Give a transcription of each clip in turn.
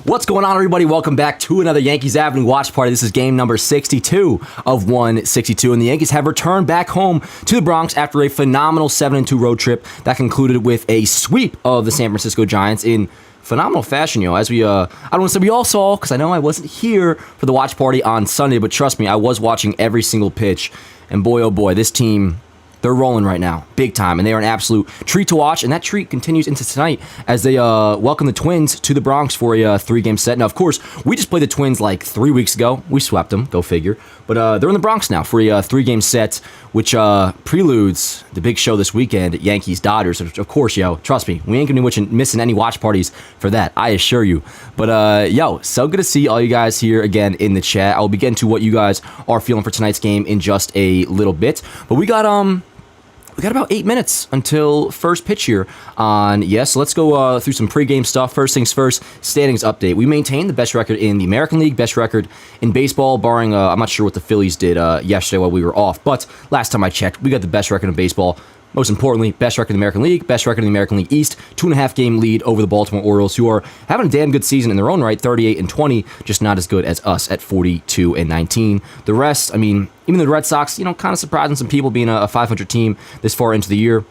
What's going on, everybody? Welcome back to another Yankees Avenue watch party. This is game number 62 of 162, and the Yankees have returned back home to the Bronx after a phenomenal 7-2 road trip that concluded with a sweep of the San Francisco Giants in phenomenal fashion, as we, I don't want to say we all saw, because I know I wasn't here for the watch party on Sunday, but trust me, I was watching every single pitch, and boy, oh boy, this team, they're rolling right now, big time, and they are an absolute treat to watch, and that treat continues into tonight as they welcome the Twins to the Bronx for a 3-game set. Now, of course, we just played the Twins like 3 weeks ago. We swept them, go figure. But they're in the Bronx now for a 3-game set, which preludes the big show this weekend at Yankees-Dodgers. Of course, trust me, we ain't going to be missing any watch parties for that, I assure you. But, so good to see all you guys here again in the chat. I'll be getting to what you guys are feeling for tonight's game in just a little bit. But we got about 8 minutes until first pitch here on, so let's go through some pregame stuff. First things first, standings update. We maintain the best record in the American League, best record in baseball, barring, I'm not sure what the Phillies did yesterday while we were off, but last time I checked, we got the best record in baseball. Most importantly, best record in the American League, best record in the American League East, 2.5-game lead over the Baltimore Orioles, who are having a damn good season in their own right, 38-20, just not as good as us at 42-19. The rest, even the Red Sox, kind of surprising some people being a 500 team this far into the year.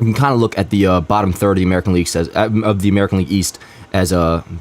You can kind of look at the bottom third of the American League of the American League East as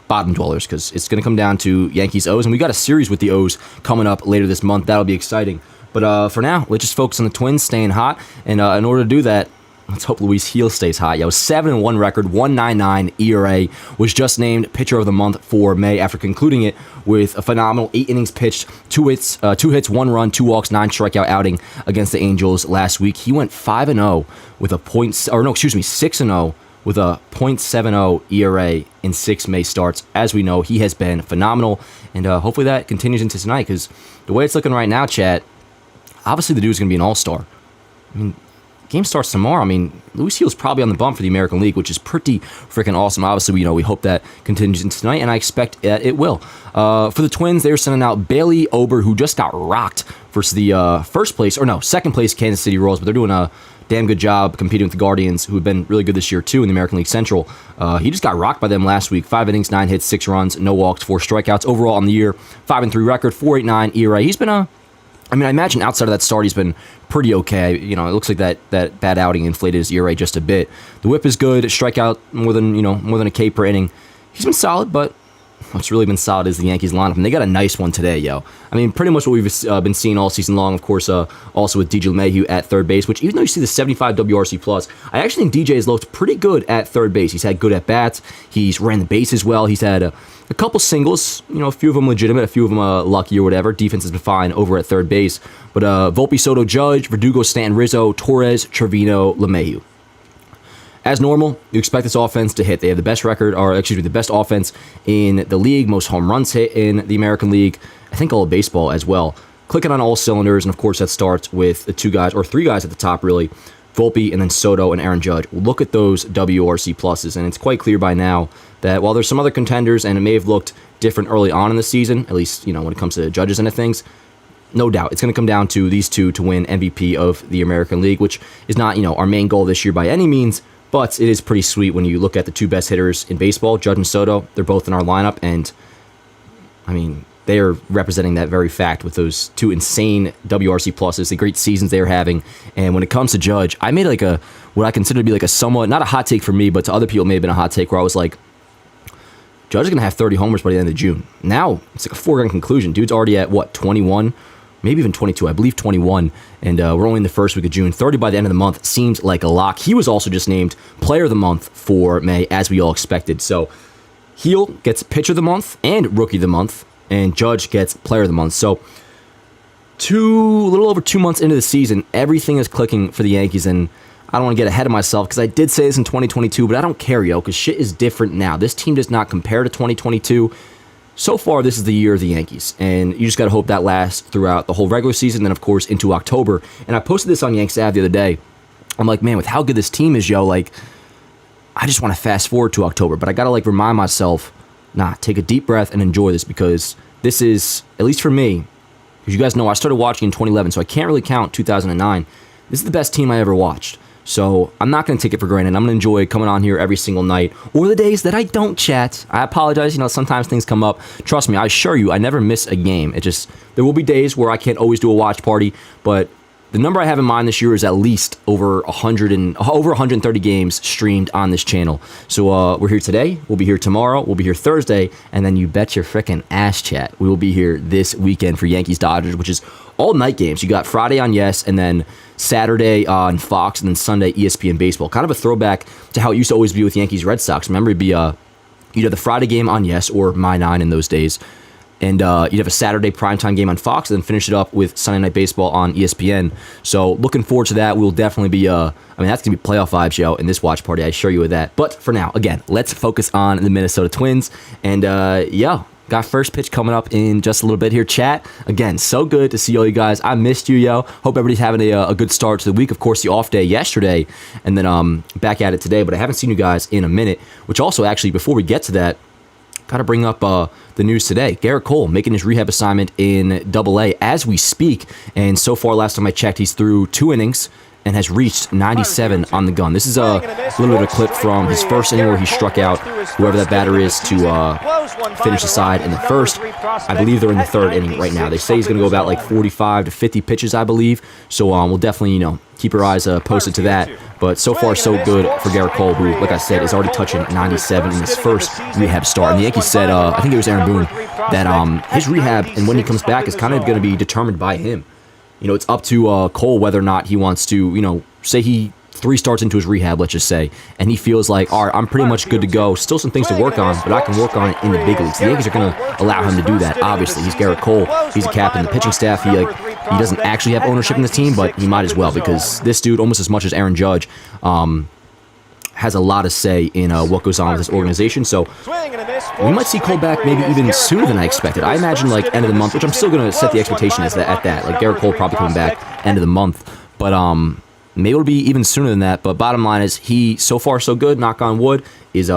bottom dwellers, because it's going to come down to Yankees O's, and we got a series with the O's coming up later this month. That'll be exciting. But for now, let's just focus on the Twins staying hot. And in order to do that, let's hope Luis Gil stays hot. 7-1 record, 1.99 ERA, was just named Pitcher of the Month for May after concluding it with a phenomenal 8 innings pitched, 2 hits, 1 run, 2 walks, 9 strikeout outing against the Angels last week. He went 5-0 with a 6-0 with a .70 ERA in 6 May starts. As we know, he has been phenomenal, and hopefully that continues into tonight, because the way it's looking right now, chat, obviously the dude's going to be an all-star. Game starts tomorrow. Luis Gil's probably on the bump for the American League, which is pretty freaking awesome. Obviously, we hope that continues into tonight, and I expect it will. For the Twins, they're sending out Bailey Ober, who just got rocked versus the second place Kansas City Royals, but they're doing a damn good job competing with the Guardians, who have been really good this year, too, in the American League Central. He just got rocked by them last week. 5 innings, 9 hits, 6 runs, no walks, 4 strikeouts. Overall on the year, 5-3 record, 4.89 ERA. He's been I imagine outside of that start, he's been pretty okay. It looks like that bad outing inflated his ERA just a bit. The whip is good. Strikeout more than a K per inning. He's been solid, but what's really been solid is the Yankees lineup, and they got a nice one today, pretty much what we've been seeing all season long. Of course, also with DJ LeMahieu at third base, which even though you see the 75 WRC plus, I actually think DJ has looked pretty good at third base. He's had good at bats. He's ran the bases well. He's had a couple singles, a few of them legitimate, a few of them lucky or whatever. Defense has been fine over at third base. But Volpe, Soto, Judge, Verdugo, Stanton, Rizzo, Torres, Trevino, LeMahieu. As normal, you expect this offense to hit. They have the best the best offense in the league, most home runs hit in the American League. I think all of baseball as well. Clicking on all cylinders, and of course that starts with the 2 guys, or 3 guys at the top really, Volpe and then Soto and Aaron Judge. Look at those WRC pluses, and it's quite clear by now that while there's some other contenders, and it may have looked different early on in the season, at least when it comes to Judge's end of things, no doubt it's going to come down to these 2 to win MVP of the American League, which is not our main goal this year by any means. But it is pretty sweet when you look at the 2 best hitters in baseball, Judge and Soto. They're both in our lineup, and they are representing that very fact with those 2 insane WRC pluses, the great seasons they're having. And when it comes to Judge, I made what I consider to be a somewhat, not a hot take for me, but to other people it may have been a hot take, where I was like, Judge is going to have 30 homers by the end of June. Now, it's like a foregone conclusion. Dude's already at, 21? Maybe even 22, I believe 21, and we're only in the first week of June. 30 by the end of the month seems like a lock. He was also just named Player of the Month for May, as we all expected. So Gil gets Pitcher of the Month and Rookie of the Month, and Judge gets Player of the Month. So a little over 2 months into the season, everything is clicking for the Yankees, and I don't want to get ahead of myself, because I did say this in 2022, but I don't care, because shit is different now. This team does not compare to 2022. So far, this is the year of the Yankees, and you just got to hope that lasts throughout the whole regular season, then, of course, into October. And I posted this on Yanks Ave the other day. I'm like, man, with how good this team is, I just want to fast forward to October, but I got to, remind myself, take a deep breath and enjoy this, because this is, at least for me, because you guys know I started watching in 2011, so I can't really count 2009. This is the best team I ever watched. So I'm not going to take it for granted. I'm going to enjoy coming on here every single night, or the days that I don't chat. I apologize. Sometimes things come up. Trust me, I assure you, I never miss a game. There will be days where I can't always do a watch party, but the number I have in mind this year is at least over 130 games streamed on this channel. So we're here today. We'll be here tomorrow. We'll be here Thursday. And then you bet your frickin' ass, chat, we will be here this weekend for Yankees Dodgers, which is all night games. You got Friday on Yes, and then Saturday on Fox, and then Sunday ESPN Baseball. Kind of a throwback to how it used to always be with Yankees Red Sox. Remember, it'd be either the Friday game on Yes or My 9 in those days. And you'd have a Saturday primetime game on Fox, and then finish it up with Sunday Night Baseball on ESPN. So looking forward to that. We'll definitely be, that's going to be playoff vibes, yo, in this watch party. I assure you of that. But for now, again, let's focus on the Minnesota Twins. And, got first pitch coming up in just a little bit here, chat. Again, so good to see all you guys. I missed you, yo. Hope everybody's having a good start to the week. Of course, the off day yesterday, and then back at it today. But I haven't seen you guys in a minute, which also, actually, before we get to that, got to bring up the news today. Gerrit Cole making his rehab assignment in Double-A as we speak. And so far, last time I checked, he's through 2 innings and has reached 97 on the gun. This is a little bit of a clip from his first inning where he struck out whoever that batter is to finish the side in the first. I believe they're in the 3rd inning right now. They say he's going to go about like 45 to 50 pitches, I believe. So we'll definitely, keep your eyes posted to that. But so far, so good for Gerrit Cole, who, like I said, is already touching 97 in his first rehab start. And the Yankees said, I think it was Aaron Boone, that his rehab and when he comes back is kind of going to be determined by him. It's up to Cole whether or not he wants to, say he 3 starts into his rehab, let's just say, and he feels like, all right, I'm pretty much good to go. Still some things to work on, but I can work on it in the big leagues. The Yankees are going to allow him to do that, obviously. He's Gerrit Cole. He's a captain. The pitching staff, he doesn't actually have ownership in this team, but he might as well, because this dude, almost as much as Aaron Judge, has a lot of say in what goes on with this organization. So we might see Cole back maybe even sooner than I expected. I imagine like end of the month, which I'm still going to set the expectation as at that. Like Gerrit Cole probably coming back end of the month, but maybe it'll be even sooner than that. But bottom line is, he, so far so good, knock on wood, is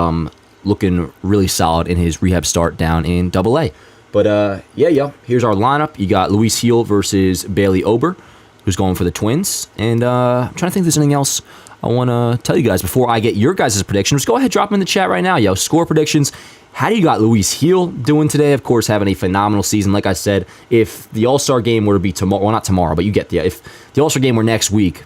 looking really solid in his rehab start down in Double-A. But here's our lineup. You got Luis Gil versus Bailey Ober, who's going for the Twins. And I'm trying to think if there's anything else I want to tell you guys before I get your guys' predictions. Go ahead, drop them in the chat right now, yo. Score predictions. How do you got Luis Gil doing today? Of course, having a phenomenal season. Like I said, if the All-Star game were to be tomorrow, well, not tomorrow, but you get if the All-Star game were next week,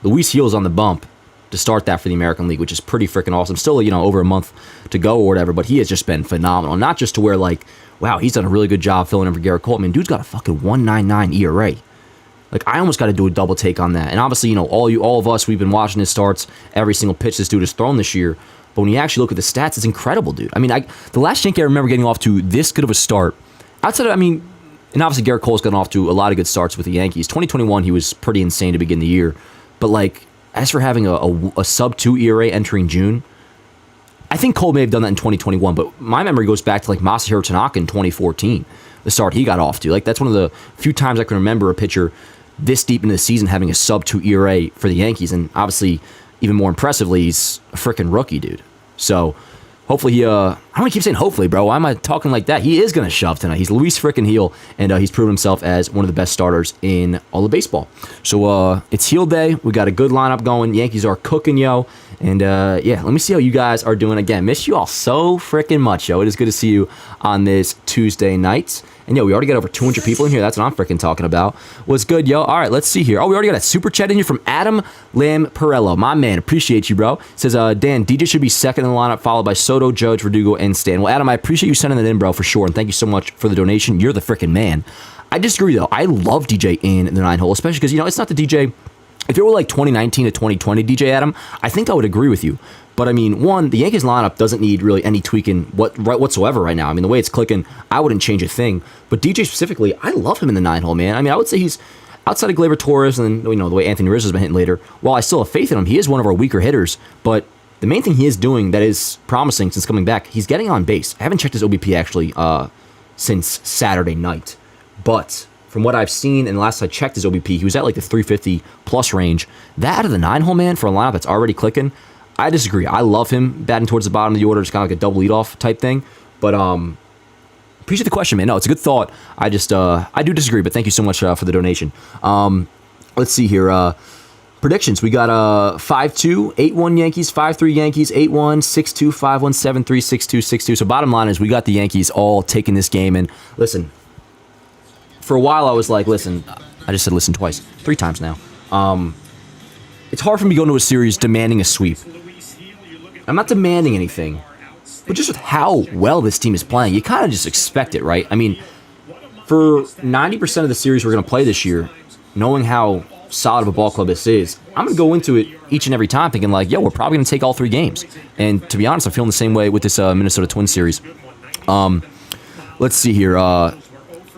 Luis Gil's on the bump to start that for the American League, which is pretty freaking awesome. Still, over a month to go or whatever, but he has just been phenomenal. Not just to where, like, wow, he's done a really good job filling in for Gerrit Cole. I mean, dude's got a fucking 1.99 ERA. Like, I almost got to do a double take on that. And obviously, all of us, we've been watching his starts, every single pitch this dude has thrown this year. But when you actually look at the stats, it's incredible, dude. I mean, the last Yankee I remember getting off to this good of a start, outside of, and obviously Gerrit Cole's gotten off to a lot of good starts with the Yankees. 2021, he was pretty insane to begin the year. But, like, as for having a sub-2 ERA entering June, I think Cole may have done that in 2021, but my memory goes back to, like, Masahiro Tanaka in 2014, the start he got off to. Like, that's one of the few times I can remember a pitcher this deep into the season having a sub-2 ERA for the Yankees, and obviously, even more impressively, he's a freaking rookie, dude. So, hopefully he, I don't want to keep saying hopefully, bro. Why am I talking like that? He is going to shove tonight. He's Luis freaking Gil, and he's proven himself as one of the best starters in all of baseball. So, it's Gil day. We got a good lineup going. Yankees are cooking, yo. And, let me see how you guys are doing. Again, miss you all so freaking much, yo. It is good to see you on this Tuesday night. And, yo, we already got over 200 people in here. That's what I'm freaking talking about. What's good, yo? All right, let's see here. Oh, we already got a super chat in here from Adam Lamparello. My man, appreciate you, bro. Says, Dan, DJ should be second in the lineup, followed by Soto, Judge, Verdugo, and Stan. Well, Adam, I appreciate you sending that in, bro, for sure. And thank you so much for the donation. You're the freaking man. I disagree, though. I love DJ in the 9-hole, especially because, it's not the DJ. If it were like 2019 to 2020 DJ Adam, I think I would agree with you. But, one, the Yankees lineup doesn't need really any tweaking whatsoever right now. The way it's clicking, I wouldn't change a thing. But DJ specifically, I love him in the 9-hole, man. I would say he's, outside of Gleyber Torres and, the way Anthony Rizzo's been hitting later, while I still have faith in him, he is one of our weaker hitters. But the main thing he is doing that is promising since coming back, he's getting on base. I haven't checked his OBP, actually, since Saturday night. But from what I've seen, and the last I checked his OBP, he was at like the 350-plus range. That out of the 9-hole, man, for a lineup that's already clicking, I disagree. I love him batting towards the bottom of the order. It's kind of like a double leadoff type thing. But appreciate the question, man. No, it's a good thought. I do disagree, but thank you so much for the donation. Let's see here. Predictions. We got 5-2, 8-1 Yankees, 5-3 Yankees, 8-1, 6-2, 5-1, 7-3, 6-2, 6-2. So bottom line is we got the Yankees all taking this game. And listen, for a while I was like, listen, I just said listen twice, 3 times now. It's hard for me to go into a series demanding a sweep. I'm not demanding anything, but just with how well this team is playing, you kind of just expect it, right? I mean, for 90% of the series we're going to play this year, knowing how solid of a ball club this is, I'm going to go into it each and every time thinking like, yo, we're probably going to take all 3 games. And to be honest, I'm feeling the same way with this Minnesota Twins series. Let's see here.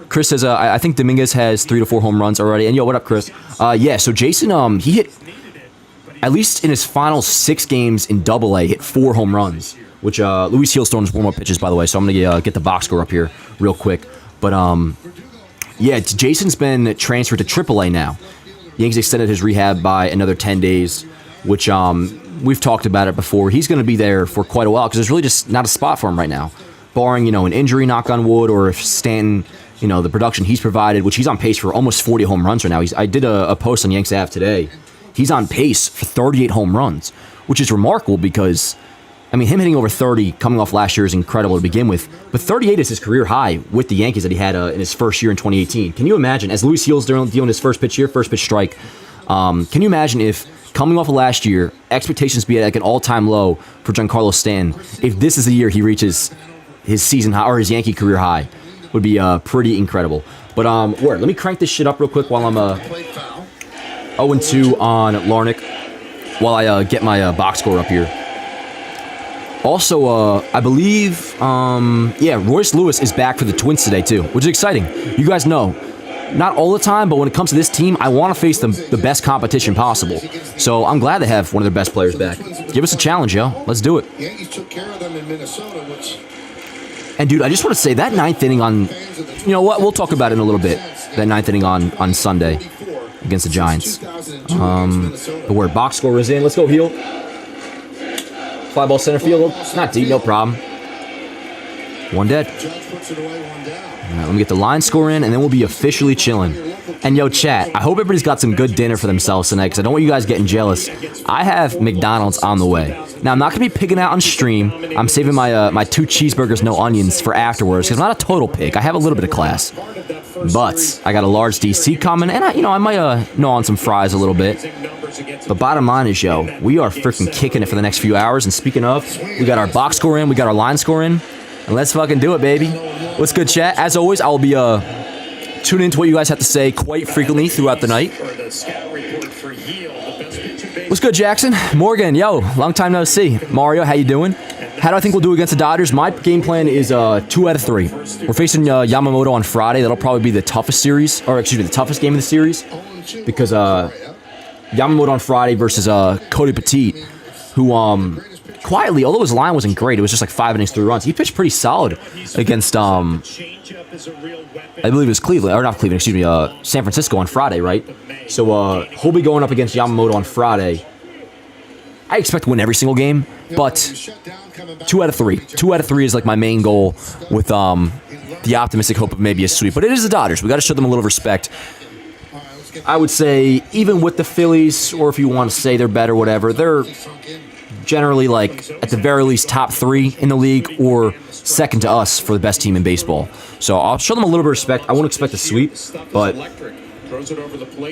Chris says, I think Dominguez has 3 to 4 home runs already. And yo, what up, Chris? Yeah, so Jason, he hit, at least in his final 6 games in Double-A, hit 4 home runs, which Luis Gil's throwing 4 more pitches, by the way, so I'm going to get the box score up here real quick. But, yeah, Jason's been transferred to Triple-A now. Yankees extended his rehab by another 10 days, which we've talked about it before. He's going to be there for quite a while because there's really just not a spot for him right now, barring, an injury, knock on wood, or if Stanton, the production he's provided, which he's on pace for almost 40 home runs right now. I did a post on Yanks Ave today. He's on pace for 38 home runs, which is remarkable because, him hitting over 30 coming off last year is incredible to begin with, but 38 is his career high with the Yankees that he had in his first year in 2018. Can you imagine, as Luis Gil's dealing his first pitch strike, can you imagine if, coming off of last year, expectations be at like an all-time low for Giancarlo Stanton, if this is the year he reaches his season high, or his Yankee career high, would be pretty incredible. But, let me crank this shit up real quick while I'm 0-2 on Larnach, while I get my box score up here. Also, I believe, Royce Lewis is back for the Twins today, too, which is exciting. You guys know, not all the time, but when it comes to this team, I want to face the best competition possible. So I'm glad to have one of their best players back. Give us a challenge, yo. Let's do it. Yankees took care of them in Minnesota, and, dude, I just want to say that 9th inning on, you know what, we'll talk about it in a little bit, that 9th inning on Sunday against the Giants. The word box score is in. Let's go, Heel. Fly ball center field. It's not deep, no problem. 1 dead. All right, let me get the line score in, and then we'll be officially chilling. And yo, chat, I hope everybody's got some good dinner for themselves tonight, because I don't want you guys getting jealous. I have McDonald's on the way. Now, I'm not going to be picking out on stream. I'm saving my 2 cheeseburgers, no onions, for afterwards, because I'm not a total pig. I have a little bit of class. But I got a large DC coming, and I might gnaw on some fries a little bit. But bottom line is, yo, we are freaking kicking it for the next few hours. And speaking of, we got our box score in, we got our line score in, and let's fucking do it, baby. What's good, chat? As always, I will be tuning into what you guys have to say quite frequently throughout the night. What's good, Jackson? Morgan, yo, long time no see. Mario, how you doing? How do I think we'll do against the Dodgers? My game plan is 2 out of 3. We're facing Yamamoto on Friday. That'll probably be the toughest the toughest game of the series, because Yamamoto on Friday versus Cody Petit, who quietly, although his line wasn't great, it was just like 5 innings, 3 runs. He pitched pretty solid against I believe it was San Francisco on Friday, right? So he'll be going up against Yamamoto on Friday. I expect to win every single game, but 2 out of 3. 2 out of 3 is like my main goal, with the optimistic hope of maybe a sweep. But it is the Dodgers. We got to show them a little respect. I would say, even with the Phillies, or if you want to say they're better, whatever, they're generally, like, at the very least, top 3 in the league, or second to us for the best team in baseball. So I'll show them a little bit of respect. I won't expect a sweep, but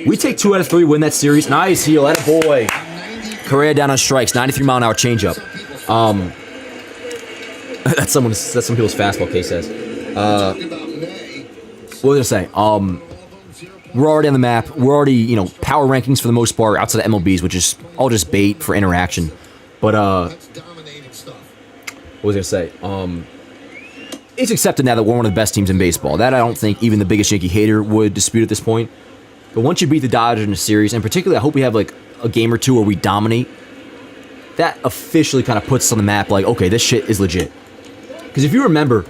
we take 2 out of 3, win that series. Nice, Heel, attaboy. Correa down on strikes, 93-mile-an-hour changeup. That's some people's fastball, Case says. What was I gonna say? We're already on the map. We're already, power rankings for the most part outside of MLBs, which is all just bait for interaction. But what was I gonna say? It's accepted now that we're one of the best teams in baseball. That I don't think even the biggest Yankee hater would dispute at this point. But once you beat the Dodgers in a series, and particularly I hope we have like a game or two where we dominate, that officially kind of puts us on the map like, okay, this shit is legit. Because if you remember,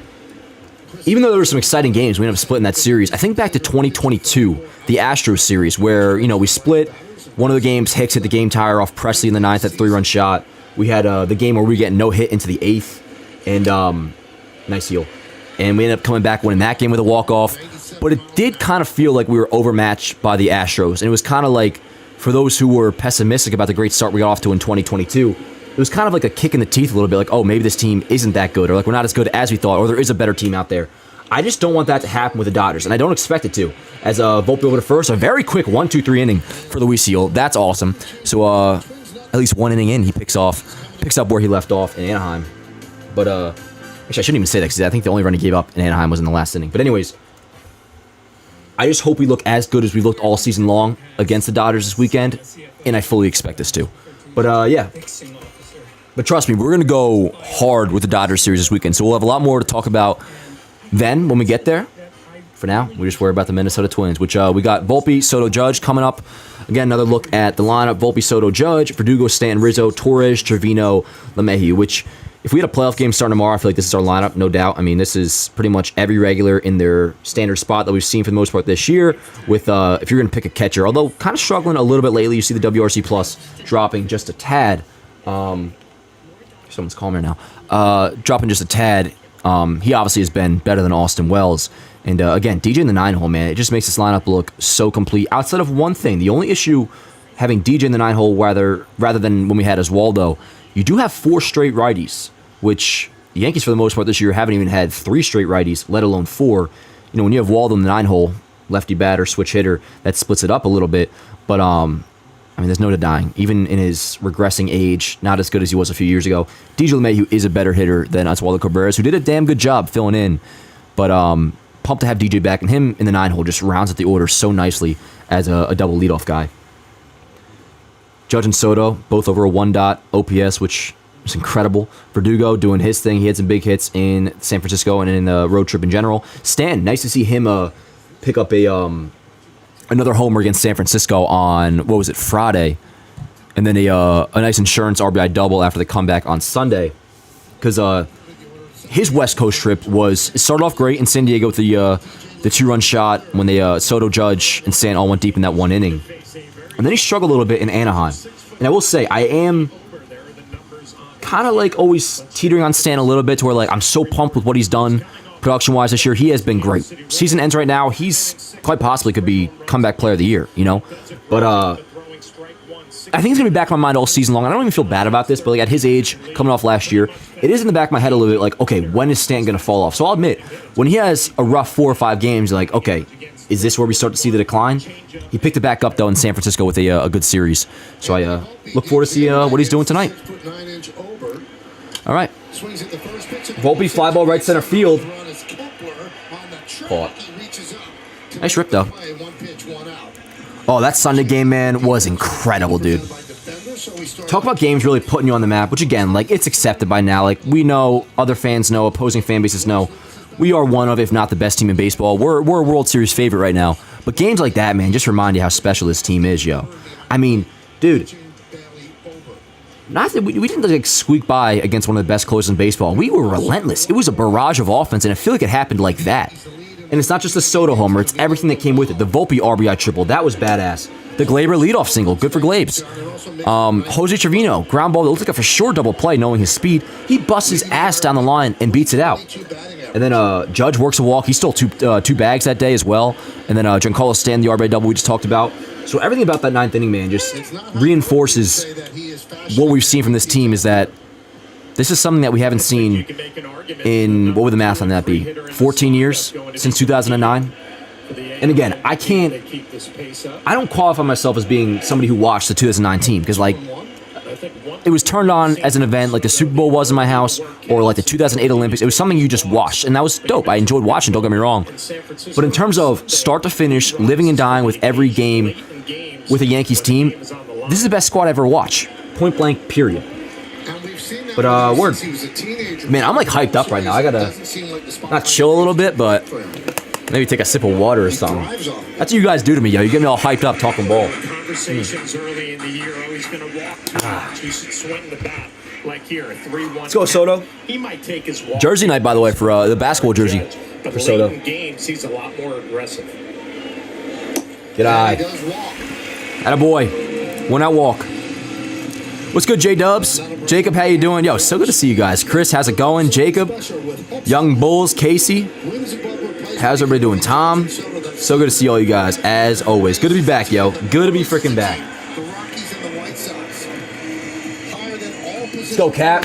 even though there were some exciting games, we ended up splitting that series. I think back to 2022, the Astros series, where, we split one of the games. Hicks hit the game tire off Presley in the 9th, that 3-run shot. We had the game where we get no hit into the 8th, and nice heel. And we ended up coming back winning that game with a walk-off. But it did kind of feel like we were overmatched by the Astros, and it was kind of like, for those who were pessimistic about the great start we got off to in 2022, it was kind of like a kick in the teeth a little bit, like, oh, maybe this team isn't that good, or like we're not as good as we thought, or there is a better team out there. I just don't want that to happen with the Dodgers, and I don't expect it to. As Volpe over to first, a very quick 1-2-3 inning for Luis Seal. That's awesome. So at least one inning in, he picks up where he left off in Anaheim. But actually, I shouldn't even say that because I think the only run he gave up in Anaheim was in the last inning. But anyways, I just hope we look as good as we looked all season long against the Dodgers this weekend, and I fully expect us to. But yeah. But trust me, we're going to go hard with the Dodgers series this weekend, so we'll have a lot more to talk about then when we get there. For now, we just worry about the Minnesota Twins, which we got Volpe, Soto, Judge coming up. Again, another look at the lineup: Volpe, Soto, Judge, Verdugo, Stanton, Rizzo, Torres, Trevino, LeMahieu. Which, if we had a playoff game starting tomorrow, I feel like this is our lineup, no doubt. I mean, this is pretty much every regular in their standard spot that we've seen for the most part this year. With if you're going to pick a catcher, although kind of struggling a little bit lately, you see the WRC plus dropping just a tad. Someone's calling me now. Dropping just a tad. He obviously has been better than Austin Wells. And again, DJ in the 9-hole, man, it just makes this lineup look so complete. Outside of one thing, the only issue having DJ in the 9-hole rather than when we had Oswaldo, you do have 4 straight righties, which the Yankees, for the most part this year, haven't even had 3 straight righties, let alone 4. You know, when you have Waldo in the 9-hole, lefty batter, switch hitter, that splits it up a little bit. But, I mean, there's no denying. Even in his regressing age, not as good as he was a few years ago, DJ LeMahieu is a better hitter than Oswaldo Cabrera, who did a damn good job filling in. But, pumped to have DJ back, and him in the 9-hole just rounds out the order so nicely as a double leadoff guy. Judge and Soto, both over a 1 OPS, which is incredible. Verdugo doing his thing. He had some big hits in San Francisco and in the road trip in general. Stan, nice to see him pick up another homer against San Francisco on, Friday? And then a nice insurance RBI double after the comeback on Sunday. Because his West Coast trip started off great in San Diego with the 2-run shot when they Soto, Judge, and Stan all went deep in that 1 inning. And then he struggled a little bit in Anaheim. And I will say, I am kind of like always teetering on Stan a little bit to where like I'm so pumped with what he's done production-wise this year. He has been great. Season ends right now. He's quite possibly could be comeback player of the year, you know? But I think he's going to be back in my mind all season long. I don't even feel bad about this, but like at his age, coming off last year, it is in the back of my head a little bit like, okay, when is Stanton going to fall off? So I'll admit, when he has a rough 4 or 5 games, you're like, okay, is this where we start to see the decline? He picked it back up, though, in San Francisco with a good series. So I look forward to see what he's doing tonight. All right. Volpe, fly ball right center field. Caught. Nice rip, though. Oh, that Sunday game, man, was incredible, dude. Talk about games really putting you on the map, which, again, like, it's accepted by now. Like, we know, other fans know, opposing fan bases know. We are one of, if not the best team in baseball. We're a World Series favorite right now. But games like that, man, just remind you how special this team is, yo. I mean, dude, not that we didn't like squeak by against one of the best closers in baseball. We were relentless. It was a barrage of offense, and I feel like it happened like that. And it's not just the Soto homer, it's everything that came with it. The Volpe RBI triple, that was badass. The Gleyber leadoff single, good for Glebes. Jose Trevino, ground ball that looked like a for sure double play, knowing his speed. He busts his ass down the line and beats it out. And then Judge works a walk. He stole two bags that day as well. And then Giancarlo Stanton, the RBI double we just talked about. So everything about that 9th inning, man, just reinforces what we've seen from this team is that this is something that we haven't seen in, what would the math on that be, 14 years since 2009? And again, I don't qualify myself as being somebody who watched the 2009 team because, like, it was turned on as an event like the Super Bowl was in my house or like the 2008 Olympics. It was something you just watched, and that was dope. I enjoyed watching, don't get me wrong. But in terms of start to finish, living and dying with every game with a Yankees team, this is the best squad I ever watched. Point blank, period. But, word. Man, I'm like hyped up right now. I gotta not chill a little bit, but maybe take a sip of water or something. That's what you guys do to me, yo. You get me all hyped up talking ball. Let's go, Soto. Jersey night, by the way, for the basketball jersey for Soto. He's a lot more aggressive. Good eye. Attaboy. One out walk. What's good, J-Dubs? Jacob, how you doing? Yo, so good to see you guys. Chris, how's it going? Jacob, Young Bulls, Casey. How's everybody doing? Tom, so good to see all you guys, as always. Good to be back, yo. Good to be freaking back. Let's go, Cap.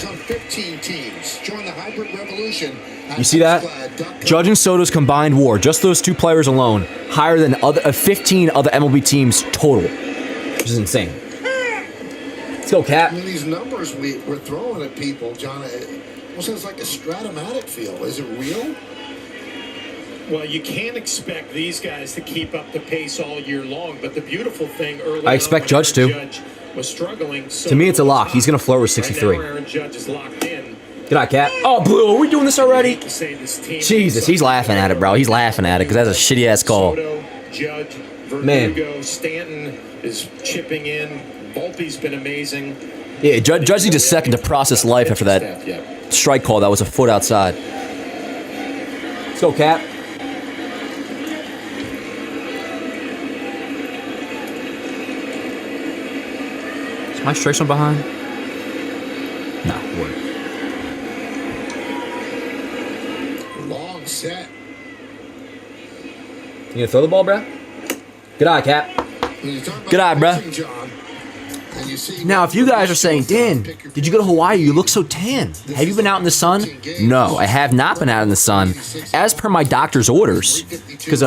You see that? Judge and Soto's combined WAR, just those two players alone, higher than 15 other MLB teams total, which is insane. Let's go, Cap. I mean, these numbers we're throwing at people, John, it almost has like a Stratomatic feel. Is it real? Well, you can't expect these guys to keep up the pace all year long, but the beautiful thing early I expect Judge to. Judge was struggling, to me, it's a lock. He's going to flirt with 63. Right now, Aaron Judge is locked in. Good eye, Cap. Oh, Blue, are we doing this already? Jesus, he's laughing at it, bro. He's laughing at it because that's a shitty-ass call. Soto, Judge, Verdugo, Stanton is chipping in. Volpe's been amazing. Yeah, Judge needs a second to process life after that strike call that was a foot outside. Let's go, Cap. Is my strike zone behind? No, word. Long set. You gonna throw the ball, bro? Good eye, Cap. Good eye, bro. Now, if you guys are saying, Dan, did you go to Hawaii? You look so tan. Have you been out in the sun? No, I have not been out in the sun, as per my doctor's orders. Because,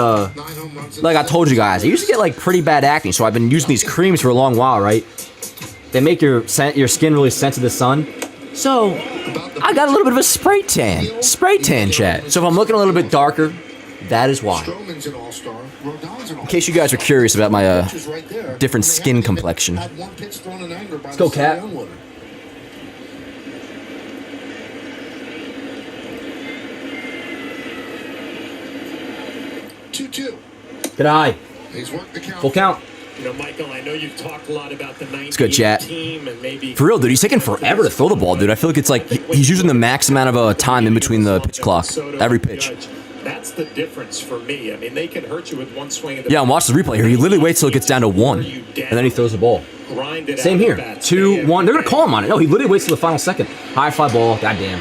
like I told you guys, I used to get, like, pretty bad acne, so I've been using these creams for a long while, right? They make your skin really sensitive to the sun. So, I got a little bit of a spray tan chat. So if I'm looking a little bit darker, that is why. In case you guys are curious about my different skin complexion. Let's go, Cap. 2-2. Good eye. Full count. You know, Michael, I know you've talked a lot about the 98 good, chat. team and maybe For real, dude, he's taking forever to throw the ball, dude. I feel like it's like he's using the max amount of time in between the pitch clock. Every pitch. That's the difference for me. I mean, they can hurt you with one swing of the Yeah, and watch the replay here. He literally waits till it gets down to 1, and then he throws the ball. Same here. 2-1. They're going to call him on it. No, he literally waits till the final second. High fly ball. Goddamn.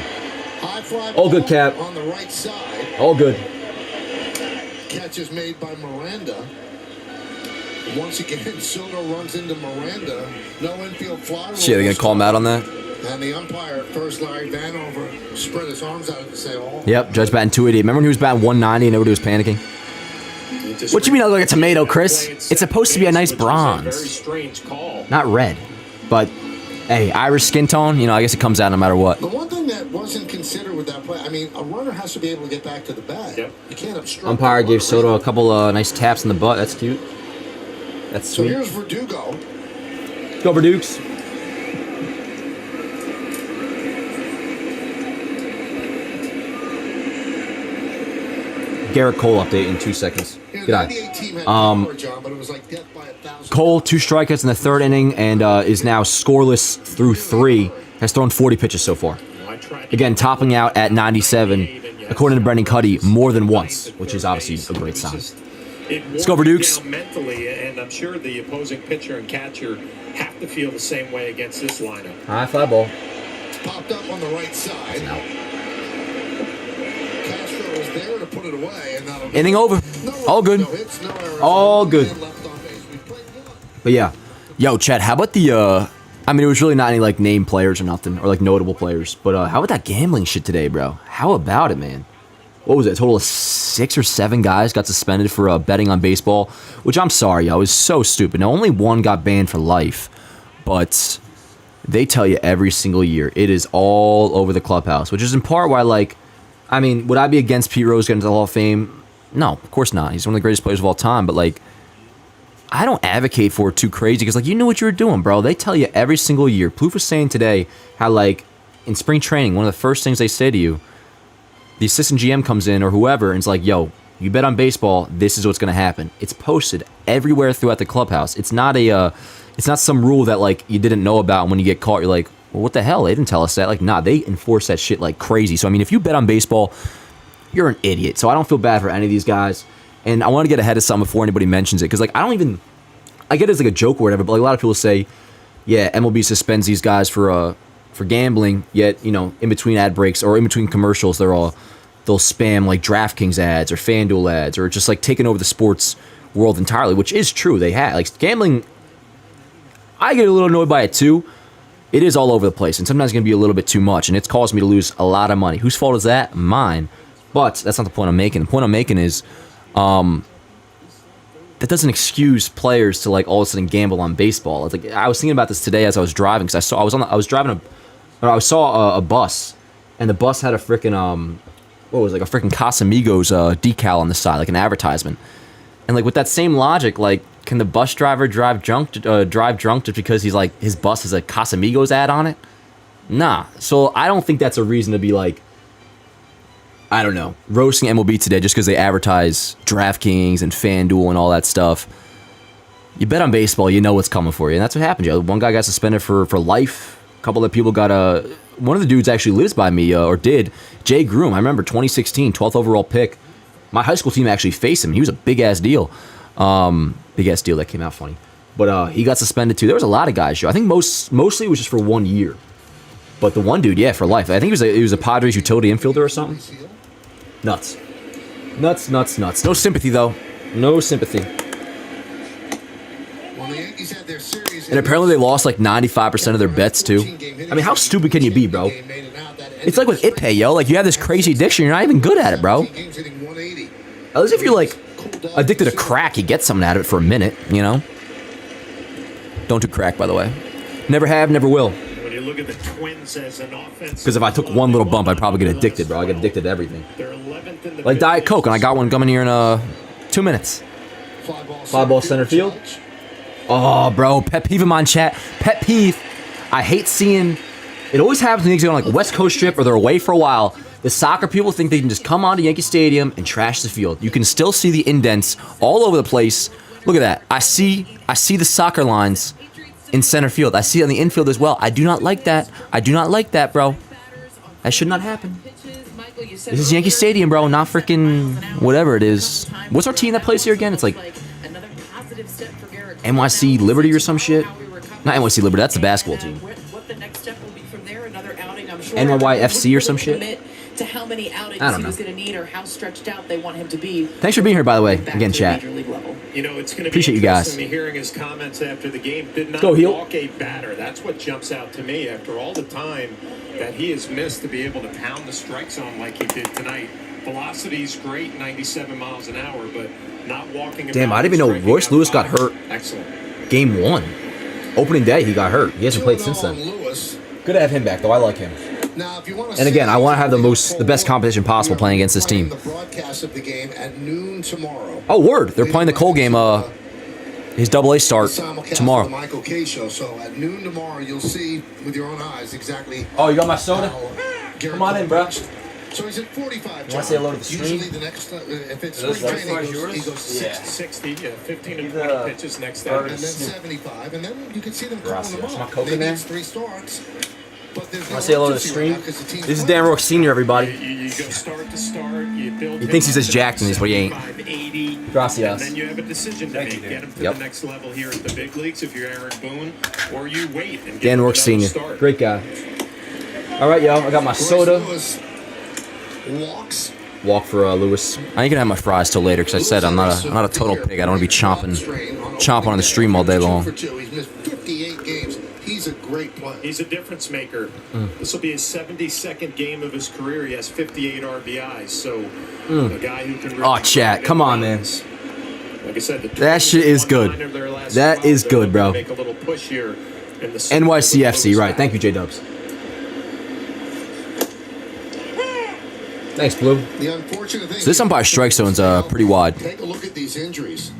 All good, Cap. On the right side. All good. Catch is made by Miranda. Once again, Soto runs into Miranda. No infield fly. Shit, they're going to call him out on that? And the umpire at first, Larry Vanover, spread his arms out to say, oh. Yep, Judge batting 288. Remember when he was batting 190 and everybody was panicking? What you mean I look like a tomato, Chris? It's supposed to be a nice bronze. Not red. But, hey, Irish skin tone, you know, I guess it comes out no matter what. The one thing that wasn't considered with that play, I mean, a runner has to be able to get back to the bag. Yep. You can't obstruct. Umpire gave Soto a couple nice taps in the butt. That's cute. That's sweet. So here's Verdugo. Go, Verdukes. Gerrit Cole update in 2 seconds. Good eye. Cole, 2 strikeouts in the 3rd inning and is now scoreless through 3. Has thrown 40 pitches so far. Again, topping out at 97, according to Brendan Cuddy, more than once, which is obviously a great sign. Let's go, Verdukes. Mentally, and I'm sure the opposing pitcher and catcher have to feel the same way against this lineup. High fly ball. Popped up on the right side. Castro was there to put it away. And inning over. All good. All good. But yeah. Yo, Chet, how about the, I mean, it was really not any, like, name players or nothing, or, like, notable players. But how about that gambling shit today, bro? How about it, man? What was it? A total of 6 or 7 guys got suspended for betting on baseball, which I'm sorry, yo, it was so stupid. Now, only 1 got banned for life, but they tell you every single year it is all over the clubhouse, which is in part why, like, I mean, would I be against Pete Rose getting to the Hall of Fame? No, of course not. He's one of the greatest players of all time, but, like, I don't advocate for it too crazy because, like, you knew what you were doing, bro. They tell you every single year. Plouffe was saying today how, like, in spring training, one of the first things they say to you, the assistant GM comes in or whoever and it's like, yo, you bet on baseball, this is what's going to happen. It's posted everywhere throughout the clubhouse. It's not it's not some rule that, like, you didn't know about, and when you get caught, you're like, well, what the hell? They didn't tell us that. Like, nah, they enforce that shit like crazy. So, I mean, if you bet on baseball, you're an idiot. So I don't feel bad for any of these guys. And I want to get ahead of something before anybody mentions it. Because, like, I get it as, like, a joke or whatever, but, like, a lot of people say, yeah, MLB suspends these guys for gambling, yet, you know, in between ad breaks or in between commercials, they'll spam, like, DraftKings ads or FanDuel ads or just, like, taking over the sports world entirely, which is true. They have. Like, gambling, I get a little annoyed by it, too. it is all over the place, and sometimes it's going to be a little bit too much, and it's caused me to lose a lot of money. Whose fault is that? Mine. But that's not the point I'm making. The point I'm making is that doesn't excuse players to like all of a sudden gamble on baseball. It's like I was thinking about this today as I was driving because I saw a bus, and the bus had a freaking what was it, like a freaking Casamigos decal on the side, like an advertisement. And like with that same logic, like can the bus driver drive drunk just because he's like his bus has a Casamigos ad on it? Nah. So I don't think that's a reason to be like, I don't know, roasting MLB today just because they advertise DraftKings and FanDuel and all that stuff. You bet on baseball, you know what's coming for you, and that's what happened. One guy got suspended for life. A couple of people got one of the dudes actually lives by me, or did. Jay Groom, I remember 2016, 12th overall pick. My high school team actually faced him. He was a big-ass deal. Big-ass deal that came out funny. But he got suspended too. There was a lot of guys, Joe. I think mostly it was just for 1 year. But the one dude, yeah, for life. I think he was a Padres utility infielder or something. Nuts. No sympathy, though. No sympathy. And apparently they lost like 95% of their bets, too. I mean, how stupid can you be, bro? It's like with Ippei, yo. Like, you have this crazy addiction. You're not even good at it, bro. At least if you're, like, addicted to crack, you get something out of it for a minute, you know? Don't do crack, by the way. Never have, never will. Because if I took one little bump, I'd probably get addicted, bro. I get addicted to everything. Like Diet Coke, and I got one coming here in 2 minutes. Fly ball center field. Oh, bro, pet peeve in my chat. Pet peeve. I hate seeing. It always happens when they're on like West Coast trip or they're away for a while. The soccer people think they can just come onto Yankee Stadium and trash the field. You can still see the indents all over the place. Look at that. I see the soccer lines in center field. I see it on the infield as well. I do not like that. I do not like that, bro. That should not happen. This is Yankee Stadium, bro, not freaking whatever it is. What's our team that plays here again? It's like NYC Liberty or some shit. Not NYC Liberty, that's the basketball team. NYFC or some shit. To how many outings I don't he know. was going to need or how stretched out they want him to be. Thanks for being here, by the way. Again, chat. You know, it's going to Appreciate be you guys. interesting hearing his comments after the game. Did not Go, Heel. walk a batter. That's what jumps out to me after all the time that he has missed to be able to pound the strike zone like he did tonight. Velocity's great, 97 miles an hour, but not walking. Damn, I didn't even know Royce Lewis got hurt. Excellent. Game 1. Opening day, he got hurt. He hasn't played since then. Good to have him back, though. I like him. And again, I want to have the best competition possible playing against this team. Oh, word! They're playing the Cole game. His AA start tomorrow. So at noon tomorrow, you'll see with your own eyes exactly. Oh, you got my soda? Come on in, bro. So he's at 45. You want to say hello to the stream? Usually the next, if it's spring training, he goes 60, 15 and 20 pitches next out. and then 75, and then you can see them calling them My up. Coke Maybe in there? it's 3 starts. But there's Want to say hello to the stream? This is Dan Rourke Sr., everybody. You go start to start. You build. He thinks he's as jacked as what he ain't. 80, Gracias. And then you have a decision to make. Get him to the next level here at the big leagues if you're Aaron Boone, or you wait and get Dan Rourke Sr., great guy. All right, yo, I got my soda. Walk for Lewis. I ain't gonna have my fries till later because I said I'm not a total pig. I don't want to be chomping on the stream all day long. He's missed 58 games. He's a great player. He's a difference maker. This will be his 72nd game of his career. He has 58 RBIs. So the guy who can. Oh, chat, come on, man. Like I said, That shit is good. That is good, bro. Make a little push here in the NYCFC, right? Thank you, J Dubs. Thanks, Blue. The unfortunate thing. So this umpire strike zone's pretty wide. Take a look at these injuries.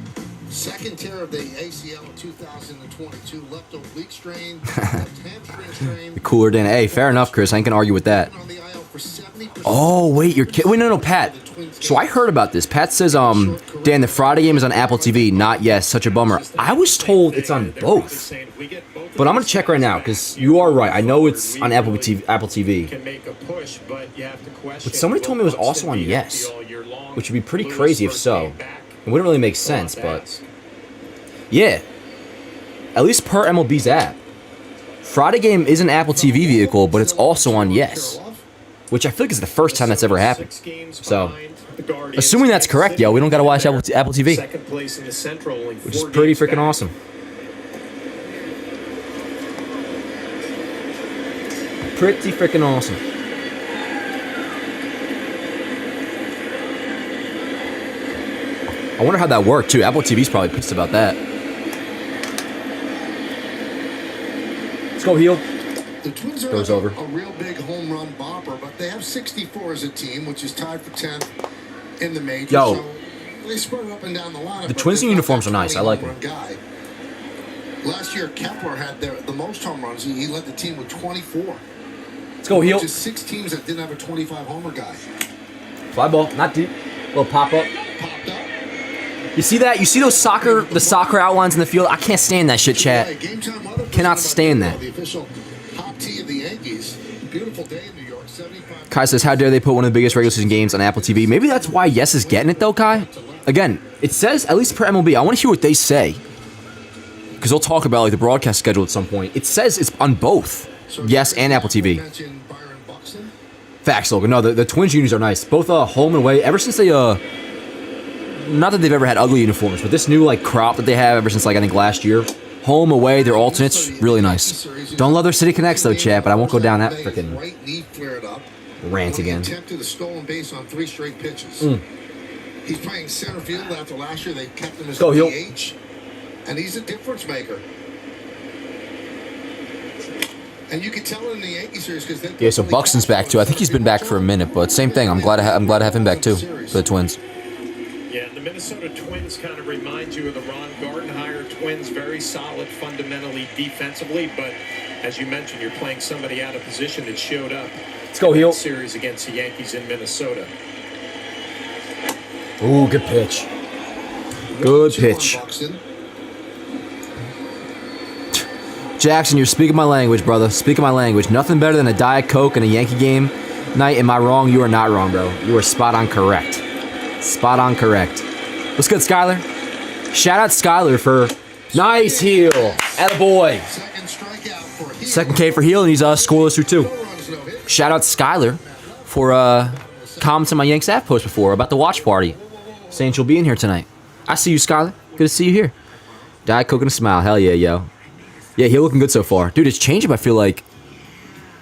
Second tear of the ACL in 2022, left oblique strain, left hamstring strain. Cooler than hey, fair enough, Chris. I ain't gonna argue with that. On the IL for 70%. Oh wait, you're kidding? Wait, no, Pat. So I heard about this. Pat says, Dan, the Friday game is on Apple TV. Not yet. Such a bummer. I was told it's on both. But I'm gonna check right now because you are right. I know it's on Apple TV. But somebody told me it was also on Yes, which would be pretty crazy if so. It wouldn't really make sense, but yeah. At least per MLB's app. Friday game is an Apple TV vehicle, but it's also on Yes, which I feel like is the first time that's ever happened. So, assuming that's correct, yo, we don't gotta watch Apple TV, which is pretty freaking awesome. Pretty freaking awesome. I wonder how that worked, too. Apple TV's probably pissed about that. Let's go, heel. The Twins Goes are over. a real big home run bopper, but they have 64 as a team, which is tied for 10th in the majors. Yo. So they spread up and down the line. The Twins uniforms are nice. I like them. Guy. Last year, Kepler had the most home runs. He led the team with 24. Let's go, heel. Just 6 teams that didn't have a 25 homer guy. Fly ball, not deep. Little pop up. Popped up. You see that? You see those the soccer outlines in the field? I can't stand that shit, chat. Cannot stand that. The official hot tee of the Yankees. Beautiful day in New York. 75. Kai says, how dare they put one of the biggest regular season games on Apple TV? Maybe that's why Yes is getting it, though, Kai. Again, it says, at least per MLB, I want to hear what they say. Because they'll talk about like the broadcast schedule at some point. It says it's on both Yes and Apple TV. Facts, Logan. No, the Twins unis are nice. Both home and away. Ever since they, not that they've ever had ugly uniforms, but this new like crop that they have ever since like I think last year. Home, away, their alternates, really nice. Don't love their City Connects though, chat, but I won't go down that freaking rant again. Attempted a stolen base on 3 straight pitches. He's playing center field after last year. They kept him as Go, heel. DH, and he's a difference maker. And you can tell it in the Yankee series because they. Yeah, so Buxton's back too. I think he's been back for a minute, but same thing. I'm glad to have him back too for the Twins. Yeah, the Minnesota Twins kind of remind you of the Ron Gardenhire Twins. Very solid fundamentally defensively, but as you mentioned, you're playing somebody out of position that showed up. Let's go, heel. Series against the Yankees in Minnesota. Ooh, good pitch. Good pitch. Jackson, you're speaking my language, brother. Speaking my language. Nothing better than a Diet Coke in a Yankee game night. Am I wrong? You are not wrong, bro. You are spot on correct. Spot on correct. What's good, Skyler? Shout out Skyler for nice heel. Attaboy. Second K for heel, and he's scoreless through 2. Shout out Skyler for comments on my Yanks app post before about the watch party, saying she'll be in here tonight. I see you, Skyler. Good to see you here. Diet Coke and a smile. Hell yeah, yo. Yeah, heel looking good so far. Dude, his changeup, I feel like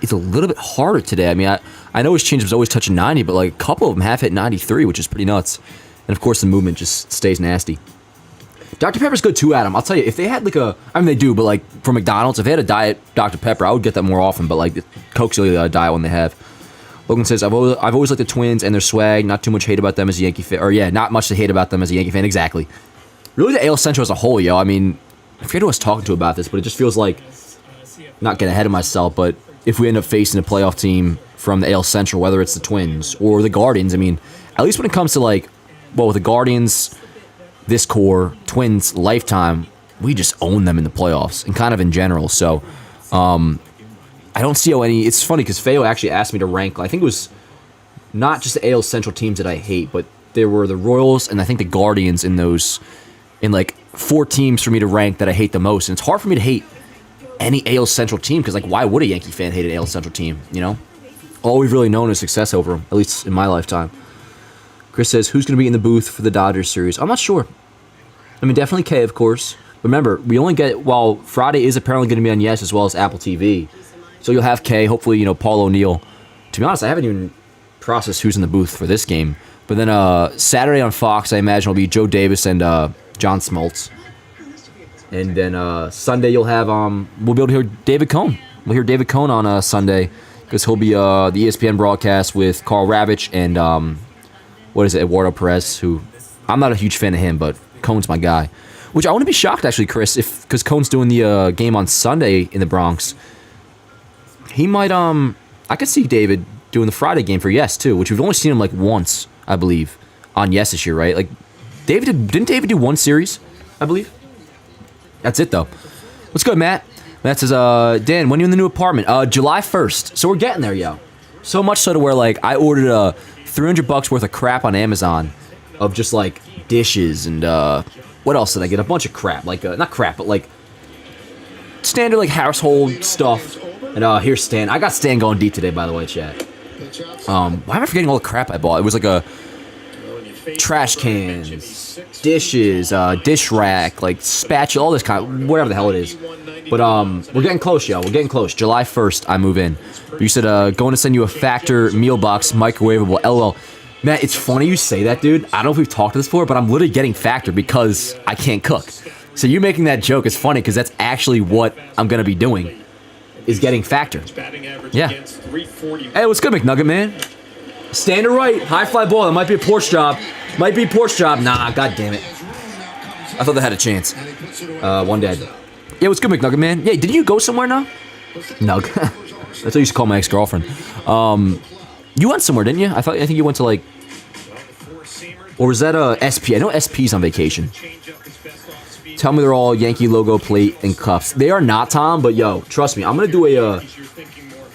it's a little bit harder today. I mean, I know his changeup was always touching 90, but like a couple of them have hit 93, which is pretty nuts. And of course, the movement just stays nasty. Dr. Pepper's good too, Adam. I'll tell you, if they had like I mean, they do, but like for McDonald's, if they had a diet Dr. Pepper, I would get that more often, but like Coke's the only diet one they have. Logan says, I've always liked the Twins and their swag. Not too much hate about them as a Yankee fan. Or yeah, not much to hate about them as a Yankee fan. Exactly. Really, the AL Central as a whole, yo. I mean, I forget who I was talking to about this, but it just feels like, not getting ahead of myself, but if we end up facing a playoff team from the AL Central, whether it's the Twins or the Guardians, I mean, at least when it comes to like, well, with the Guardians, this core, Twins, lifetime, we just own them in the playoffs and kind of in general. So, I don't see how any. It's funny because Feo actually asked me to rank. I think it was not just the AL Central teams that I hate, but there were the Royals and I think the Guardians in like 4 teams for me to rank that I hate the most. And it's hard for me to hate any AL Central team because like why would a Yankee fan hate an AL Central team? You know, all we've really known is success over them, at least in my lifetime. Chris says, who's going to be in the booth for the Dodgers series? I'm not sure. I mean, definitely K, of course. Remember, we only get, while Friday is apparently going to be on Yes as well as Apple TV. So you'll have K, hopefully, you know, Paul O'Neill. To be honest, I haven't even processed who's in the booth for this game. But then Saturday on Fox, I imagine, will be Joe Davis and John Smoltz. And then Sunday you'll have, we'll be able to hear David Cohn. We'll hear David Cohn on Sunday because he'll be the ESPN broadcast with Carl Ravitch and, Eduardo Perez, who I'm not a huge fan of him, but Cohn's my guy. Which I wouldn't be shocked, actually, Chris, because Cohn's doing the game on Sunday in the Bronx. He might, I could see David doing the Friday game for Yes, too, which we've only seen him, like, once, I believe, on Yes this year, right? Like, didn't David do 1 series, I believe? That's it, though. What's good, Matt? Matt says, Dan, when are you in the new apartment? July 1st. So we're getting there, yo. So much so to where, like, I ordered $300 worth of crap on Amazon of just, like, dishes and, what else did I get? A bunch of crap. Like, not crap, but, like, standard, like, household stuff. And here's Stan. I got Stan going deep today, by the way, chat. Why am I forgetting all the crap I bought? It was like a trash cans, dishes, dish rack, like spatula, all this kind of, whatever the hell it is. But we're getting close, yo. We're getting close. July 1st, I move in. But you said going to send you a Factor meal box, microwavable. LOL. Matt, it's funny you say that, dude. I don't know if we've talked to this before, but I'm literally getting Factor because I can't cook. So you making that joke is funny because that's actually what I'm gonna be doing, is getting Factor. Yeah. Hey, what's good, McNugget man? Stand to right, high fly ball. That might be a porch job. Might be a porch job. Nah, god damn it. I thought they had a chance. One dead. Yeah, what's good, McNugget man? Yeah, didn't you go somewhere now? Nug. That's what I used to call my ex-girlfriend. You went somewhere, didn't you? I think you went to like, or was that SP? I know SP's on vacation. Tell me they're all Yankee logo plate and cuffs. They are not, Tom, but yo, trust me, I'm gonna do a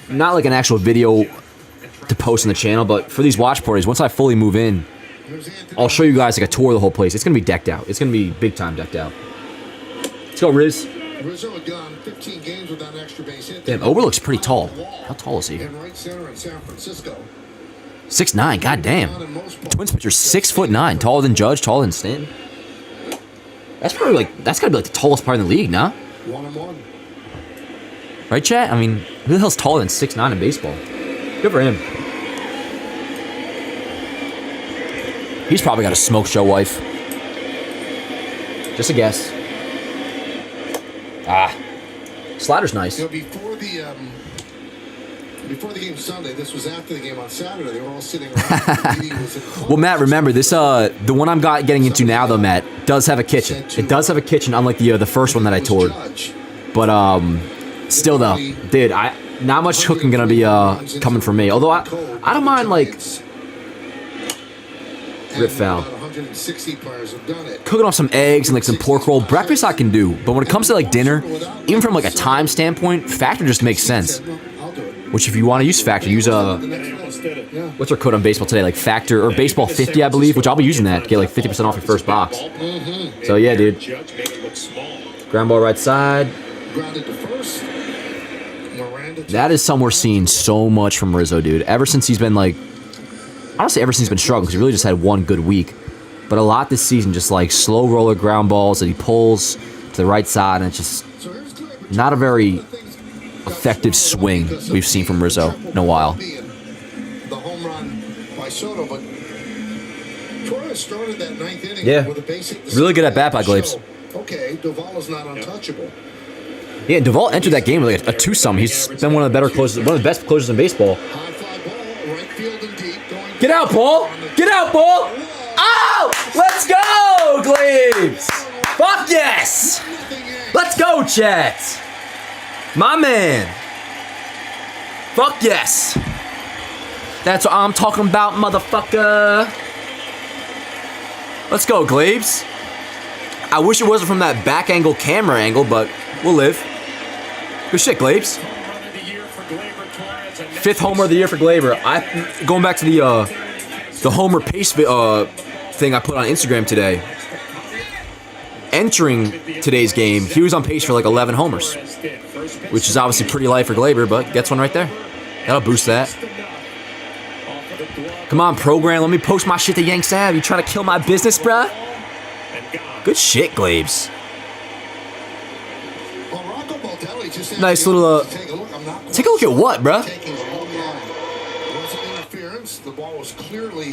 not like an actual video to post on the channel, but for these watch parties, once I fully move in, I'll show you guys like a tour of the whole place. It's gonna be decked out. It's gonna be big time decked out. Let's go, Riz. Rizzo had gone 15 games without an extra base hit. Damn, Ober looks pretty tall. How tall is he? In right center in San Francisco. 6'9", goddamn. Twins pitcher 6'9", taller than Judge, taller than Stanton. That's probably like, that's gotta be like the tallest part in the league, nah? 1-1. Right, chat? I mean, who the hell's taller than 6'9" in baseball? Good for him. He's probably got a smoke show wife. Just a guess. Ah. Slider's nice. You know, before the game Sunday, this was after the game on Saturday. They were all sitting around. Well, Matt, remember this. The one I'm getting into now, though, Matt, does have a kitchen. It does have a kitchen, unlike the first one that I toured. But still, though, dude, not much cooking gonna be coming from me. Although I don't mind like rip foul. 160 players have done it. Cooking off some eggs and like some pork roll. Breakfast I can do, but when it comes to like dinner, even from like a time standpoint, Factor just makes sense. Which if you want to use Factor, use what's our code on baseball today? Like Factor or Baseball 50, I believe, which I'll be using that to get like 50% off your first box. So yeah, dude. Ground ball right side. That is somewhere seeing so much from Rizzo, dude. Ever since he's been like, honestly, ever since he's been struggling, because he really just had one good week. But a lot this season, just like slow roller ground balls that he pulls to the right side, and it's just not a very effective swing we've seen from Rizzo in a while. The home run by Soto, but Torres started that ninth inning with a base hit. Really good at bat by Gleyber. Okay, Duvall is not untouchable. Yeah, Duvall entered that game with like a two-some. He's been one of the better closers, one of the best closers in baseball. High fly ball, right field and deep. Get out, ball! Get out, ball! Oh! Let's go, Glebes! Fuck yes! Let's go, chat! My man! Fuck yes! That's what I'm talking about, motherfucker! Let's go, Glebes. I wish it wasn't from that back angle camera angle, but we'll live. Good shit, Glebes. Fifth homer of the year for Gleyber. Going back to the homer pace thing I put on Instagram today. Entering today's game, he was on pace for like 11 homers, which is obviously pretty light for Gleyber, but gets one right there. That'll boost that. Come on, program. Let me post my shit to Yanks Ave. You trying to kill my business, bruh? Good shit, Glebes. Nice little, take a look at what, bruh?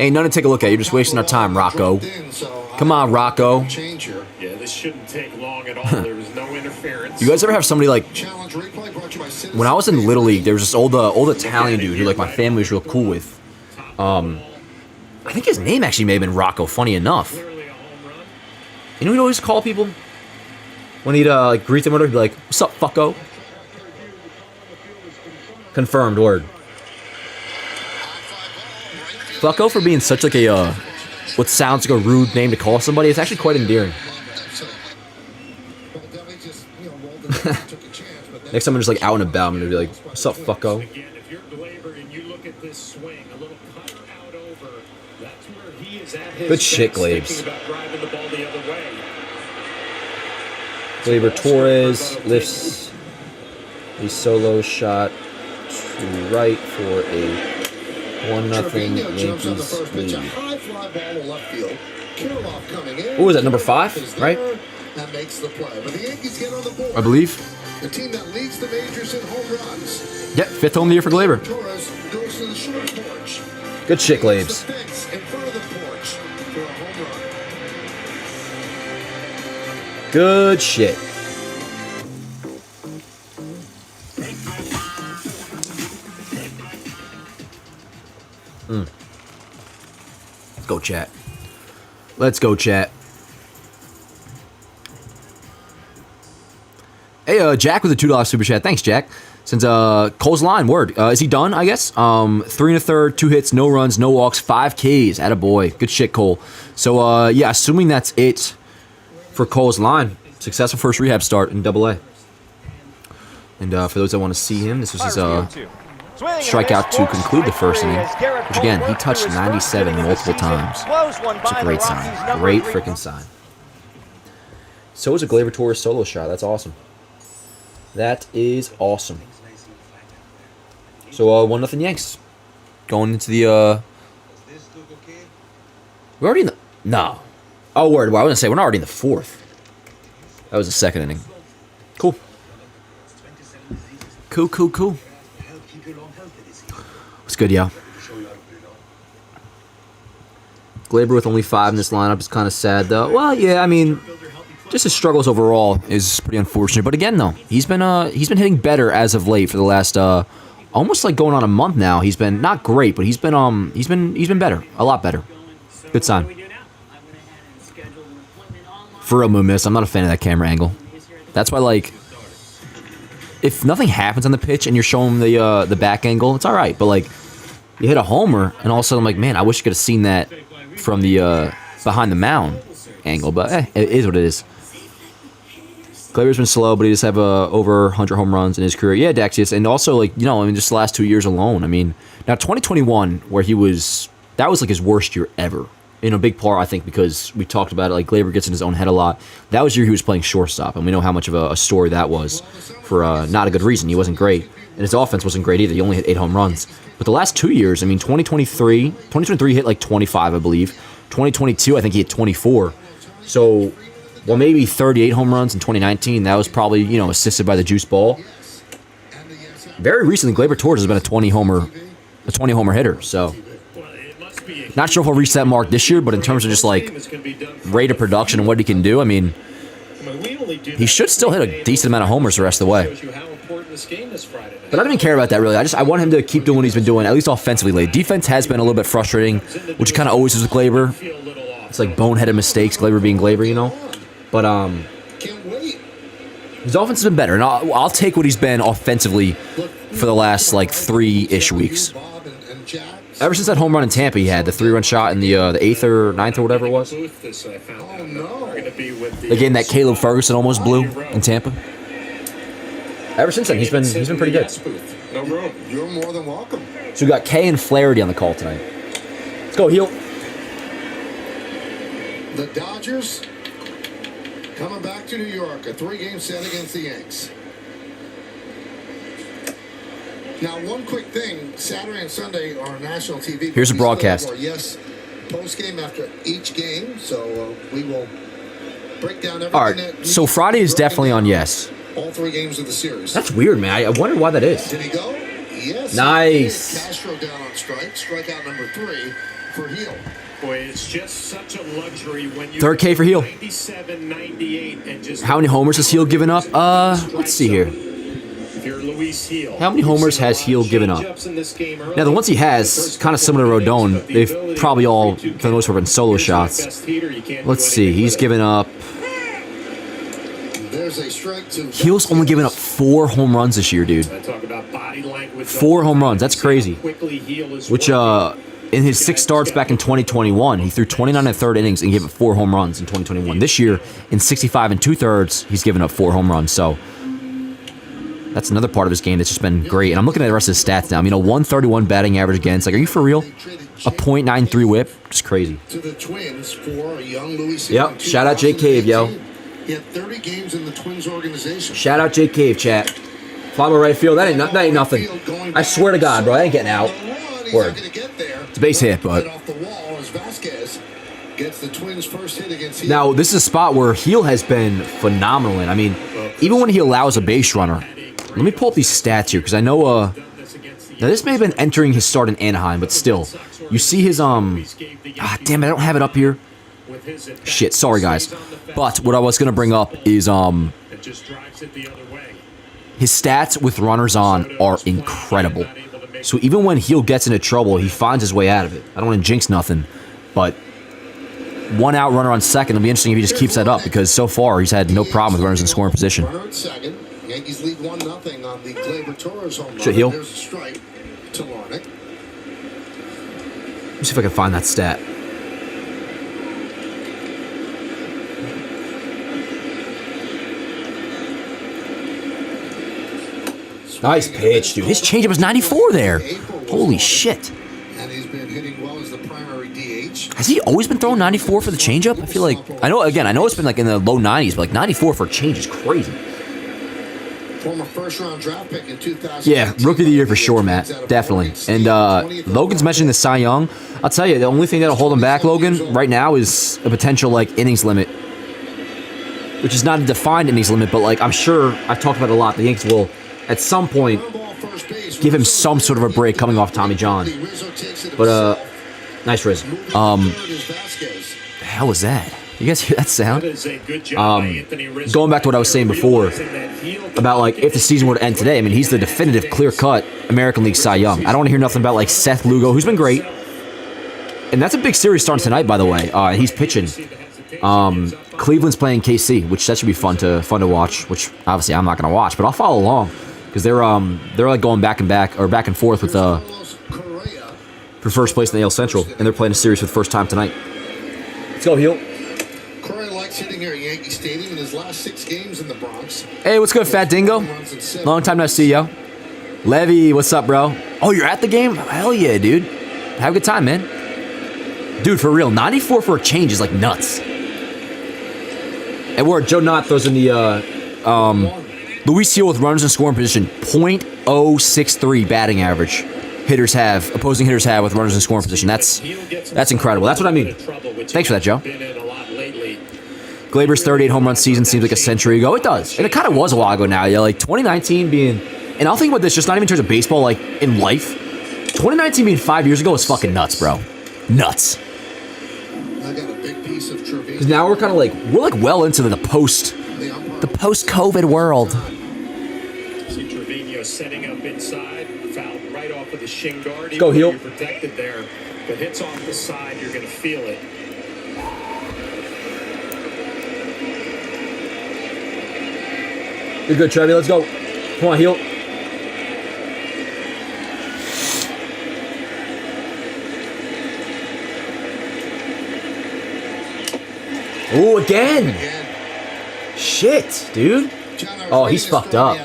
Ain't nothing to take a look at. You're just wasting our time, Rocco. Come on, Rocco. Yeah, this shouldn't take long at all. There was no interference. You guys ever have somebody like, when I was in Little League, there was this old Italian dude who like my family was real cool with. I think his name actually may have been Rocco, funny enough. You know he'd always call people? When he'd like greet them, he'd be like, "What's up, fucko?" Confirmed word. Fucko, for being such like a what sounds like a rude name to call somebody, it's actually quite endearing. Next time I'm just like out and about, I'm gonna be like, "What's up, fucko?" Good shit, Glebes. Gleyber Torres lifts a solo shot to right for a 1-0 Yankees lead. High fly ball to left field. Kirilloff coming in. What was that, number 5, Is right? there and makes the play. But the Yankees get on the board. I believe. The team that leads the majors in home runs. Yep, 5th home of the year for Gleyber. Torres goes to the short porch. Good shit, The Glabes. fence in front of the porch for a home run. Good shit. Let's go, chat. Let's go, chat. Hey, Jack with a $2 super chat. Thanks, Jack. Since Cole's line, word. Is he done, I guess? 3 1/3, 2 hits, no runs, no walks, 5 Ks. Attaboy. Good shit, Cole. So, yeah, assuming that's it for Cole's line. Successful first rehab start in AA. And for those that want to see him, this was his strikeout to conclude the first inning. Which, again, he touched 97 multiple times. It's a great sign. Great freaking sign. So is a Gleyber Torres solo shot. That's awesome. That is awesome. So 1-0 Yanks. Going into the we're already in the no. Oh word, well, I was gonna say we're not already in the 4th. That was the 2nd inning. Cool. Cool. What's good, yo? Gleyber with only 5 in this lineup is kind of sad though. Well, yeah, I mean, just his struggles overall is pretty unfortunate. But again, though, he's been hitting better as of late for the last almost like going on a month now. He's been not great, but he's been better, a lot better. Good sign. For real, Moon Miss, I'm not a fan of that camera angle. That's why, like, if nothing happens on the pitch and you're showing the back angle, it's all right. But like, you hit a homer, and all of a sudden I'm like, man, I wish you could have seen that from the behind the mound angle. But it is what it is. Gleyber's been slow, but he just have over 100 home runs in his career. Yeah, Daxius, and also, like, you know, I mean, just the last 2 years alone. I mean, now 2021, where that was like his worst year ever. In a big part, I think, because we talked about it, like, Gleyber gets in his own head a lot. That was the year he was playing shortstop, and we know how much of a story that was for not a good reason. He wasn't great, and his offense wasn't great either. He only hit 8 home runs. But the last 2 years, I mean, 2023 hit like 25, I believe. 2022, I think he hit 24. So, well, maybe 38 home runs in 2019. That was probably, you know, assisted by the juice ball. Very recently, Gleyber Torres has been a 20 homer hitter. So, not sure if he'll reach that mark this year, but in terms of just like rate of production and what he can do, I mean, he should still hit a decent amount of homers the rest of the way. But I don't even care about that really. I want him to keep doing what he's been doing, at least offensively lately. Defense has been a little bit frustrating, which it kind of always is with Gleyber. It's like boneheaded mistakes, Gleyber being Gleyber, you know. But his offense has been better, and I'll take what he's been offensively for the last like 3-ish weeks. Ever since that home run in Tampa he had, the 3-run shot in the 8th or 9th or whatever it was. The game that Caleb Ferguson almost blew in Tampa. Ever since then, he's been pretty good. No room. You're more than welcome. So we got Kay and Flaherty on the call tonight. Let's go, heel. The Dodgers coming back to New York, a 3-game set against the Yanks. Now, one quick thing, Saturday and Sunday are on national TV. Here's a broadcast. Yes, post-game after each game, so we will break down everything. All right, so Friday is definitely on Yes. All 3 games of the series. That's weird, man. I wonder why that is. Did he go? Yes. Nice. Castro down on strikeout number 3 for Heel. Boy, it's just such a luxury when you 3rd K for Heel. 97, 98, and just How many homers has Heel given up? Let's see here. How many homers has Heel given up? Now, the ones he has, kind of similar to Rodon, they've probably all, for the most part, been solo shots. Let's see. He's given up... Heel's only given up 4 home runs this year, dude. 4 home runs. That's crazy. Which, in his 6 starts back in 2021, he threw 29 1/3 innings and gave up 4 home runs in 2021. This year, in 65 2/3, he's given up 4 home runs. So, that's another part of his game that's just been great. And I'm looking at the rest of his stats now. You know, 131 batting average against. Like, are you for real? A .93 whip? Just crazy. Yep. Shout out Jake Cave, yo. He had 30 games in the Twins organization. Shout out Jake Cave, chat. Fly ball right field. That ain't nothing. I swear to God, bro. That ain't getting out. Word. It's a base hit, but... Off the wall as Vasquez Gets the Twins' first hit against Now, this is a spot where Heel has been phenomenal in. I mean, even when he allows a base runner. Let me pull up these stats here, because I know, now this may have been entering his start in Anaheim, but still. You see his, damn it, I don't have it up here. Shit, sorry, guys. But what I was going to bring up is, his stats with runners on are incredible. So even when Heel gets into trouble, he finds his way out of it. I don't want to jinx nothing, but 1 out runner on second. It'll be interesting if he just keeps that up, because so far he's had no problem with runners in scoring position. Runner at second. Yankees lead 1-0 on the Gleyber Torres home run. Shit, Heel. There's a strike to Larnach. Let me see if I can find that stat. Nice pitch, dude. His changeup was 94 there. Holy shit. And he's been hitting well as the primary DH. Has he always been throwing 94 for the changeup? I feel like, I know it's been like in the low 90s, but like 94 for a change is crazy. Former first-round draft pick in 2000. Yeah, rookie of the year for sure, Matt. Definitely. And Logan's mentioned the Cy Young. I'll tell you, the only thing that'll hold him back, Logan, right now is a potential like innings limit, which is not a defined innings limit, but like I'm sure I've talked about it a lot. The Yankees will at some point give him some sort of a break coming off Tommy John. But nice Riz. The hell was that? You guys hear that sound? Going back to what I was saying before about like if the season were to end today, I mean he's the definitive clear-cut American League Cy Young. I don't want to hear nothing about like Seth Lugo, who's been great, and that's a big series starting tonight, by the way. He's pitching. Cleveland's playing KC, which that should be fun to watch. Which obviously I'm not going to watch, but I'll follow along because they're like going back and forth with for first place in the AL Central, and they're playing a series for the first time tonight. Let's go, Heel. Correa likes hitting here at Yankee Stadium in his last 6 games in the Bronx. Hey, what's good, Fat Dingo? Long time no see, yo. Levy, what's up, bro? Oh, you're at the game? Hell yeah, dude. Have a good time, man. Dude, for real, 94 for a change is like nuts. And where Joe Knott throws in the Luis Seal with runners in scoring position, .063 batting average. Opposing hitters have with runners in scoring position. That's incredible. That's what I mean. Thanks for that, Joe. Gleyber's 38 home run season seems like a century ago. It does. And it kind of was a while ago now. Yeah, like 2019 being, and I'll think about this just not even in terms of baseball, like in life. 2019 being 5 years ago is fucking nuts, bro. Nuts. I got a big piece of trivia. Because now we're kind of like, well into the post-COVID world. See Trevino setting up inside, fouled right off of the shin guard. Go, Heel. You're protected there, but hits off the side, you're going to feel it. You're good, Trevi. Let's go. Come on, Heel. Ooh, again. Shit, dude. Oh, he's fucked up.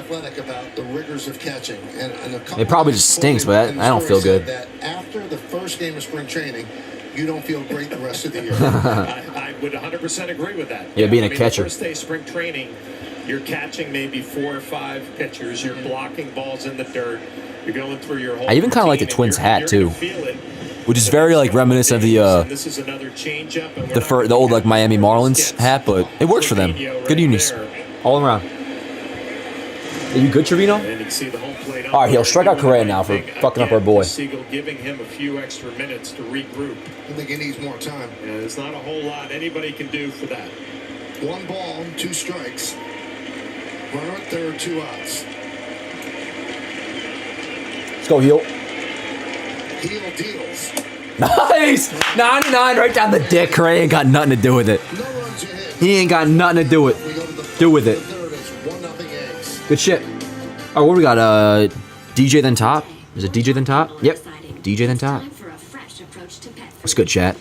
It probably just stinks, but I don't feel good. After the first game of spring training, you don't feel great the rest of the year. I would 100% agree with that. Yeah, being a catcher. The first day of spring training, you're catching maybe 4 or 5 pitchers. You're blocking balls in the dirt. You're going through your whole. I even kind of like the Twins hat too, which is very like reminiscent of the old like Miami Marlins hat, but it works for them. Good unis, all around. Are you good, Trevino? All right, he'll strike out Correa now for fucking up our boy. Siegel giving him a few extra minutes to regroup. I think he needs more time. Yeah, there's not a whole lot anybody can do for that. 1 ball, 2 strikes. Runner at third, 2 outs. Let's go, Heel. Heel deals. Nice! 99 right down the dick. Correa ain't got nothing to do with it. No runs are hit. He ain't got nothing to do with We go to the it. third, it's 1-0 Yanks. Good shit. Oh, what do we got? DJ then top? Is it DJ then top? Yep. DJ then top. What's good, chat?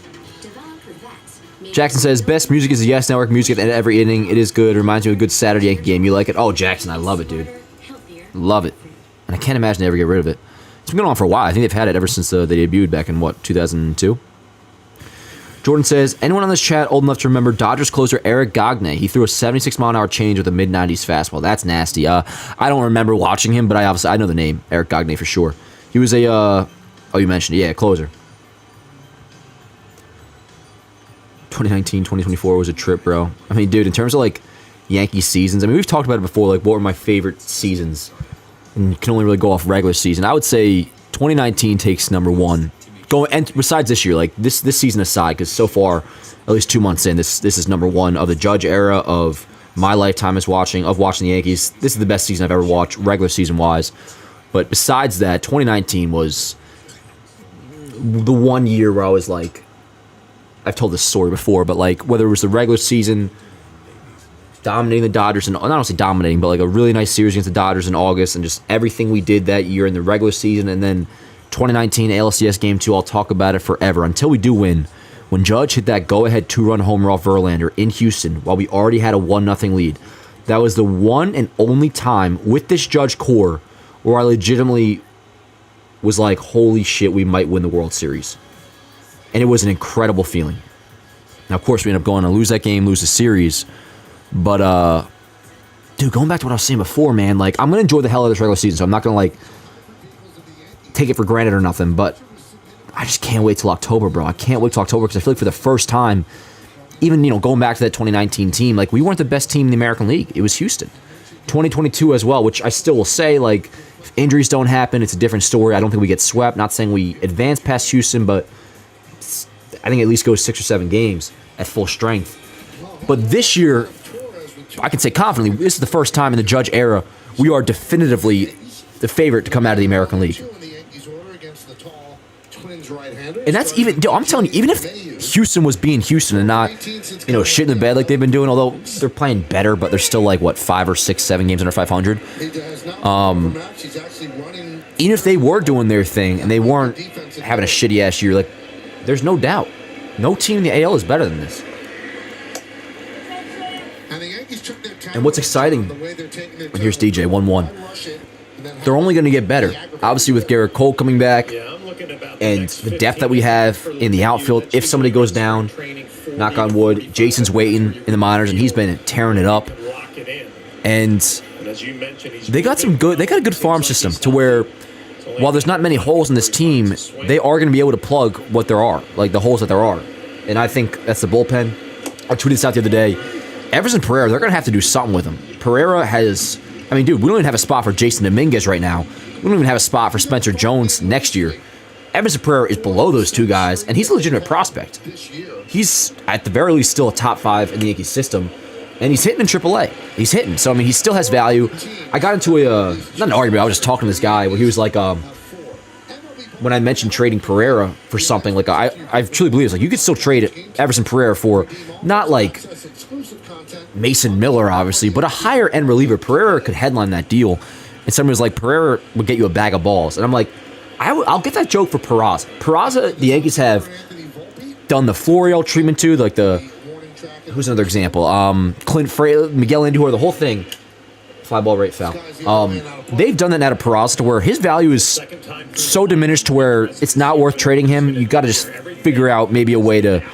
Jackson says, best music is the Yes Network music at the end of every inning. It is good. Reminds me of a good Saturday Yankee game. You like it? Oh, Jackson, I love it, dude. Love it. And I can't imagine they ever get rid of it. It's been going on for a while. I think they've had it ever since they debuted back in, 2002? Jordan says, anyone on this chat old enough to remember Dodgers closer Eric Gagne? He threw a 76-mile-an-hour change with a mid-90s fastball. That's nasty. I don't remember watching him, but I know the name, Eric Gagne, for sure. He was a, oh, you mentioned it. Yeah, closer. 2019, 2024 was a trip, bro. I mean, dude, in terms of like Yankee seasons, I mean, we've talked about it before, like what were my favorite seasons, and you can only really go off regular season. I would say 2019 takes number one. And besides this year, like this season aside, because so far, at least 2 months in, this is number one of the Judge era of my lifetime of watching the Yankees. This is the best season I've ever watched, regular season wise. But besides that, 2019 was the 1 year where I was like, I've told this story before, but like whether it was the regular season dominating the Dodgers, and not only dominating, but like a really nice series against the Dodgers in August, and just everything we did that year in the regular season, and then 2019 ALCS Game 2, I'll talk about it forever until we do win. When Judge hit that go-ahead 2-run homer off Verlander in Houston while we already had a 1-0 lead, that was the one and only time with this Judge core where I legitimately was like, holy shit, we might win the World Series. And it was an incredible feeling. Now, of course, we ended up going to lose that game, lose the series. But, dude, going back to what I was saying before, man, like, I'm going to enjoy the hell out of this regular season, so I'm not going to, like, take it for granted or nothing, but I just can't wait till October, bro. I can't wait till October because I feel like for the first time, even, going back to that 2019 team, like, we weren't the best team in the American League. It was Houston. 2022 as well, which I still will say, like, if injuries don't happen, it's a different story. I don't think we get swept. Not saying we advance past Houston, but I think at least goes 6 or 7 games at full strength. But this year, I can say confidently, this is the first time in the Judge era we are definitively the favorite to come out of the American League. And that's even, I'm telling you, even if Houston was being Houston and not, shit in the bed like they've been doing, although they're playing better, but they're still like, 5 or 6, 7 games under 500. Even if they were doing their thing and they weren't having a shitty ass year, like, there's no doubt. No team in the AL is better than this. And what's exciting, and here's DJ, 1-1. They're only going to get better. Obviously, with Gerrit Cole coming back and the depth that we have in the outfield, if somebody goes down, knock on wood, Jason's waiting in the minors, and he's been tearing it up. And they got a good farm system to where, while there's not many holes in this team, they are going to be able to plug what there are, like the holes that there are. And I think that's the bullpen. I tweeted this out the other day. Everson Pereira, they're going to have to do something with him. Pereira has, dude, we don't even have a spot for Jason Dominguez right now. We don't even have a spot for Spencer Jones next year. Everson Pereira is below those two guys, and he's a legitimate prospect. He's, at the very least, still a top 5 in the Yankee system, and he's hitting in AAA. He's hitting, so, he still has value. I got into not an argument, I was just talking to this guy where he was like, when I mentioned trading Pereira for something, like, I truly believe it's like, you could still trade Everson Pereira for, not like Mason Miller, obviously, but a higher end reliever. Pereira could headline that deal. And somebody was like, Pereira would get you a bag of balls. And I'm like, I'll get that joke for Peraza. Peraza, the Yankees have done the Florial treatment to, like who's another example? Clint Frey, Miguel Andujar, the whole thing. Fly ball, right foul. They've done that now to Peraza to where his value is so diminished to where it's not worth trading him. You got to just figure out maybe a way to,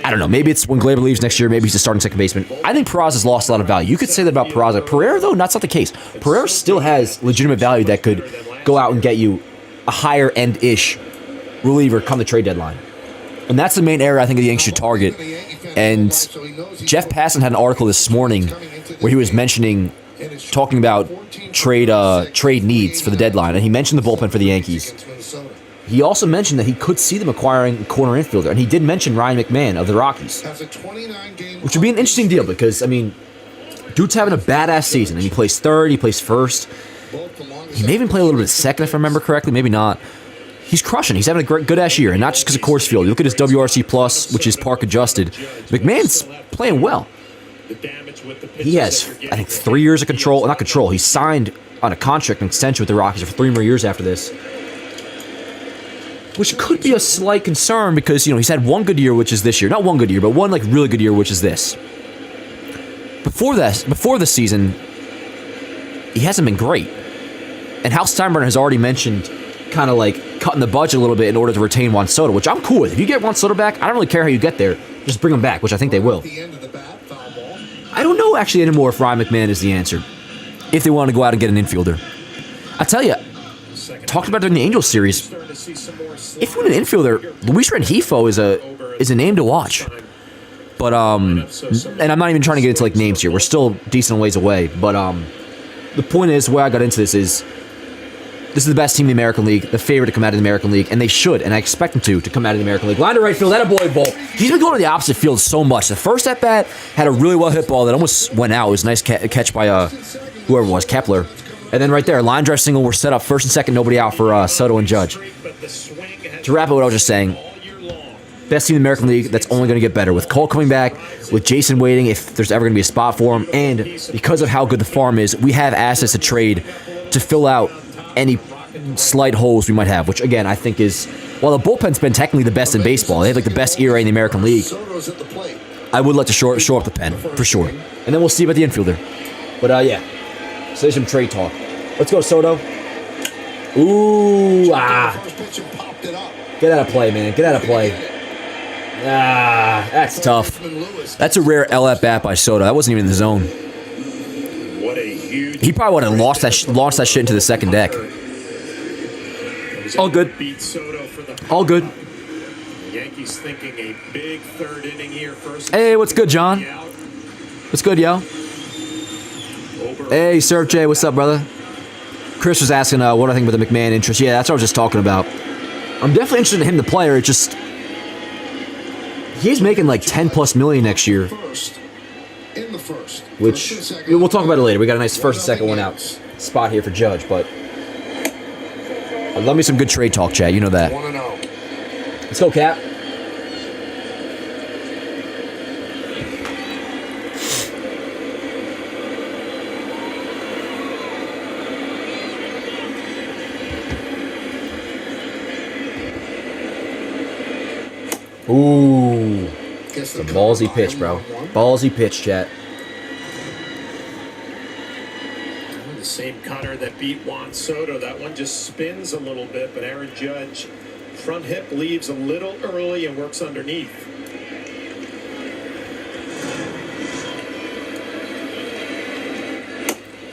I don't know, maybe it's when Gleyber leaves next year, maybe he's a starting second baseman. I think Peraza's lost a lot of value. You could say that about Peraza. Pereira, though, that's not the case. Pereira still has legitimate value that could go out and get you a higher end-ish reliever come the trade deadline. And that's the main area I think the Yankees should target. And Jeff Passan had an article this morning where he was talking about trade needs for the deadline, and he mentioned the bullpen for the Yankees. He also mentioned that he could see them acquiring a corner infielder, and he did mention Ryan McMahon of the Rockies, which would be an interesting deal because, dude's having a badass season, and he plays third, he plays first. He may even play a little bit of second, if I remember correctly, maybe not. He's crushing. He's having a good-ass year, and not just because of Coors Field. You look at his WRC+, which is park-adjusted. McMahon's playing well. He has, I think, 3 years of control. Not control. He's signed on a contract extension with the Rockies for 3 more years after this, which could be a slight concern because, he's had one good year, which is this year. Not one good year, but one, really good year, which is this. Before the season, he hasn't been great. And Hal Steinbrenner has already mentioned kind of cutting the budget a little bit in order to retain Juan Soto, which I'm cool with. If you get Juan Soto back, I don't really care how you get there. Just bring him back, which I think they will. I don't know actually anymore if Ryan McMahon is the answer. If they want to go out and get an infielder. I tell you, talked about it during the Angels series. If we want an infielder, Luis Rengifo is a name to watch. But and I'm not even trying to get into like names here. We're still decent ways away. But the point is, where I got into this is the best team in the American League, the favorite to come out of the American League, and they should, and I expect them to come out of the American League. Line to right field, that a boy Bolt. He's been going to the opposite field so much. The first at bat had a really well hit ball that almost went out. It was a nice catch by whoever it was, Kepler. And then right there, line drive single. We're set up first and second, nobody out for Soto and Judge. To wrap up what I was just saying, best team in the American League, that's only going to get better. With Cole coming back, with Jason waiting, if there's ever going to be a spot for him, and because of how good the farm is, we have assets to trade to fill out any slight holes we might have, which again, I think is, well, the bullpen's been technically the best in baseball. They have like the best ERA in the American League. I would like to shore up the pen, for sure. And then we'll see about the infielder. But yeah, so there's some trade talk. Let's go, Soto. Ooh, Get out of play, man. Get out of play. That's tough. That's a rare L at bat by Soto. That wasn't even in the zone. He probably would have launched that shit into the second deck. All good. All good. Yankees thinking a big third inning here first. Hey, what's good, John? What's good, yo? Hey, Surf J, what's up, brother? Chris was asking what I think about the McMahon interest. Yeah, that's what I was just talking about. I'm definitely interested in him, the player. It just, he's making like 10 plus million next year. Which we'll talk about it later. We got a nice first and second one out spot here for Judge, but I love me some good trade talk, Chad. You know that. Let's go, Cap. Ooh. It's a ballsy pitch, bro. Ballsy pitch, chat. The same cutter that beat Juan Soto. That one just spins a little bit, but Aaron Judge, front hip leaves a little early and works underneath.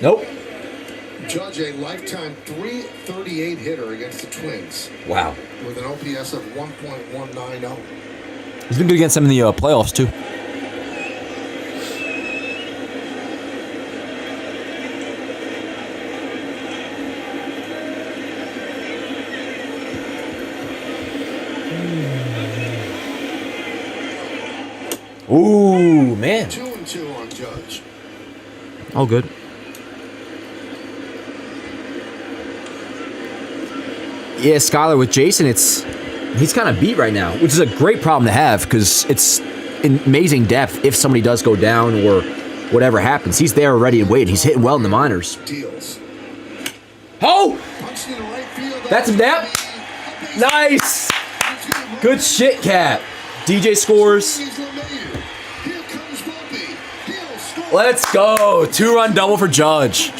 Nope. Judge, a lifetime .338 hitter against the Twins. Wow. With an OPS of 1.190. He's been good against them in the playoffs, too. Ooh, man. 2-2 on Judge. All good. Yeah, Skyler, with Jason, he's kind of beat right now, which is a great problem to have because it's amazing depth if somebody does go down or whatever happens. He's there already and waiting. He's hitting well in the minors. Deals. Oh! That's a nap. Nice! Good shit, Cat. DJ scores. Let's go. 2-run double for Judge.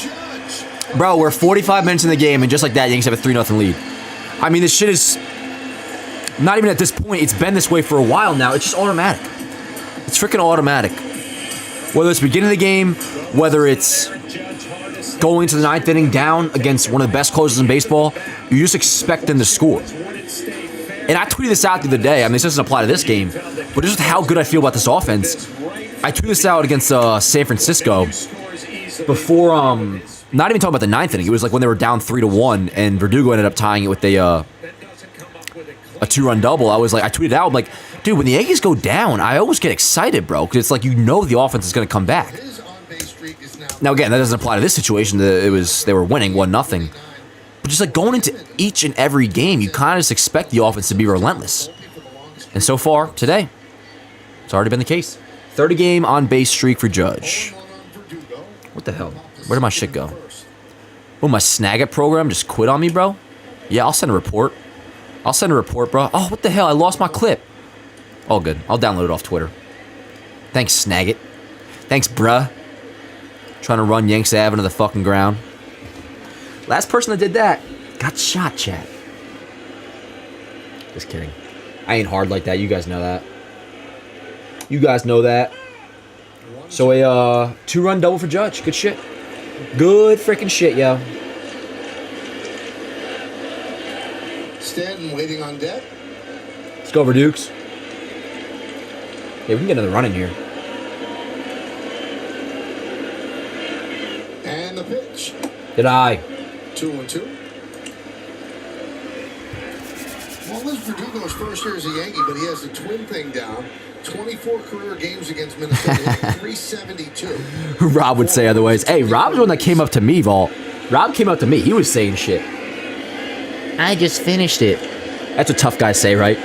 Bro, we're 45 minutes in the game, and just like that, Yankees have a 3-0 lead. I mean, this shit is not even at this point. It's been this way for a while now. It's just automatic. It's freaking automatic. Whether it's beginning of the game, whether it's going to the ninth inning down against one of the best closers in baseball, you just expect them to score. And I tweeted this out the other day. I mean, this doesn't apply to this game, but just how good I feel about this offense. I tweeted this out against San Francisco before, not even talking about the ninth inning. It was like when they were down 3-1, and Verdugo ended up tying it with a 2-run double. I tweeted out, I'm like, dude, when the Yankees go down, I always get excited, bro, because it's like you know the offense is going to come back. Now, again, that doesn't apply to this situation. They were winning 1-0. But just like going into each and every game, you kind of just expect the offense to be relentless. And so far, today, it's already been the case. 30-game on-base streak for Judge. What the hell? Where did my shit go? Oh, my Snag It program just quit on me, bro? Yeah, I'll send a report. Bro. Oh, what the hell? I lost my clip. All good. I'll download it off Twitter. Thanks, Snag It. Thanks, bruh. Trying to run Yanks Ave into the fucking ground. Last person that did that got shot, chat. Just kidding. I ain't hard like that. You guys know that. So a 2-run double for Judge. Good shit. Good freaking shit, yo. Stanton waiting on deck. Let's go, Verdukes. Yeah, we can get another run in here. And the pitch. Did I? 2-2. Well, this is Verdugo's first year as a Yankee, but he has the twin thing down. 24 career games against Minnesota, hitting 372. Rob would say otherwise. Hey, Rob's the one that came up to me, Vault. Rob came up to me. He was saying shit. I just finished it. That's what tough guys say, right?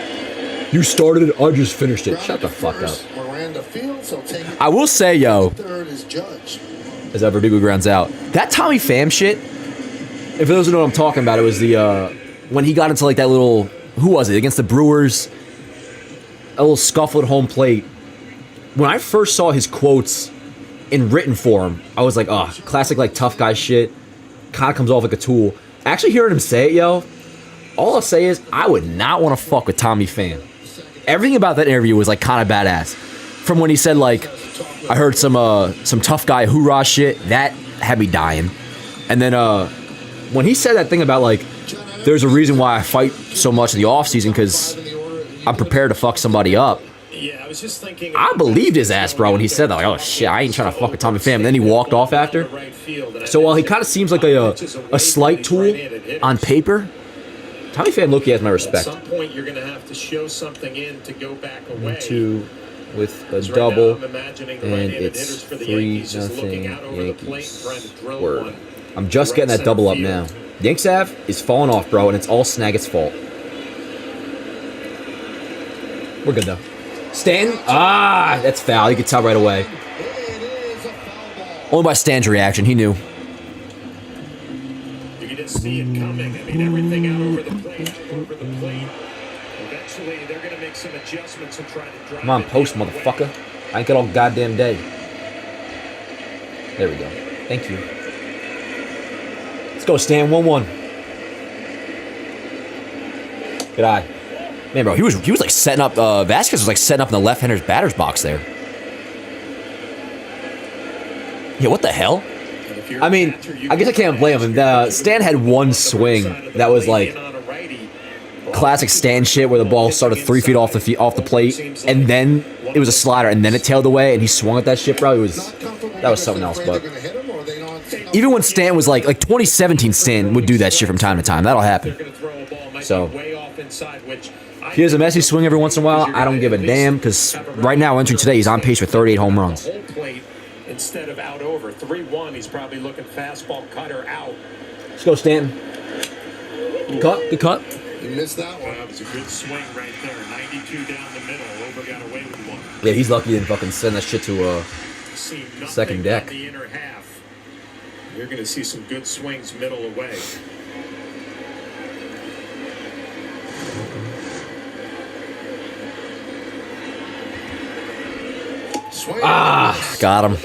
You started it, I just finished it. Shut the fuck up. Miranda Fields, I'll take it. I will say, yo, Third is Judge. as that Verdugo grounds out, that Tommy Pham shit, if for those who know what I'm talking about, it was the, when he got into like that little, who was it, against the Brewers, a little scuffle at home plate. When I first saw his quotes in written form, I was like, oh, classic like tough guy shit. Kind of comes off like a tool. Actually hearing him say it, yo, all I'll say is I would not want to fuck with Tommy Pham. Everything about that interview was like kind of badass. From when he said like, I heard some tough guy hoorah shit, that had me dying. And then when he said that thing about like, there's a reason why I fight so much in the offseason because I'm prepared to fuck somebody up. Yeah, I was just thinking. I believed his ass, bro, when he said that. Like, oh shit, I ain't trying to fuck with Tommy Pham. And then he walked off after. So while he kind of seems like a slight tool on paper, Tommy Pham look, he has my respect. At some point, you're going to have to show something in to go back away. 2 with a Right double, now, I'm imagining the and right-handed it's hitters for the 3-0 Yankees just looking out over the plate, Yankees. trying to drill Word. one. I'm just getting that double up now. Yanks Ave is falling off, bro, and it's all Snaggett's fault. We're good, though. Stanton? Ah, that's foul. You could tell right away. Only by Stan's reaction. He knew. You can just see it coming. I mean, everything out over the plate, Eventually, they're going to make some adjustments and try to drive. Come on, it post, the other way. motherfucker. I ain't got all goddamn day. There we go. Thank you. Let's go, Stan. 1-1. Good eye. Man, bro, he was like setting up. Vasquez was like setting up in the left-hander's batter's box there. Yeah, what the hell? And if you're I a mean, catcher, you I guess I can't blame him. Stan had one swing that was like classic Stan shit, where the ball started 3 feet off the plate, and then it was a slider, and then it tailed away, and he swung at that shit, bro. That was something else. But even when Stan was like 2017, Stan would do that shit from time to time. That'll happen. So if he has a messy swing every once in a while, I don't give a damn, because right now, entering today, he's on pace for 38 home runs. Instead of out over 3-1, he's probably looking fastball cutter out. Let's go, Stanton. Good cut. Good cut. You missed that one. That was a good swing right there. 92 down the middle. Over got away with one. Yeah, he's lucky he didn't fucking send that shit to second deck. The inner half. You're going to see some good swings middle away. Got him.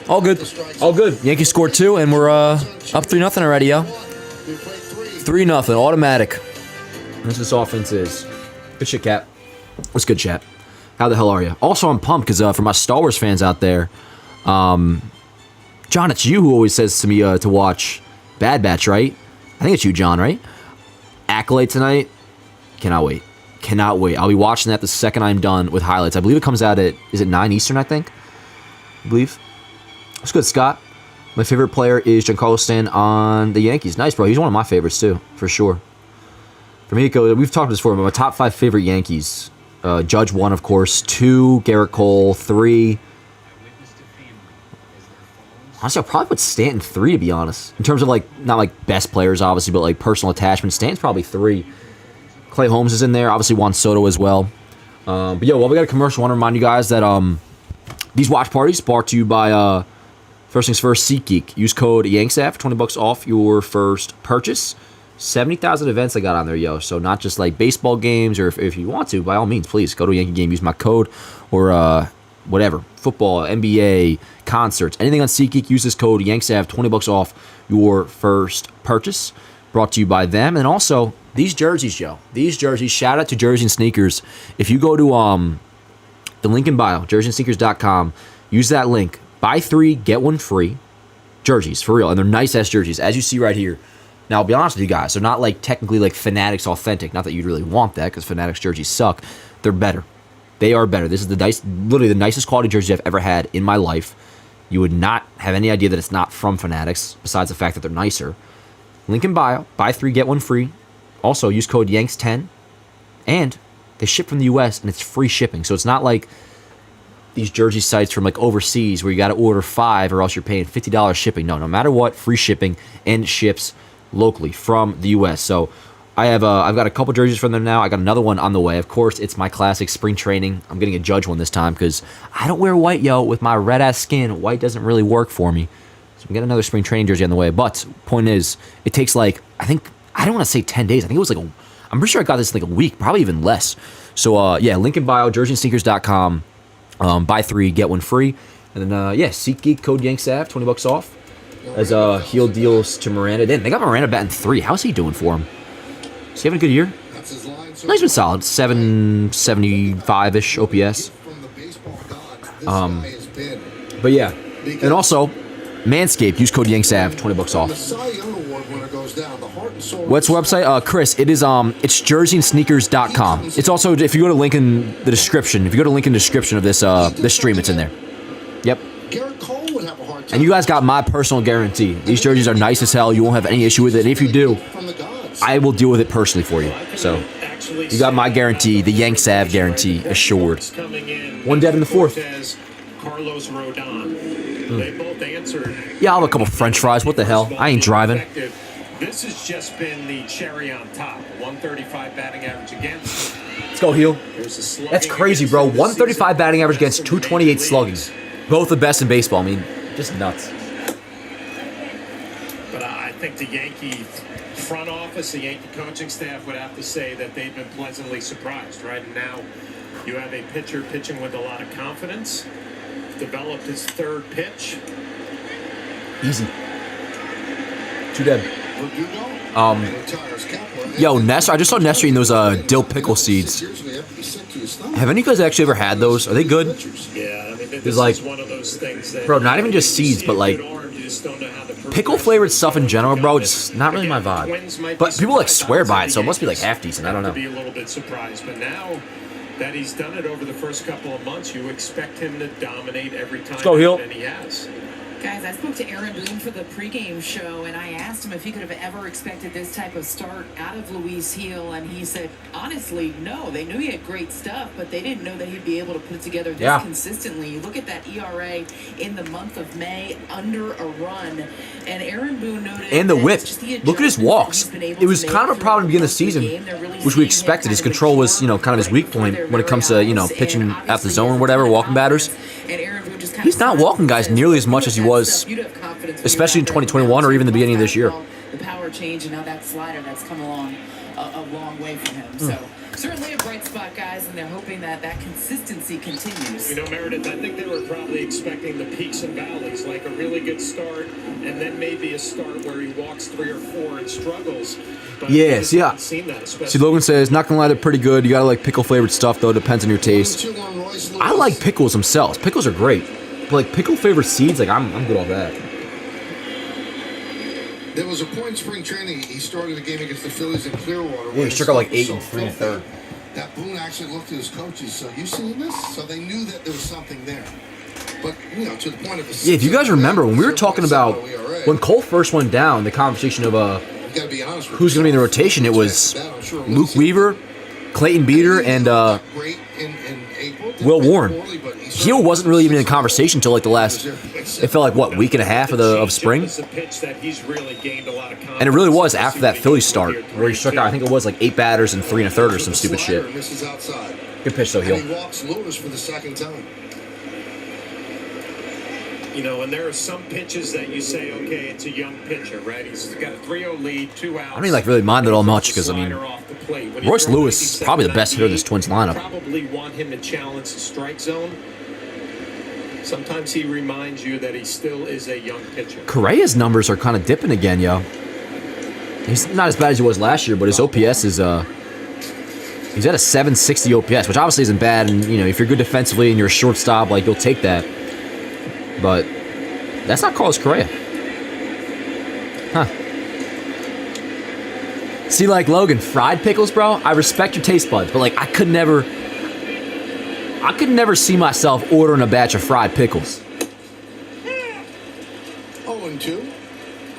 All good. All good. Yankees scored 2, and we're up 3-0 already, yo. 3-0, automatic. That's what this offense is. Good shit, Cap. What's good, chat? How the hell are you? Also, I'm pumped because for my Star Wars fans out there, John, it's you who always says to me to watch Bad Batch, right? I think it's you, John, right? Accolade tonight. Cannot wait. Cannot wait. I'll be watching that the second I'm done with highlights. I believe it comes out at, is it 9 Eastern, I think? I believe. What's good, Scott? My favorite player is Giancarlo Stanton on the Yankees. Nice, bro. He's one of my favorites, too, for sure. For me, we've talked about this before, but my top 5 favorite Yankees. Judge 1, of course. 2, Gerrit Cole. 3. Honestly, I'll probably put Stanton 3, to be honest. In terms of, like, not like best players, obviously, but like personal attachment. Stanton's probably 3. Clay Holmes is in there. Obviously, Juan Soto as well. But yo, while we got a commercial, I want to remind you guys that these watch parties brought to you by first things first, SeatGeek. Use code YANKSAF for $20 off your first purchase. 70,000 events I got on there, yo. So not just like baseball games, or if you want to, by all means, please go to a Yankee game, use my code, or whatever, football, NBA, concerts, anything on SeatGeek. Use this code YANKSAF, $20 off your first purchase. Brought to you by them, and also these jerseys, yo. These jerseys. Shout out to Jersey and Sneakers. If you go to the link in bio, jerseyandsneakers.com, use that link. Buy 3, get 1 free. Jerseys, for real, and they're nice ass jerseys, as you see right here. Now, I'll be honest with you guys, they're not like technically like Fanatics authentic. Not that you'd really want that, because Fanatics jerseys suck. They're better. They are better. This is literally the nicest quality jersey I've ever had in my life. You would not have any idea that it's not from Fanatics, besides the fact that they're nicer. Link in bio. Buy 3, get 1 free. Also, use code YANKS10. And they ship from the U.S. and it's free shipping. So it's not like these jersey sites from like overseas where you got to order 5 or else you're paying $50 shipping. No matter what, free shipping, and ships locally from the U.S. So I've got a couple jerseys from them now. I got another one on the way. Of course, it's my classic spring training. I'm getting a Judge one this time because I don't wear white, yo. With my red-ass skin, white doesn't really work for me. So we got another spring training jersey on the way. But point is, it takes like, I don't want to say 10 days. I think it was like, I'm pretty sure I got this in like a week, probably even less. So yeah, link in bio, jerseyandsneakers.com. Buy 3, get 1 free. And then, yeah, SeatGeek, code YANKSAV, $20 off. As heel deals to Miranda. They got Miranda batting 3. How's he doing for him? Is he having a good year? No, he's been solid. 775-ish OPS. But yeah. And also, Manscaped, use code YANKSAV, $20 off. What's the website? Chris, it's jerseyandsneakers.com. It's also, if you go to link in the description, of this this stream, it's in there. Yep. Gerrit Cole would have a hard time. And you guys got my personal guarantee. These jerseys are nice as hell. You won't have any issue with it. And if you do, I will deal with it personally for you. So, you got my guarantee, the YANKSAV guarantee, assured. One dead in the 4th. Carlos Rodon. They both answered. Yeah, I'll have a couple French fries. What the hell? I ain't driving. This has just been the cherry on top. 135 batting average against. Let's go, heel. That's crazy, bro. 135 batting average against 228 slugging. Both the best in baseball. I mean, just nuts. But I think the Yankee front office, the Yankee coaching staff would have to say that they've been pleasantly surprised, right? And now you have a pitcher pitching with a lot of confidence. Developed his 3rd pitch. Easy. 2 dead. Yo, Nestor. I just saw Nestor eating those dill pickle seeds. Have any of you guys actually ever had those? Are they good? Yeah, I mean, There's like, one of those things that, bro, not even just seeds, but like pickle flavored stuff in general, bro. Just not really my vibe. But people like swear by it, so it must be like half decent. I don't know. Be a little bit surprised, but now that he's done it over the first couple of months, you expect him to dominate every time. Let's go, heel. And he has. Guys, I spoke to Aaron Boone for the pregame show, and I asked him if he could have ever expected this type of start out of Luis Gil, and he said, honestly, no. They knew he had great stuff, but they didn't know that he'd be able to put it together this consistently. You look at that ERA in the month of May, under a run, and Aaron Boone noted... And the whip. Look at his walks. It was kind of a problem to begin the season, which we expected. His control was, kind of his weak point when it comes to, pitching out the zone or whatever, walking batters. He's not walking guys nearly as much as he was, especially in 2021 or even the beginning of this year. The power change and now that slider that's come along a long way for him. So certainly a bright spot, guys, and they're hoping that that consistency continues. Meredith, I think they were probably expecting the peaks and valleys, like a really good start, and then maybe a start where he walks 3 or 4 and struggles. But See, Logan says, not gonna lie, they're pretty good. You gotta like pickle flavored stuff, though. Depends on your taste. I like pickles themselves. Pickles are great. But like pickle flavored seeds, like I'm good off that. There was a point in spring training, he started a game against the Phillies in Clearwater. Yeah, he struck out like 8 and 3 1/3. That Boone actually looked at his coaches, so you seen this? So they knew that there was something there. But, to the point of the... Yeah, if you guys remember, when we were talking about, when Cole first went down, the conversation of who's going to be in the rotation, it was Luke Weaver, Clayton Beater, and Will Warren. Gil wasn't really even in the conversation until like the last, it felt like, week and a half of spring? And it really was after that Phillies start, where he struck out, I think it was like 8 batters and 3 1/3 or some stupid shit. Good pitch though, Gil. He walks Lewis for the 2nd time. And there are some pitches that you say, okay, it's a young pitcher, right? He's got a 3-0 lead, 2 outs. I don't really mind it all much because, Royce Lewis is probably the best hitter in this Twins lineup. Probably want him to challenge the strike zone. Sometimes he reminds you that he still is a young pitcher. Correa's numbers are kind of dipping again, yo. He's not as bad as he was last year, but his OPS is he's at a 760 OPS, which obviously isn't bad. And if you're good defensively and you're a shortstop, like you'll take that. But that's not Carlos Correa. Huh. See, like Logan, fried pickles, bro. I respect your taste buds, but like I could never. I could never see myself ordering a batch of fried pickles. 0-2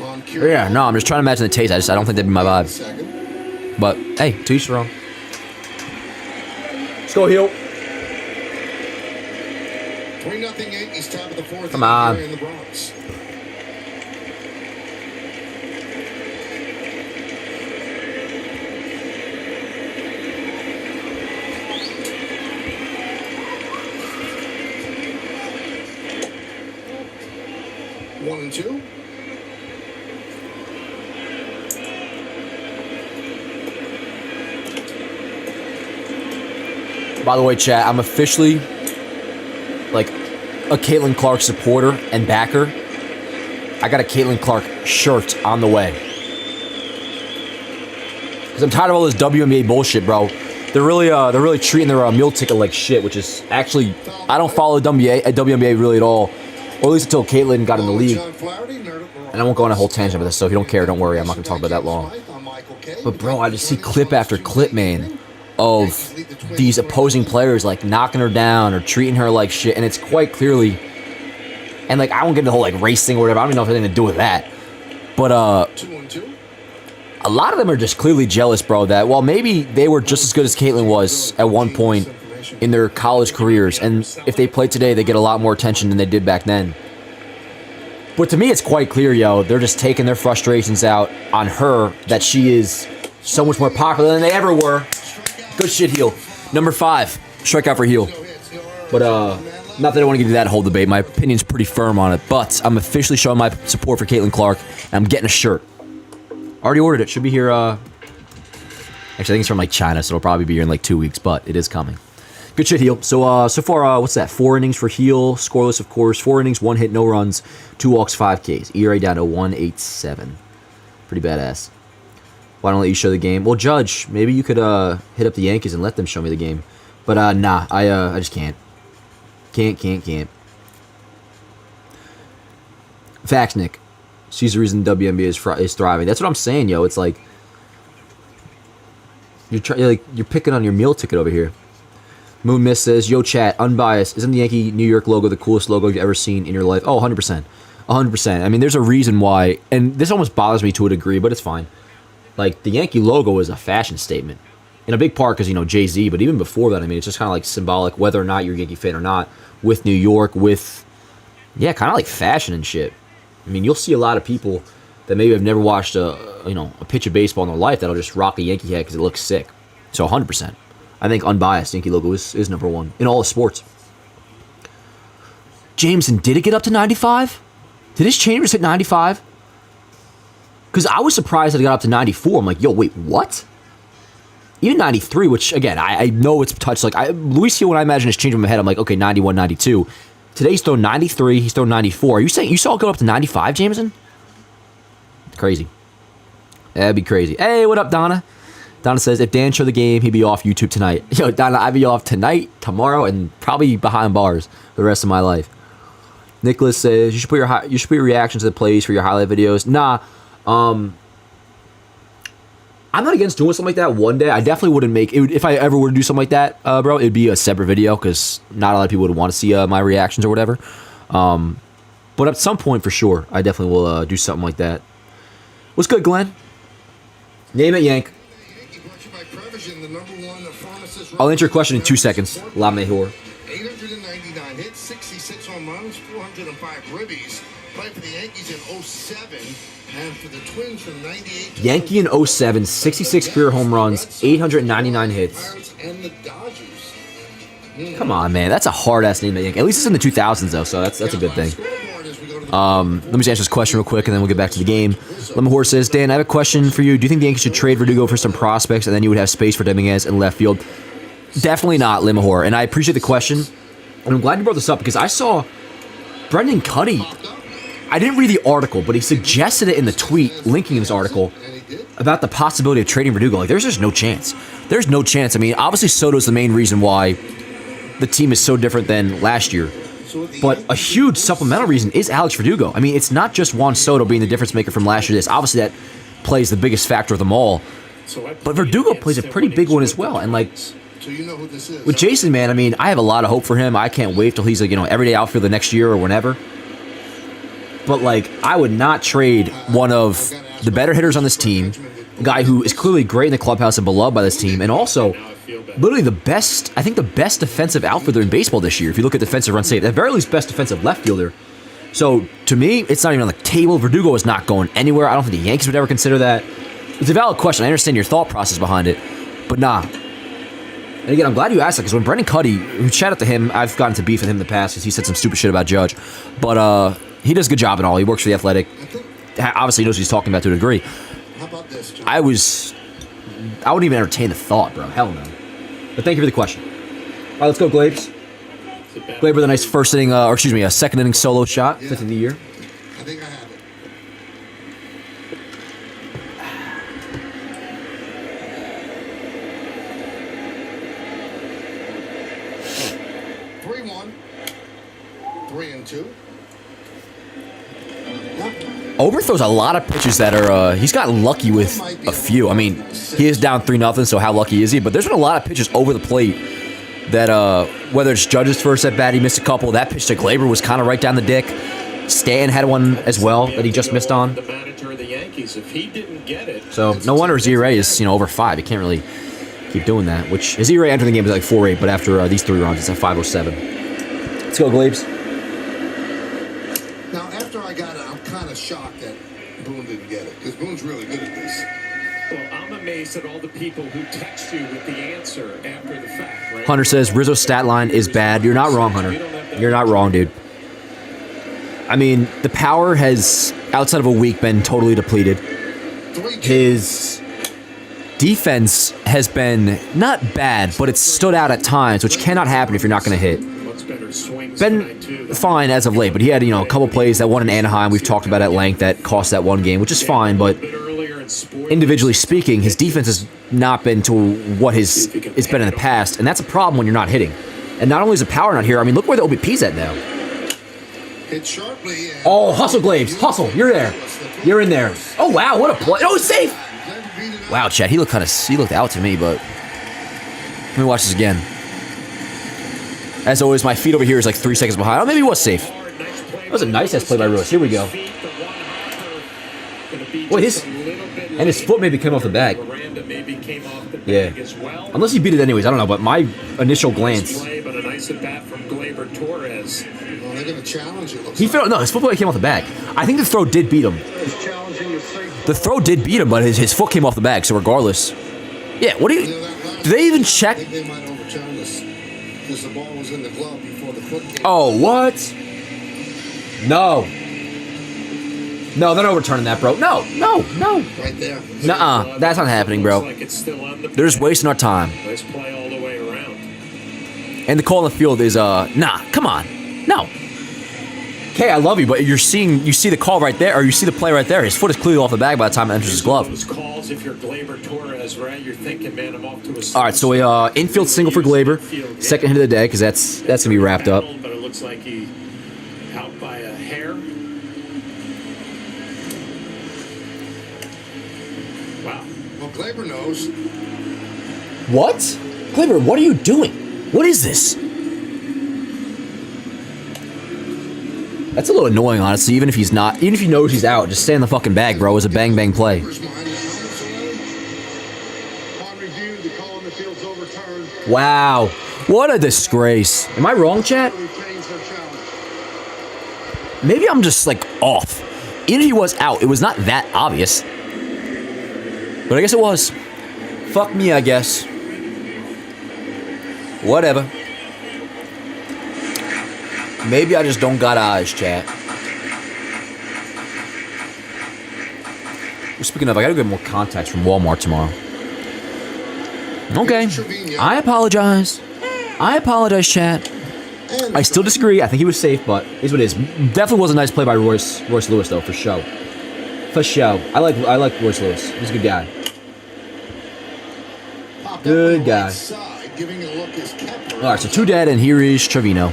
on Yeah, no, I'm just trying to imagine the taste. I don't think that'd be my vibe. second. But hey, to each their own. Let's go, Hill. 3-0 Yankees, top of the fourth. Come on. In the Bronx. One and two. By the way, chat, I'm officially like a Caitlin Clark supporter and backer. I got a Caitlin Clark shirt on the way. Because I'm tired of all this WNBA bullshit, bro. They're really treating their meal ticket like shit, which is actually, I don't follow WNBA really at all. Or at least until Caitlin got in the league. And I won't go on a whole tangent with this, so if you don't care, don't worry. I'm not going to talk about that long. But, bro, I just see clip after clip, man, of these opposing players, like, knocking her down or treating her like shit. And it's quite clearly... And, like, I won't get into the whole, like, race thing or whatever. I don't even know if it has anything to do with that. But, a lot of them are just clearly jealous, bro, that, well, maybe they were just as good as Caitlin was at one point in their college careers, and if they play today, they get a lot more attention than they did back then. But to me, it's quite clear, yo, they're just taking their frustrations out on her, that she is so much more popular than they ever were. Good shit, Heel. Number 5, strikeout for Heel. But, not that I want to get into that whole debate. My opinion's pretty firm on it, but I'm officially showing my support for Caitlin Clark, and I'm getting a shirt. Already ordered it. Should be here, actually, I think it's from, like, China, so it'll probably be here in, like, 2 weeks, but it is coming. Good shit, Heel. So, so far, what's that? 4 innings for Heel. Scoreless, of course. 4 innings, 1 hit, no runs, 2 walks, 5 Ks. ERA down to 1.87. Pretty badass. Why don't I let you show the game? Well, Judge, maybe you could hit up the Yankees and let them show me the game. But nah, I just can't. Can't. Facts, Nick. She's the reason the WNBA is thriving. That's what I'm saying, yo. It's like you're picking on your meal ticket over here. Moon Miss says, yo, chat, unbiased. Isn't the Yankee New York logo the coolest logo you've ever seen in your life? Oh, 100%. 100%. I mean, there's a reason why, and this almost bothers me to a degree, but it's fine. Like, the Yankee logo is a fashion statement. In a big part because, you know, Jay-Z, but even before that, I mean, it's just kind of like symbolic, whether or not you're a Yankee fan or not, with New York, with, yeah, kind of like fashion and shit. I mean, you'll see a lot of people that maybe have never watched a pitch of baseball in their life that'll just rock a Yankee hat because it looks sick. So 100%. I think unbiased Yankee logo is number 1 in all of sports. Jameson, did it get up to 95? Did his changers hit 95? Because I was surprised that it got up to 94. I'm like, yo, wait, what? Even 93, which, again, I know it's touched. Like, Luis Hill, when I imagine his change in my head, I'm like, okay, 91, 92. Today he's thrown 93, he's thrown 94. Are you saying you saw it go up to 95, Jameson? Crazy. That'd be crazy. Hey, what up, Donna? Donna says, if Dan showed the game, he'd be off YouTube tonight. Yo, Donna, I'd be off tonight, tomorrow, and probably behind bars for the rest of my life. Nicholas says, you should put your reactions to the plays for your highlight videos. Nah, I'm not against doing something like that one day. I definitely wouldn't make it. If I ever were to do something like that, bro, it'd be a separate video because not a lot of people would want to see my reactions or whatever. But at some point, for sure, I definitely will do something like that. What's good, Glenn? Name it, Yank. I'll answer your question in 2 seconds. La Mejor. 899 hits, 66 home runs, 405 ribbies. Played for the Yankees in 07 and for the Twins from 98 to Yankee in 07, 66 career home runs, 899 hits. And the Dodgers. Come on, man. That's a hard-ass name, that Yankee. At least it's in the 2000s, though, so that's a good thing. Let me just answer this question real quick, and then we'll get back to the game. Lemahor says, Dan, I have a question for you. Do you think the Yankees should trade Verdugo for some prospects, and then you would have space for Dominguez in left field? Definitely not, Lemahor. And I appreciate the question, and I'm glad you brought this up, because I saw Brendan Cuddy. I didn't read the article, but he suggested it in the tweet linking this article about the possibility of trading Verdugo. Like, there's just no chance. There's no chance. I mean, obviously Soto's the main reason why the team is so different than last year. But a huge supplemental reason is Alex Verdugo. I mean, it's not just Juan Soto being the difference maker from last year. This obviously that plays the biggest factor of them all. But Verdugo plays a pretty big one as well. And like, So you know who this is. With Jason, man, I mean, I have a lot of hope for him. I can't wait till he's like, everyday outfielder next year or whenever. But like, I would not trade one of the better hitters on this team, a guy who is clearly great in the clubhouse and beloved by this team, and also literally the best defensive outfielder in baseball this year. If you look at defensive run saved, at the very least, best defensive left fielder. So to me, it's not even on the table. Verdugo is not going anywhere. I don't think the Yankees would ever consider that. It's a valid question. I understand your thought process behind it, but nah. And again, I'm glad you asked that, because when Brendan Cuddy, who chatted to him, I've gotten to beef with him in the past because he said some stupid shit about Judge, but he does a good job and all. He works for The Athletic. Obviously, he knows what he's talking about to a degree. How about this, John? I wouldn't even entertain the thought, bro. Hell no. But thank you for the question. All right, let's go, Gleyber. Gleyber with a nice first inning, a second inning solo shot, fifth of the year. I think I have it. Three-one. 3-2. Ober throws a lot of pitches that are, he's gotten lucky with a few. I mean, he is down 3-0, so how lucky is he? But there's been a lot of pitches over the plate that, whether it's Judge's first at bat, he missed a couple. That pitch to Gleyber was kind of right down the dick. Stanton had one as well that he just missed on. The manager of the Yankees, if he didn't get it, so no wonder his ERA is, over 5. He can't really keep doing that, which his ERA entering the game is like 4.8, but after these 3 runs, it's at 5.07. Let's go, Gleyber. Now, after I got it, I'm kind of shocked that Boone didn't get it, because Boone's really good at this. well, I'm amazed at all the people who text you with the answer after the fact, right? Hunter says Rizzo's stat line is bad. You're not wrong, Hunter. You're not wrong, dude. I mean, the power has, outside of a week, been totally depleted. His defense has been not bad, but it's stood out at times, which cannot happen if you're not going to hit. Been fine as of late, but he had, a couple plays that won in Anaheim we've talked about at length that cost that one game, which is fine, but individually speaking, his defense has not been to what it's been in the past, and that's a problem when you're not hitting. And not only is the power not here, I mean, look where the OBP's at now. Oh, hustle, Gleyber. Hustle. You're there. You're in there. Oh, wow. What a play. Oh, it's safe. Wow, Chad. He looked out to me, but let me watch this again. As always, my feet over here is like 3 seconds behind. Oh, maybe he was safe. That was a nice-ass play by Ruiz. Here we go. Wait, his foot maybe came off the bag. Yeah. Unless he beat it anyways. I don't know, but my initial glance. Gleyber Torres. Well, they're going to challenge it. His foot came off the bag. I think the throw did beat him. The throw did beat him, but his foot came off the bag, so regardless. Yeah, what do you... Do they even check... I think they might overturn this because the ball was in the glove before the foot came. Oh, what? No. No, they're not overturning that, bro. No. Right there. Nuh-uh. That's not happening, bro. They're just wasting our time. Nice play all the way around. And the call on the field is, nah, come on. No. Okay, I love you, but you see the call right there, or you see the play right there. His foot is clearly off the bag by the time it enters his glove. Those calls, if you're Gleyber Torres, right, you're thinking, man, I'm off to a... All right, so a infield single for Gleyber. Second hit of the day, because that's going to be wrapped up. But it looks like he out by a hair. Wow. Well, Gleyber knows. What? Gleyber, what are you doing? What is this? That's a little annoying, honestly, even if he knows he's out. Just stay in the fucking bag, bro. It was a bang-bang play. Wow. What a disgrace. Am I wrong, chat? Maybe I'm just, off. Even if he was out, it was not that obvious. But I guess it was. Fuck me, I guess. Whatever. Maybe I just don't got eyes, chat. Speaking of, I gotta get more contacts from Walmart tomorrow. Okay. I apologize. Chat. I still disagree. I think he was safe, but is what it is. Definitely was a nice play by Royce Lewis, though, for show. For show. I like Royce Lewis. He's a good guy. Good guy. All right, so 2 dead, and here is Trevino.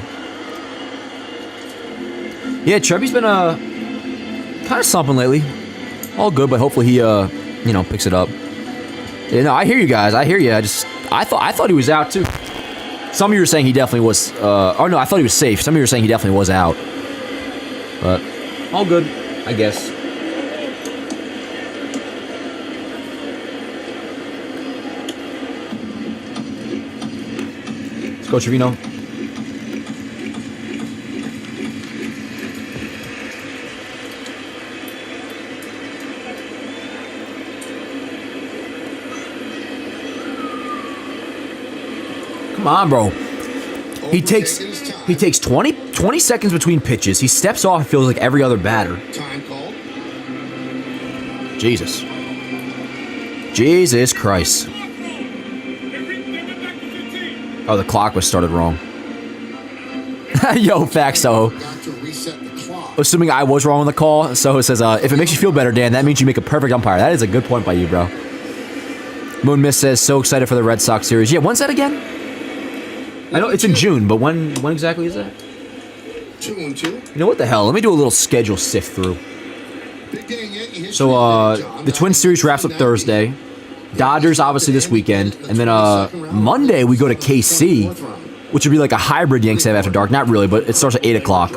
Yeah, Trevi's been kind of slumping lately. All good, but hopefully he picks it up. Yeah, no, I hear you guys. I hear you. I I thought he was out too. Some of you were saying he definitely was. Oh no, I thought he was safe. Some of you were saying he definitely was out. But all good, I guess. Let's go, Trevino. Come on, bro. He takes 20 seconds between pitches. He steps off, it feels like every other batter. Jesus. Jesus Christ. Oh, the clock was started wrong. Yo, Faxo. Assuming I was wrong on the call, Soho says, if it makes you feel better, Dan, that means you make a perfect umpire. That is a good point by you, bro. Moon Miss says, so excited for the Red Sox series. Yeah, when's that again? I know it's in June, but when exactly is that? 2-2. You know what the hell? Let me do a little schedule sift through. So, the Twins series wraps up Thursday. Dodgers, obviously, this weekend. And then Monday, we go to KC, which would be like a hybrid Yanks have after dark. Not really, but it starts at 8 o'clock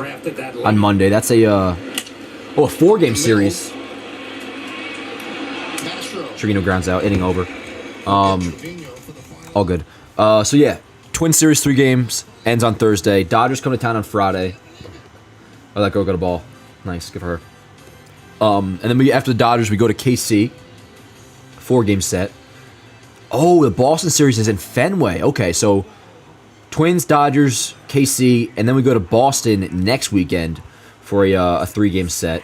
on Monday. That's a 4-game series. Trevino grounds out, inning over. All good. So, yeah. Twin series, 3 games, ends on Thursday. Dodgers come to town on Friday. Oh, that girl got a ball. Nice, good for her. And then after the Dodgers, we go to KC. 4-game set. Oh, the Boston series is in Fenway. Okay, so Twins, Dodgers, KC, and then we go to Boston next weekend for a 3-game set.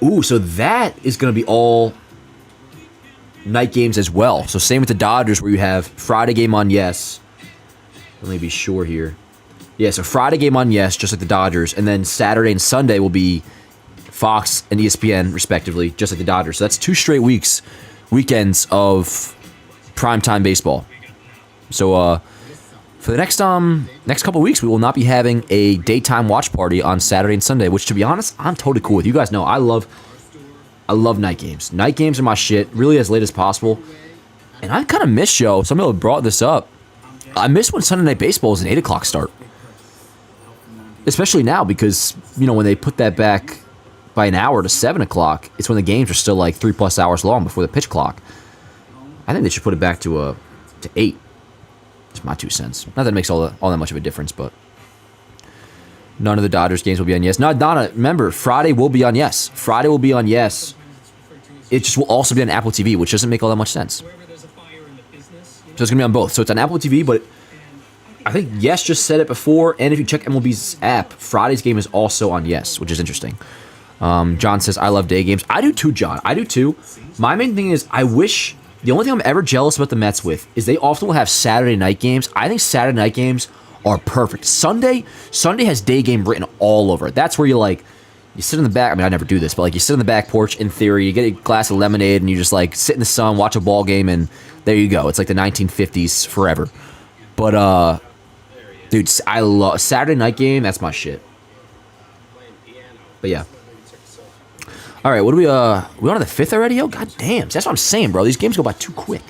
Ooh, so that is going to be all night games as well. So same with the Dodgers, where you have Friday game on Yes. Let me be sure here. Yeah, so Friday game on Yes, just like the Dodgers, and then Saturday and Sunday will be Fox and ESPN, respectively, just like the Dodgers. So that's 2 straight weekends of primetime baseball. So for the next couple weeks, we will not be having a daytime watch party on Saturday and Sunday, which, to be honest, I'm totally cool with. You guys know I love night games. Night games are my shit, really as late as possible. And I kind of miss, yo, some people have brought this up. I miss when Sunday Night Baseball is an 8 o'clock start. Especially now, because, you know, when they put that back by an hour to 7 o'clock, it's when the games are still like 3+ hours long before the pitch clock. I think they should put it back to 8. It's my 2 cents. Not that it makes all that much of a difference, but none of the Dodgers games will be on Yes. No, Donna, remember, Friday will be on Yes. Friday will be on Yes. It just will also be on Apple TV, which doesn't make all that much sense. So it's going to be on both. So it's on Apple TV, but I think Yes just said it before, and if you check MLB's app, Friday's game is also on Yes, which is interesting. John says, I love day games. I do too, John. I do too. My main thing is, the only thing I'm ever jealous about the Mets with is they often will have Saturday night games. I think Saturday night games are perfect. Sunday has day game written all over it. That's where you sit in the back. I mean, I never do this, but you sit on the back porch, in theory, you get a glass of lemonade, and you just sit in the sun, watch a ball game, and there you go. It's like the 1950s forever. But, dude, I love Saturday night game. That's my shit. But, yeah. All right, what do we on to the 5th already, yo? God damn. That's what I'm saying, bro. These games go by too quick.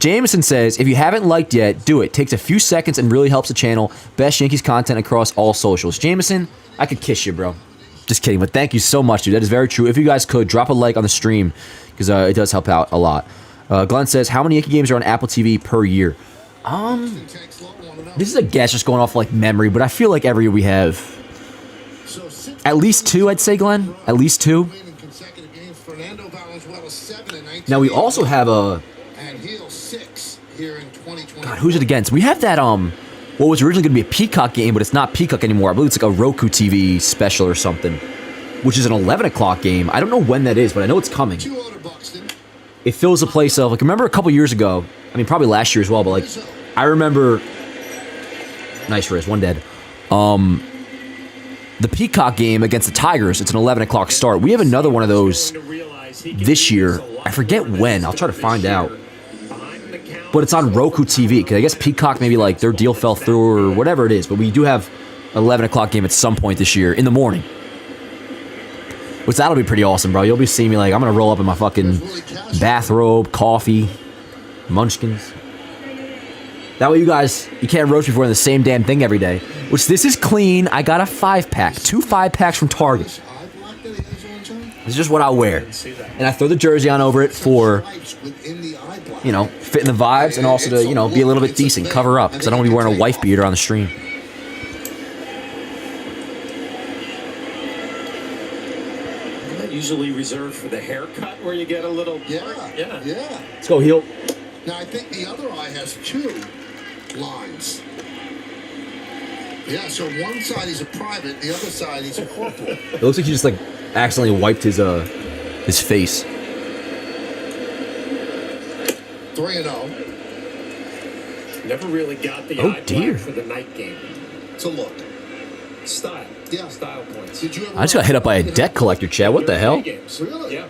Jameson says, if you haven't liked yet, do it. Takes a few seconds and really helps the channel. Best Yankees content across all socials. Jameson, I could kiss you, bro. Just kidding, but thank you so much, dude. That is very true. If you guys could, drop a like on the stream, because it does help out a lot. Glenn says, how many Yankee games are on Apple TV per year? This is a guess just going off memory, but I feel like every year we have at least 2, I'd say, Glenn. At least 2. Now, we also have a... God, who's it against? We have that, what was originally going to be a Peacock game, but it's not Peacock anymore. I believe it's like a Roku TV special or something, which is an 11 o'clock game. I don't know when that is, but I know it's coming. It fills a place of, remember a couple years ago, I mean, probably last year as well, but, I remember... Nice Riz, one dead. The Peacock game against the Tigers, it's an 11 o'clock start. We have another one of those this year. I forget when. I'll try to find out. But it's on Roku TV, because I guess Peacock maybe their deal fell through or whatever it is. But we do have an 11 o'clock game at some point this year in the morning. Which that'll be pretty awesome, bro. You'll be seeing me like, I'm going to roll up in my fucking bathrobe, coffee, munchkins. That way you guys, you can't roast me for the same damn thing every day. Which this is clean. I got a 5-pack. 2 5-packs from Target. This is just what I wear. And I throw the jersey on over it for, you know, fitting the vibes and also to, you know, be a little bit decent, cover up. Because I don't want to be wearing a wife beater on the stream. Usually reserved for the haircut where you get a little... Yeah. Let's go, heel. Now, I think the other eye has 2 lines. Yeah, so one side he's a private, the other side he's a corporal. It looks like he just, like, accidentally wiped his face. 3-0. Never really got the eye black for the night game. It's a look. Style. Yeah. Style points. Did you ever I just got hit up by a debt collector, Chad. What the hell? Really? Yeah.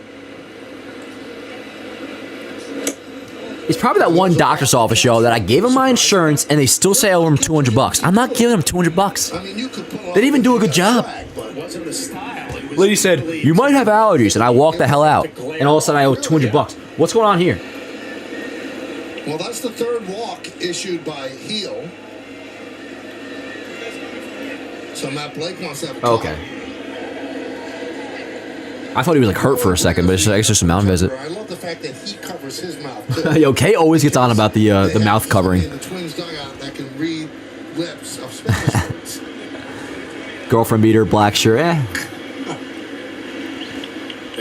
It's probably that one doctor's office show that I gave him my insurance and they still say I owe him $200. I'm not giving him $200. I mean, you could pull They didn't even do a good job. It wasn't the style. It was Lady said, you might have allergies, and I walked the hell out. And all of a sudden I owe $200. What's going on here? Well, that's the 3rd walk issued by Heel. So Matt Blake wants to have a talk. Okay. I thought he was like hurt for a second, but it's just a mound visit. I love the fact that he covers his mouth. Yo, Kay always gets on about the mouth covering. The Twins dugout that can read lips of Spanish words. Girlfriend beater, black shirt, Are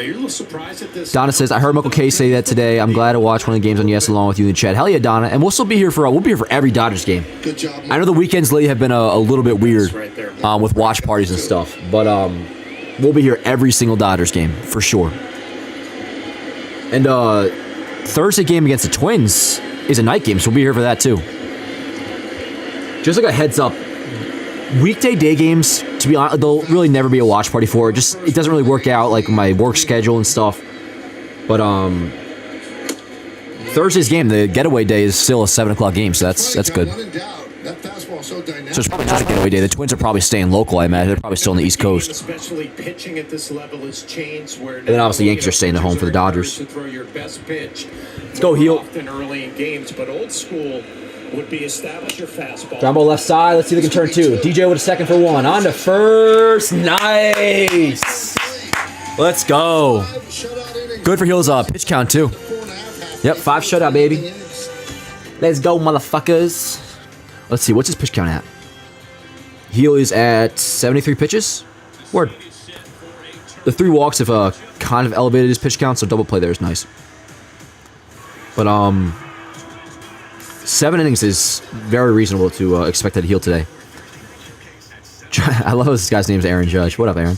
you a little surprised at this? Donna says, I heard Uncle K say that today. I'm glad to watch one of the games on Yes along with you in the chat. Hell yeah, Donna. And we'll still be here for every Dodgers game. Good job. I know the weekends lately have been a little bit weird with watch parties and stuff, but we'll be here every single Dodgers game for sure. And Thursday game against the Twins is a night game, so we'll be here for that too. Just like a heads up, weekday day games, to be honest, they'll really never be a watch party for. It doesn't really work out like my work schedule and stuff. But Thursday's game, the getaway day, is still a 7 o'clock game, so that's good. So it's probably not a getaway day. The Twins are probably staying local, I imagine. They're probably still on the East Coast. Especially pitching at this level has changed where and then obviously Yankees are staying at home for the Dodgers. To throw your best pitch. Let's go, heel. Often early in games, but old school would be establish your fastball. Ground ball left side. Let's see if they can turn 2. DJ with a second for 1. On to first. Nice. Let's go. Good for Hill's pitch count, too. Yep, 5 shutout, baby. Let's go, motherfuckers. Let's see, what's his pitch count at? Heel is at 73 pitches. Word. The 3 walks have kind of elevated his pitch count, so double play there is nice. But 7 innings is very reasonable to expect that Heel today. I love this guy's name is Aaron Judge. What up, Aaron?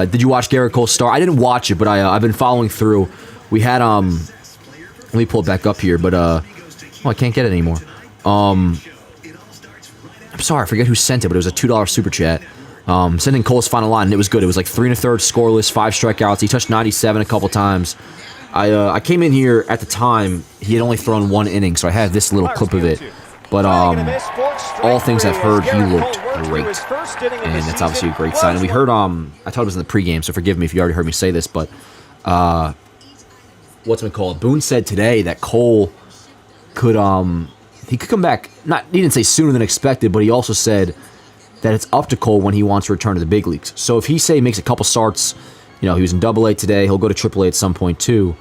Did you watch Gerrit Cole start? I didn't watch it, but I've been following through. We had let me pull it back up here, but I can't get it anymore. I'm sorry, I forget who sent it, but it was a $2 super chat. Sending Cole's final line, and it was good. It was like 3 1/3 scoreless, 5 strikeouts. He touched 97 a couple times. I came in here at the time. He had only thrown 1 inning, so I have this little clip of it. But all things I've heard, he looked great, and that's obviously a great sign. And we heard I thought it was in the pregame, so forgive me if you already heard me say this, but what's it called? Boone said today that Cole could he could come back. He didn't say sooner than expected, but he also said that it's up to Cole when he wants to return to the big leagues. So if he makes a couple starts, he was in AA today, he'll go to AAA at some point too.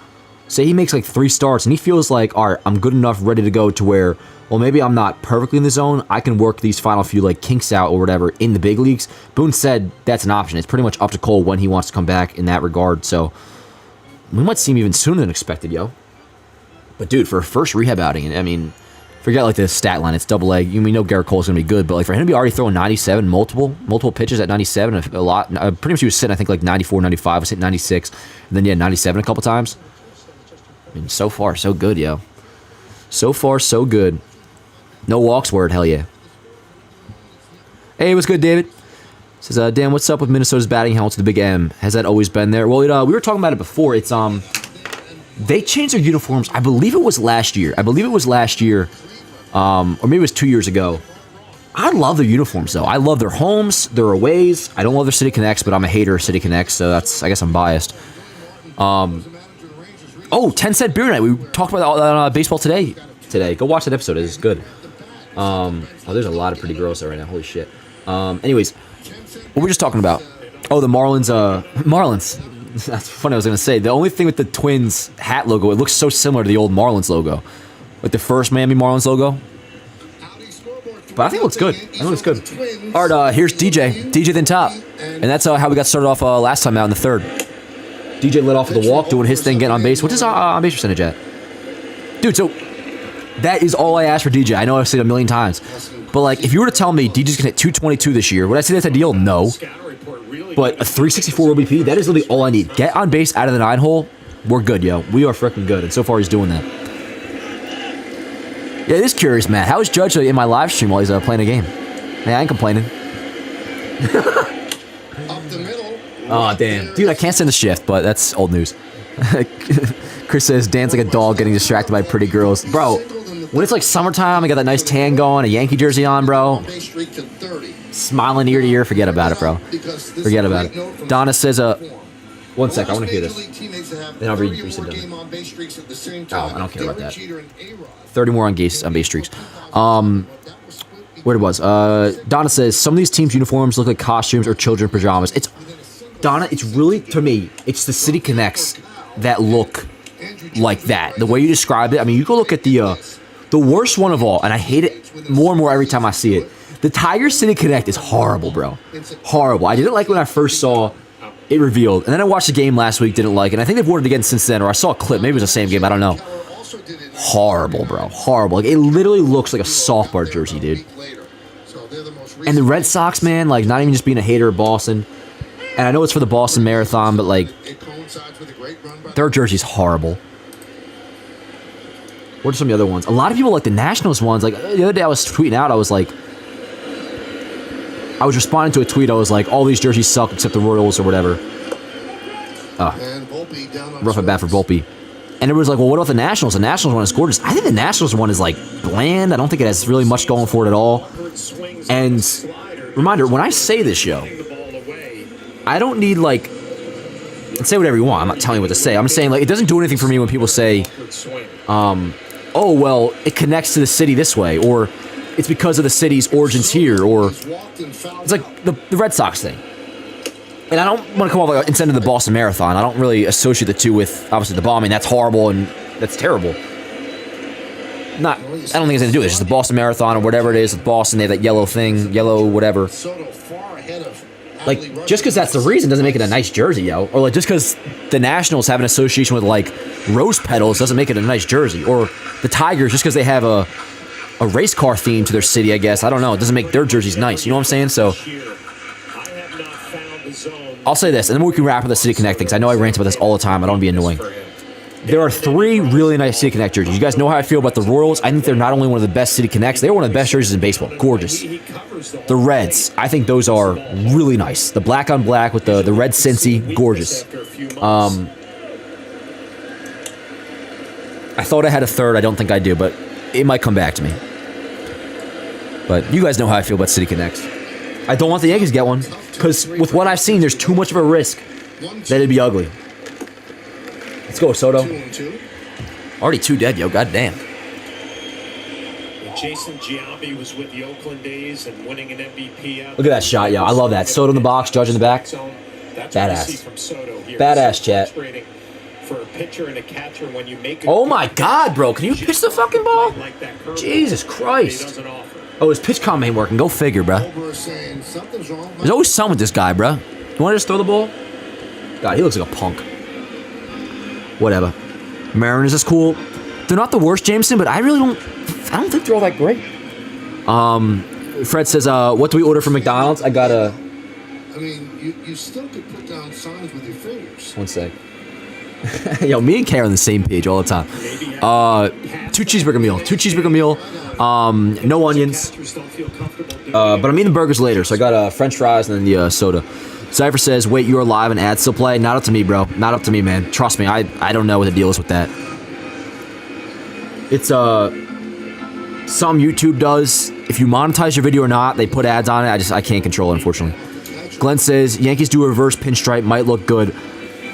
Say he makes like 3 starts and he feels like, all right, I'm good enough, ready to go to where, well, maybe I'm not perfectly in the zone. I can work these final few like kinks out or whatever in the big leagues. Boone said that's an option. It's pretty much up to Cole when he wants to come back in that regard. So we might see him even sooner than expected, yo. But dude, for a first rehab outing, I mean, forget like the stat line. It's AA. We know Gerrit Cole's gonna be good, but like for him to be already throwing 97, multiple pitches at 97, a lot. Pretty much he was sitting, I think like 94, 95. Was hitting 96, and then 97 a couple times. I mean, so far so good, yo. So far so good. No walks, word, hell yeah. Hey, what's good, David? Says, Dan, what's up with Minnesota's batting helmet to the Big M? Has that always been there? Well, we were talking about it before. It's they changed their uniforms. I believe it was last year. Or maybe it was 2 years ago. I love their uniforms, though. I love their homes, their aways. I don't love their City Connects, but I'm a hater of City Connects, so I guess I'm biased. 10-cent beer night. We talked about that on baseball today. Go watch that episode. It's good. There's a lot of pretty girls there right now. Holy shit. Anyways, what were we just talking about? Oh, the Marlins. Marlins. That's funny. I was going to say, the only thing with the Twins hat logo, it looks so similar to the old Marlins logo. Like the first Miami Marlins logo. But I think it looks good. All right, here's DJ. DJ then top. And that's how we got started off last time out in the third. DJ lit off with a walk, doing his thing, getting on base. What's his on-base percentage at? Dude, so that is all I asked for DJ. I know I've said it a million times. But, like, if you were to tell me DJ's going to hit 222 this year, would I say that's ideal? No. But a 364 OBP, that is literally all I need. Get on base out of the 9-hole, we're good, yo. We are freaking good. And so far, he's doing that. Yeah, it is curious, Matt. How is Judge in my live stream while he's playing a game? Hey, I ain't complaining. Oh, damn. Dude, I can't stand the shift, but that's old news. Chris says, Dan's like a dog getting distracted by pretty girls. Bro, when it's like summertime, I got that nice tan going, a Yankee jersey on, bro. Smiling ear to ear, forget about it, bro. Forget about it. Donna says, one sec, I want to hear this. Then I'll read some done. Oh, I don't care about that. 30 more on base streaks. Where it was. Donna says, some of these teams' uniforms look like costumes or children's pajamas. Donna, it's really, to me, it's the City Connects that look like that. The way you described it, I mean, you go look at the worst one of all, and I hate it more and more every time I see it. The Tiger City Connect is horrible, bro. Horrible. I didn't like when I first saw it revealed, and then I watched the game last week, didn't like it. And I think they've worn it again since then, or I saw a clip. Maybe it was the same game, I don't know. Horrible, bro. Horrible. Like, it literally looks like a softball jersey, dude. And the Red Sox, man, like, not even just being a hater of Boston. And I know it's for the Boston Marathon, but, like, their jersey's horrible. What are some of the other ones? A lot of people like the Nationals ones. Like, the other day I was tweeting out, I was responding to a tweet, I was like, all these jerseys suck except the Royals or whatever. Rough at bat for Volpe. And it was like, well, what about the Nationals? The Nationals one is gorgeous. I think the Nationals one is, like, bland. I don't think it has really much going for it at all. And, reminder, when I say this, yo, I don't need, like, say whatever you want. I'm not telling you what to say. I'm saying, like, it doesn't do anything for me when people say, oh, well, it connects to the city this way, or it's because of the city's origins here, or it's like the Red Sox thing. And I don't want to come off like instead of the Boston Marathon. I don't really associate the two with, obviously, the bombing. That's horrible and that's terrible. I don't think it's anything to do with it. It's just the Boston Marathon or whatever it is with Boston. They have that yellow thing, yellow whatever. Like, just because that's the reason doesn't make it a nice jersey, yo. Or, like, just because the Nationals have an association with, like, rose petals doesn't make it a nice jersey. Or the Tigers, just because they have a race car theme to their city, I guess. I don't know. It doesn't make their jerseys nice. You know what I'm saying? So, I'll say this, and then we can wrap up the City Connect things. I know I rant about this all the time. I don't want to be annoying. There are 3 really nice City Connect jerseys. You guys know how I feel about the Royals. I think they're not only one of the best City Connects, they're one of the best jerseys in baseball. Gorgeous. The Reds, I think those are really nice. The black on black with the red Cincy, gorgeous. I thought I had a third. I don't think I do, but it might come back to me. But you guys know how I feel about City Connects. I don't want the Yankees to get one, because with what I've seen, there's too much of a risk that it'd be ugly. Let's go, Soto. Already 2 dead, yo. Goddamn. Jason Giambi was with the Oakland A's and winning an MVP. Look at that shot, yo. I love that. Soto in the box, Judge in the back. Badass. Badass, chat. For a pitcher and a catcher, when you make oh my God, bro. Can you pitch the fucking ball? Jesus Christ. Oh, his pitch comm ain't working. Go figure, bro. There's always something with this guy, bro. You want to just throw the ball? God, he looks like a punk. Whatever. Mariners is cool. They're not the worst, Jameson, but I don't think they're all that great. Fred says, what do we order from McDonald's? I got a... I mean, you still could put down signs with your fingers. One sec. Yo, me and Kay are on the same page all the time. 2 cheeseburger meal. 2 cheeseburger meal. No onions. But I'm eating the burgers later, so I got French fries and then the soda. Cypher says, wait, you're live and ads still play? Not up to me, bro. Not up to me, man. Trust me, I don't know what the deal is with that. It's, Some YouTube does. If you monetize your video or not, they put ads on it. I can't control it, unfortunately. Glenn says, Yankees do a reverse pinstripe, might look good.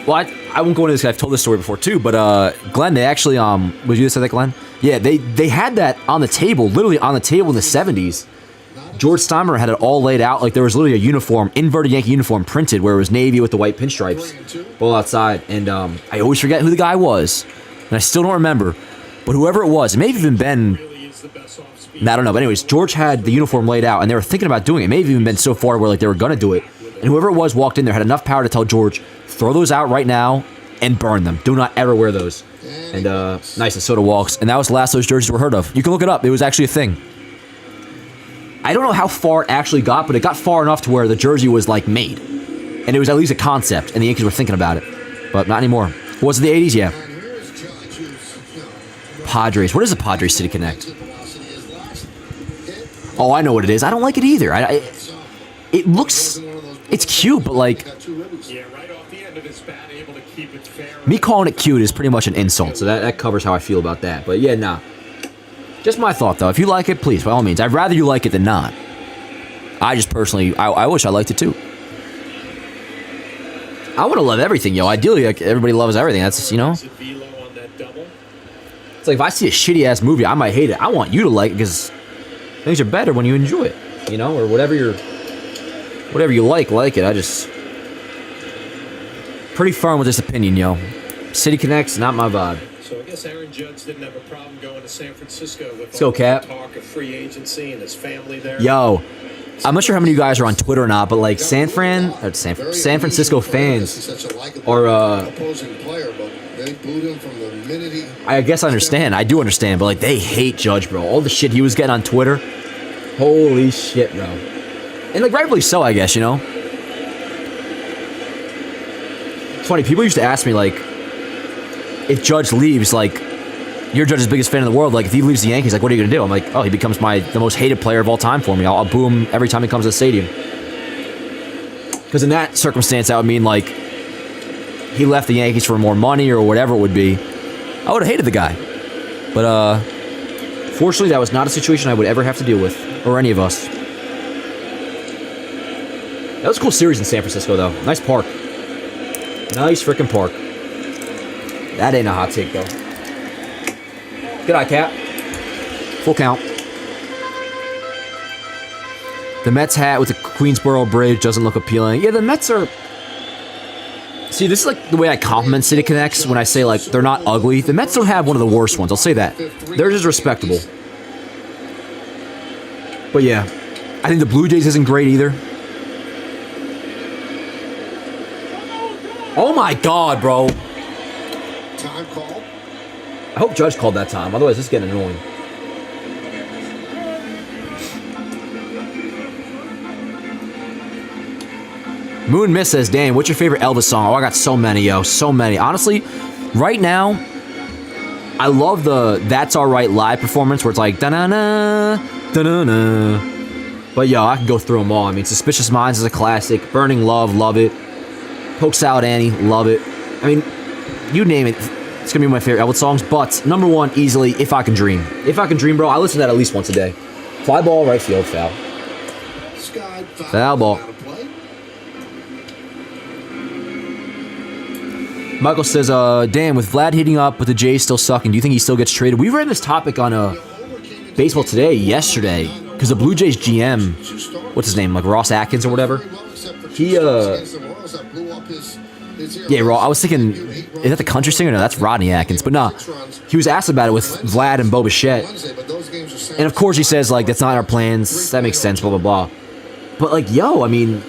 Well, I won't go into this, I've told this story before too, but Glenn, they actually, would you say that, Glenn? Yeah, they had that on the table, literally on the table in the 70s. George Steinbrenner had it all laid out, like there was literally a uniform, inverted Yankee uniform printed, where it was navy with the white pinstripes all outside, and I always forget who the guy was, and I still don't remember, but whoever it was, it may have even been, I don't know, but anyways, George had the uniform laid out, and they were thinking about doing it. It may have even been so far where like they were going to do it, and whoever it was walked in there, had enough power to tell George, throw those out right now and burn them. Do not ever wear those. And nice, and soda walks. And that was the last those jerseys were heard of. You can look it up. It was actually a thing. I don't know how far it actually got, but it got far enough to where the jersey was like made. And it was at least a concept, and the Yankees were thinking about it. But not anymore. Was it the 80s? Yeah. Padres. What is the Padres City Connect? Oh, I know what it is. I don't like it either. It looks... It's cute, but like... Me calling it cute is pretty much an insult, so that covers how I feel about that. But yeah, nah. Just my thought, though. If you like it, please, by all means. I'd rather you like it than not. I just personally... I wish I liked it, too. I want to love everything, yo. Ideally, like, everybody loves everything. That's just, you know... It's like, if I see a shitty-ass movie, I might hate it. I want you to like it, because things are better when you enjoy it, you know? Or whatever you like it. I just... Pretty firm with this opinion, yo. City Connect's not my vibe. So I guess Aaron Judge didn't have a problem going to San Francisco with Let's go, Cap. Talk of free agency and his family there. Yo, I'm not sure how many of you guys are on Twitter or not, but like San Francisco fans are I guess I understand. I do understand, but like they hate Judge, bro. All the shit he was getting on Twitter. Holy shit, bro. And like rightfully so, I guess, you know. It's funny, people used to ask me like if Judge leaves, like you're Judge's biggest fan in the world, like if he leaves the Yankees, like what are you gonna do? I'm like, oh, he becomes the most hated player of all time for me. I'll boo him every time he comes to the stadium. Because in that circumstance, that would mean like he left the Yankees for more money or whatever it would be. I would have hated the guy. But fortunately, that was not a situation I would ever have to deal with, or any of us. That was a cool series in San Francisco, though. Nice park. Nice freaking park. That ain't a hot take, though. Good eye, Cap. Full count. The Mets hat with the Queensboro Bridge doesn't look appealing. Yeah, the Mets are... See, this is like the way I compliment City Connects when I say, like, they're not ugly. The Mets don't have one of the worst ones. I'll say that. Theirs is respectable. But yeah, I think the Blue Jays isn't great either. Oh my God, bro. Time call. I hope Judge called that time. Otherwise, this is getting annoying. Moon Miss says, Dan, what's your favorite Elvis song? Oh, I got so many, yo. So many. Honestly, right now, I love the That's Alright live performance where it's like, da-na-na, da-na-na. But, yo, I can go through them all. I mean, Suspicious Minds is a classic. Burning Love, love it. Poke Salad Annie, love it. I mean, you name it. It's going to be my favorite Elvis songs. But, number one, easily, If I Can Dream. If I Can Dream, bro, I listen to that at least once a day. Fly ball, right field, foul. Foul ball. Michael says, Dan, with Vlad heating up with the Jays still sucking, do you think he still gets traded? We ran this topic on Baseball Today yesterday, because the Blue Jays GM, what's his name, like Ross Atkins or whatever, he, yeah, I was thinking, is that the country singer? No, that's Rodney Atkins, but nah, he was asked about it with Vlad and Bo Bichette, and of course he says, like, that's not our plans, that makes sense, blah, blah, blah, but, like, yo, I mean,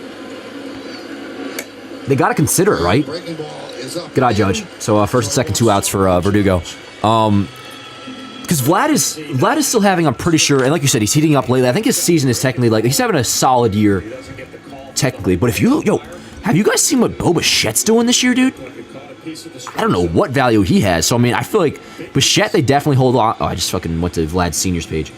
they gotta consider it, right? Good eye, Judge. So first and second, 2 outs for Verdugo. Because Vlad is still having, I'm pretty sure, and like you said, he's heating up lately. I think his season is technically like he's having a solid year, technically. But if you have you guys seen what Bo Bichette's doing this year, dude? I don't know what value he has. So I mean, I feel like Bichette they definitely hold on. Oh, I just fucking went to Vlad's seniors page.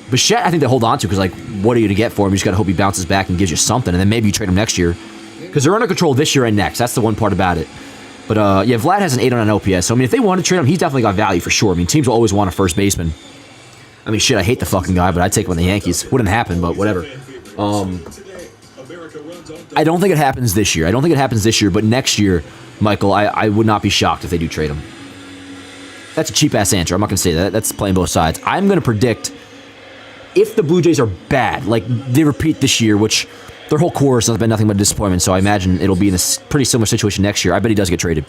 Bichette, I think they hold on to because like, what are you to get for him? You just gotta hope he bounces back and gives you something, and then maybe you trade him next year. Because they're under control this year and next. That's the one part about it. But, yeah, Vlad has an 8 on an OPS. So, I mean, if they want to trade him, he's definitely got value for sure. I mean, teams will always want a first baseman. I mean, shit, I hate the fucking guy, but I'd take him on the Yankees. Wouldn't happen, but whatever. I don't think it happens this year. But next year, Michael, I would not be shocked if they do trade him. That's a cheap-ass answer. I'm not going to say that. That's playing both sides. I'm going to predict if the Blue Jays are bad, like they repeat this year, which their whole course has been nothing but a disappointment, so I imagine it'll be in a pretty similar situation next year. I bet he does get traded.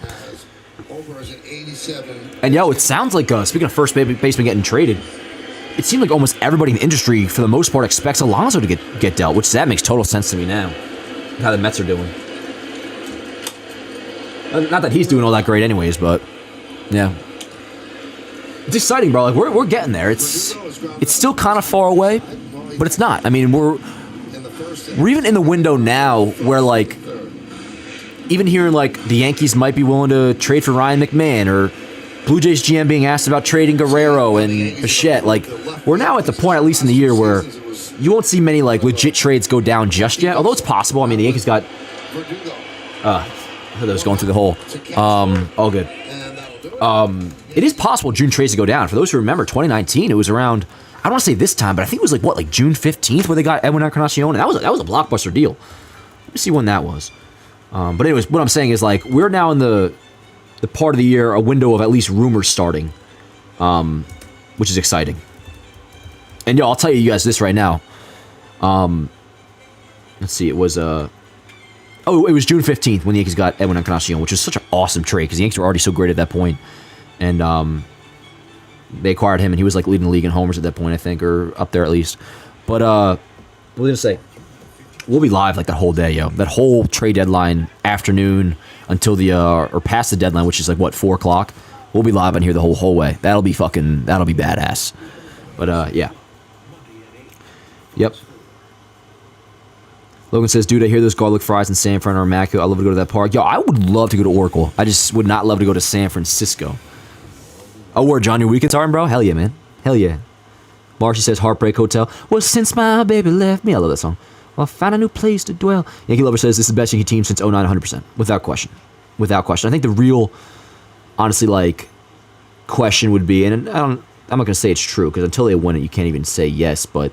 And, it sounds like, speaking of first baseman getting traded, it seemed like almost everybody in the industry, for the most part, expects Alonso to get dealt, which that makes total sense to me now, how the Mets are doing. Not that he's doing all that great anyways, but, yeah. It's exciting, bro. Like we're getting there. It's still kind of far away, but it's not. I mean, we're even in the window now where, like, even hearing, like, the Yankees might be willing to trade for Ryan McMahon, or Blue Jays GM being asked about trading Guerrero and Bichette. Like, we're now at the point, at least in the year, where you won't see many, like, legit trades go down just yet. Although it's possible. I mean, the Yankees got... I thought that was going through the hole. All good. It is possible June trades to go down. For those who remember, 2019, it was around, I don't want to say this time, but I think it was like June 15th where they got Edwin Encarnacion. That was a blockbuster deal. Let me see when that was. But anyways, what I'm saying is, like, we're now in the part of the year, a window of at least rumors starting, which is exciting. And I'll tell you guys this right now. Let's see, it was it was June 15th when the Yankees got Edwin Encarnacion, which is such an awesome trade because the Yankees were already so great at that point. And they acquired him, and he was, like, leading the league in homers at that point, I think, or up there at least. But what was I going to say? We'll be live, like, that whole day, that whole trade deadline afternoon until or past the deadline, which is, like, what, 4 o'clock? We'll be live on here the whole way. That'll be badass. But, yeah. Yep. Logan says, dude, I hear those garlic fries in San Fran are immaculate. I'd love to go to that park. I would love to go to Oracle. I just would not love to go to San Francisco. Oh, where John, your weekends are, bro? Hell yeah, man. Hell yeah. Marcy says, Heartbreak Hotel. Well, since my baby left me. I love that song. Well, I found a new place to dwell. Yankee Lover says, this is the best Yankee team since 09, 100%. Without question. Without question. I think the real, honestly, like, question would be, and I'm not going to say it's true, because until they win it, you can't even say yes, but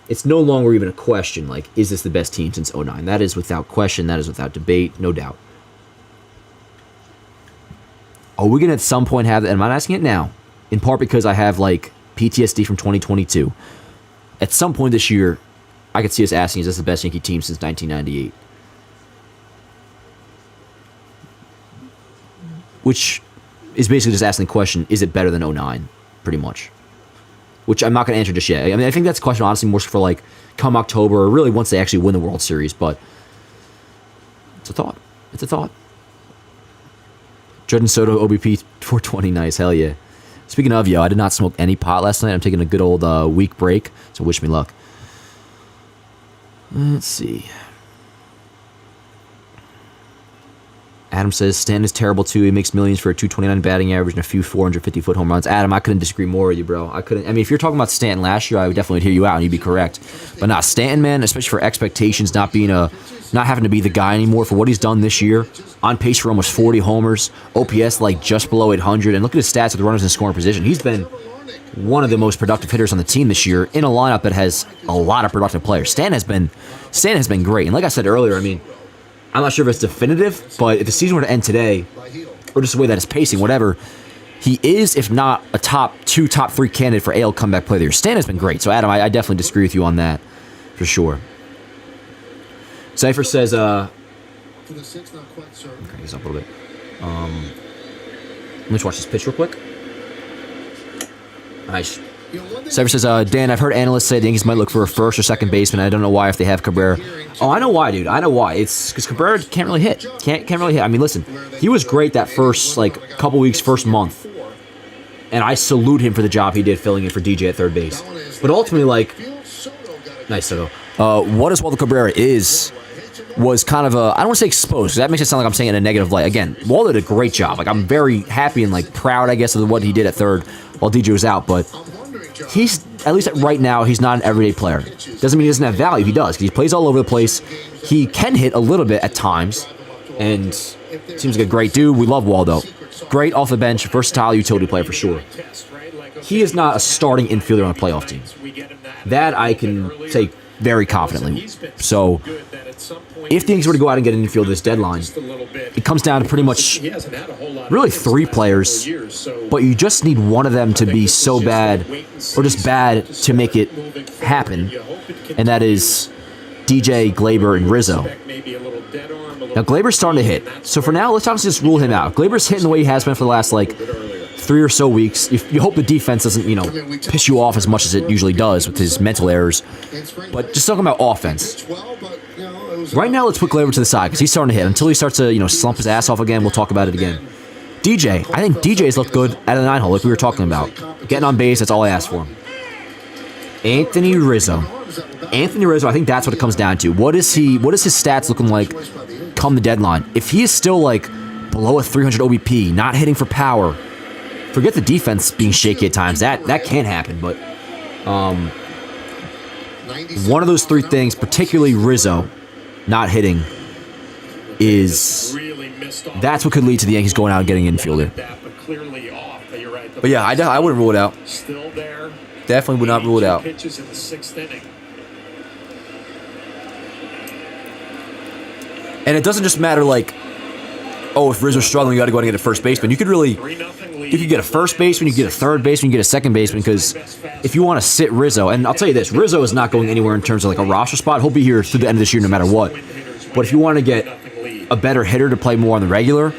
it's no longer even a question, like, is this the best team since 09? That is without question. That is without debate. No doubt. Are we going to at some point have, and I'm not asking it now, in part because I have, like, PTSD from 2022. At some point this year, I could see us asking, is this the best Yankee team since 1998? Which is basically just asking the question, is it better than 09? Pretty much. Which I'm not going to answer just yet. I mean, I think that's a question, honestly, more for, like, come October, or really once they actually win the World Series, but it's a thought. It's a thought. Judge and Soto, OBP 420, nice, hell yeah. Speaking of, I did not smoke any pot last night. I'm taking a good old week break, so wish me luck. Let's see. Adam says, Stanton is terrible too. He makes millions for a 229 batting average and a few 450-foot home runs. Adam, I couldn't disagree more with you, bro. I mean, if you're talking about Stanton last year, I would definitely hear you out and you'd be correct. But not Stanton, man, especially for expectations, not having to be the guy anymore for what he's done this year. On pace for almost 40 homers. OPS like just below 800. And look at his stats with the runners in scoring position. He's been one of the most productive hitters on the team this year in a lineup that has a lot of productive players. Stanton has been great. And like I said earlier, I mean, I'm not sure if it's definitive, but if the season were to end today, or just the way that it's pacing, whatever, he is, if not a top 3 candidate for AL comeback player of the year. Stan has been great. So, Adam, I definitely disagree with you on that, for sure. Cypher says, okay, he's up a little bit. Let me just watch this pitch real quick. Nice. Cypher says, Dan, I've heard analysts say the Yankees might look for a first or second baseman. I don't know why if they have Cabrera. Oh, I know why, dude. I know why. It's because Cabrera can't really hit. Can't really hit. I mean, listen, he was great that first, couple weeks, first month. And I salute him for the job he did filling in for DJ at third base. But ultimately, nice, Soto. What Oswaldo Cabrera was kind of I don't want to say exposed, because that makes it sound like I'm saying it in a negative light. Again, Waldo did a great job. I'm very happy and proud, I guess, of what he did at third while DJ was out. But he's, at least right now, he's not an everyday player. Doesn't mean he doesn't have value. He does, because he plays all over the place. He can hit a little bit at times, and seems like a great dude. We love Waldo. Great off the bench, versatile utility player for sure. he is not a starting infielder on a playoff team. That I can say very confidently. So, if the Yankees were to go out and get an infield this deadline, it comes down to pretty much really 3 players, but you just need one of them to be so bad, or just bad to make it happen, and that is DJ, Gleyber, and Rizzo. Now, Gleyber's starting to hit, so for now, let's obviously just rule him out. Gleyber's hitting the way he has been for the last, 3 or so weeks. You hope the defense doesn't, piss you off as much as it usually does with his mental errors. But just talking about offense. Right now, let's put Gleyber to the side because he's starting to hit. Until he starts to, slump his ass off again, we'll talk about it again. DJ, I think DJ's looked good at a 9-hole, like we were talking about. Getting on base, that's all I asked for him. Anthony Rizzo, I think that's what it comes down to. What is his stats looking like come the deadline? If he is still below a 300 OBP, not hitting for power, forget the defense being shaky at times. That can happen, but one of those 3 things, particularly Rizzo not hitting, that's what could lead to the Yankees going out and getting an infielder. But yeah, I wouldn't rule it out. Definitely would not rule it out. And it doesn't just matter if Rizzo's struggling, you got to go out and get a first baseman. You could get a first baseman, you could get a third baseman, you could get a second baseman, because if you want to sit Rizzo, and I'll tell you this, Rizzo is not going anywhere in terms of a roster spot. He'll be here through the end of this year no matter what. But if you want to get a better hitter to play more on the regular,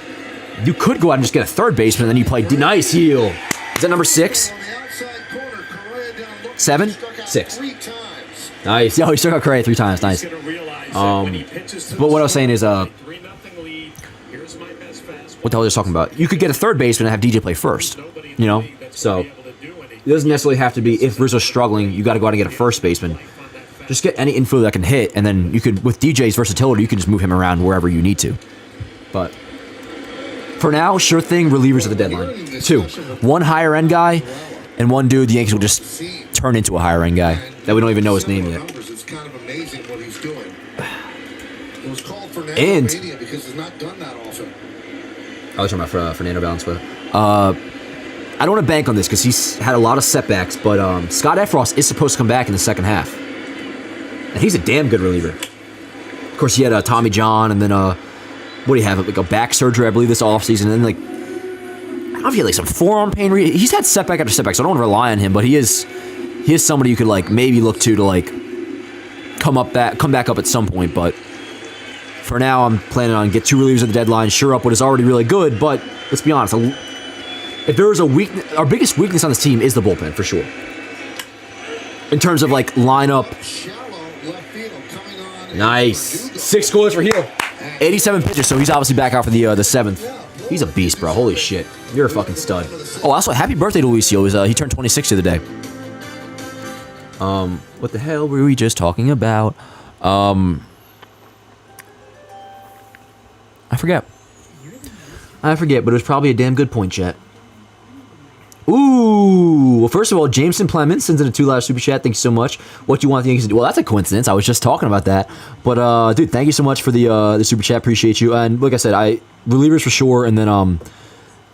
you could go out and just get a third baseman, and then you play nice heel. Is that number 6? 7? 6. Nice. Oh, he struck out Correa 3 times. Nice. But what I was saying is, what the hell are you talking about? You could get a third baseman and have DJ play first. So it doesn't necessarily have to be if Rizzo's struggling, you got to go out and get a first baseman. Just get any infielder that can hit, and then you could, with DJ's versatility, you can just move him around wherever you need to. But for now, sure thing, relievers at the deadline. 2. One higher end guy, and one dude the Yankees will just turn into a higher end guy that we don't even know his name yet. It's kind of amazing what he's doing. It was called Fernando And Mania because he's not done that often. I was talking about Fernando Valenzuela. I don't want to bank on this because he's had a lot of setbacks, but Scott Efros is supposed to come back in the second half. And he's a damn good reliever. Of course, he had Tommy John, and then, what do you have, a back surgery, I believe, this offseason, and then, I don't know if he had, some forearm pain. He's had setback after setback, so I don't want to rely on him, but he is somebody you could, maybe look to come back up at some point, but for now, I'm planning on get 2 relievers at the deadline, shore up what is already really good, but let's be honest, if there is a weakness, our biggest weakness on this team is the bullpen, for sure. In terms of, lineup. Nice. 6 scores for Heel. 87 pitches, so he's obviously back out for the 7th. He's a beast, bro. Holy shit. You're a fucking stud. Oh, also, happy birthday to Luis Heel. He turned 26 the other day. What the hell were we just talking about? I forget, but it was probably a damn good point, chat. Ooh, well, first of all, Jameson Plemons sends in a $2 super chat. Thank you so much. What do you want the Yankees to do? Well, that's a coincidence. I was just talking about that. But, dude, thank you so much for the super chat. Appreciate you. And like I said, relievers for sure, and then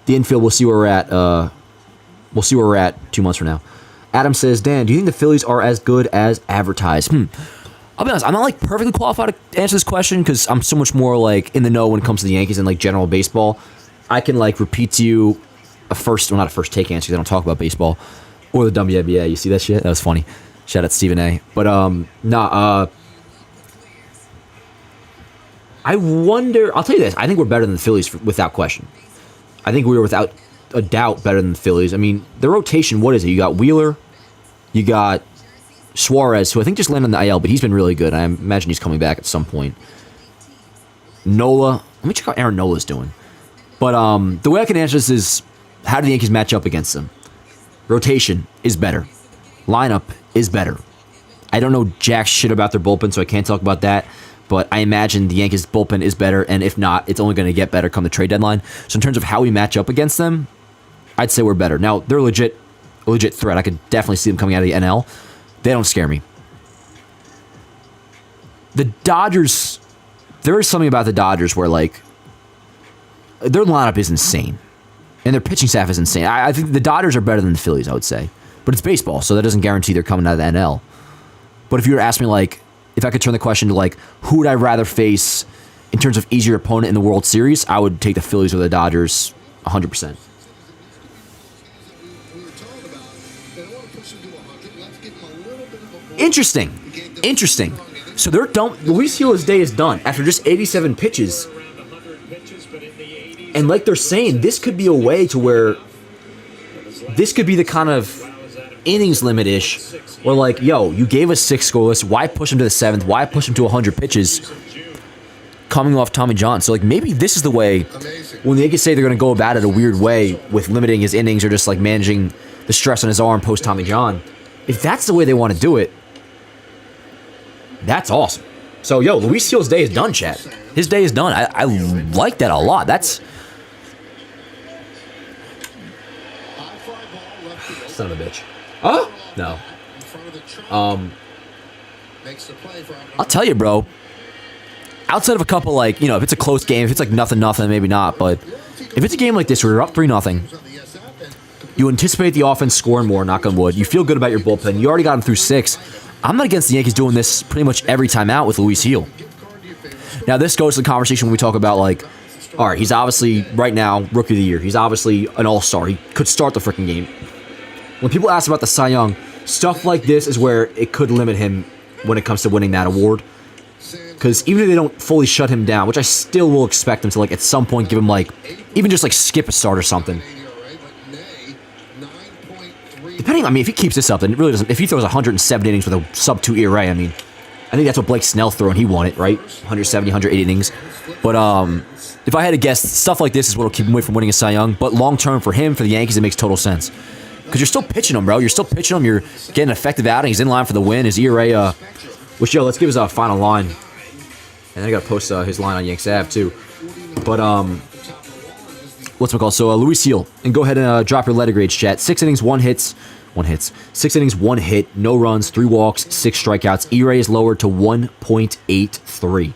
the infield, we'll see where we're at. We'll see where we're at 2 months from now. Adam says, Dan, do you think the Phillies are as good as advertised? I'll be honest, I'm not perfectly qualified to answer this question because I'm so much more in the know when it comes to the Yankees and general baseball. I can repeat to you not a first take answer because I don't talk about baseball or the WNBA. You see that shit? That was funny. Shout out to Stephen A. But I wonder. I'll tell you this. I think we're better than the Phillies without question. I think we were without a doubt better than the Phillies. I mean, the rotation. What is it? You got Wheeler. You got Suarez, who I think just landed on the IL, but he's been really good. I imagine he's coming back at some point. Nola. Let me check out how Aaron Nola's doing. But the way I can answer this is, how do the Yankees match up against them? Rotation is better. Lineup is better. I don't know jack shit about their bullpen, so I can't talk about that. But I imagine the Yankees' bullpen is better, and if not, it's only going to get better come the trade deadline. So in terms of how we match up against them, I'd say we're better. Now, they're a legit threat. I could definitely see them coming out of the NL. They don't scare me. The Dodgers, there is something about the Dodgers where, their lineup is insane. And their pitching staff is insane. I think the Dodgers are better than the Phillies, I would say. But it's baseball, so that doesn't guarantee they're coming out of the NL. But if you were to ask me, like, if I could turn the question to, like, who would I rather face in terms of easier opponent in the World Series, I would take the Phillies or the Dodgers 100%. Interesting. So they're done. Luis Gil's day is done after just 87 pitches. And like they're saying, this could be a way to where this could be the kind of innings limit-ish where, like, yo, you gave us 6 scoreless. Why push him to the 7th? Why push him to 100 pitches coming off Tommy John? So, like, maybe this is the way when the Yankees say they're going to go about it a weird way with limiting his innings or just, like, managing the stress on his arm post Tommy John. If that's the way they want to do it, that's awesome. So, yo, Luis Gil's day is done, chat. His day is done. I like that a lot. That's... Son of a bitch. Oh? No. I'll tell you, bro. Outside of a couple, like, you know, if it's a close game, if it's like nothing, maybe not. But if it's a game like this where you're up 3-0, you anticipate the offense scoring more, knock on wood. You feel good about your bullpen. You already got them through 6. I'm not against the Yankees doing this pretty much every time out with Luis Gil. Now, this goes to the conversation when we talk about, like, all right, he's obviously, right now, Rookie of the Year. He's obviously an all-star. He could start the freaking game. When people ask about the Cy Young, stuff like this is where it could limit him when it comes to winning that award. Because even if they don't fully shut him down, which I still will expect them to, like, at some point give him, like, even just, like, skip a start or something. Depending, I mean, if he keeps this up, then it really doesn't. If he throws 107 innings with a sub-2 ERA, I mean, I think that's what Blake Snell threw, and he won it, right? 170, 180 innings. But if I had to guess, stuff like this is what will keep him away from winning a Cy Young. But long-term for him, for the Yankees, it makes total sense. Because you're still pitching him, bro. You're still pitching him. You're getting an effective outing. He's in line for the win. His ERA, which, yo, let's give his final line. And I got to post his line on Yanks Ave, too. But, what's it called? So, Luis Gil. And go ahead and drop your letter grades, chat. 6 innings, 1 hits. 6 innings, 1 hit. No runs, 3 walks, 6 strikeouts. ERA is lowered to 1.83.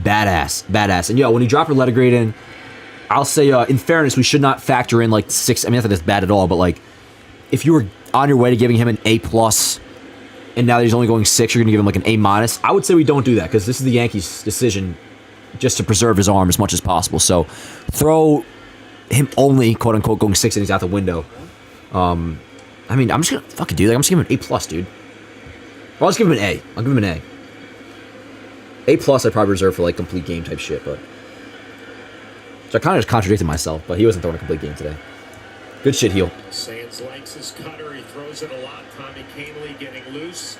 Badass. And, yo, when you drop your letter grade in, I'll say, in fairness, we should not factor in, like, 6. I mean, not that it's bad at all, but, like, if you were on your way to giving him an A+, and now that he's only going 6, you're going to give him, like, an A-. I would say we don't do that, because this is the Yankees' decision just to preserve his arm as much as possible. So, throw him only, quote-unquote, going 6 innings out the window. I mean, I'm just going to fucking do that. I'm just going to give him an A+, dude. Well, I'll just give him an A. I'll give him an A. A+, I'd probably reserve for, like, complete game type shit, but... So I kind of just contradicted myself, but he wasn't throwing a complete game today. Good shit, Gil. Sands likes his cutter. He throws it a lot. Tommy Kahnle getting loose.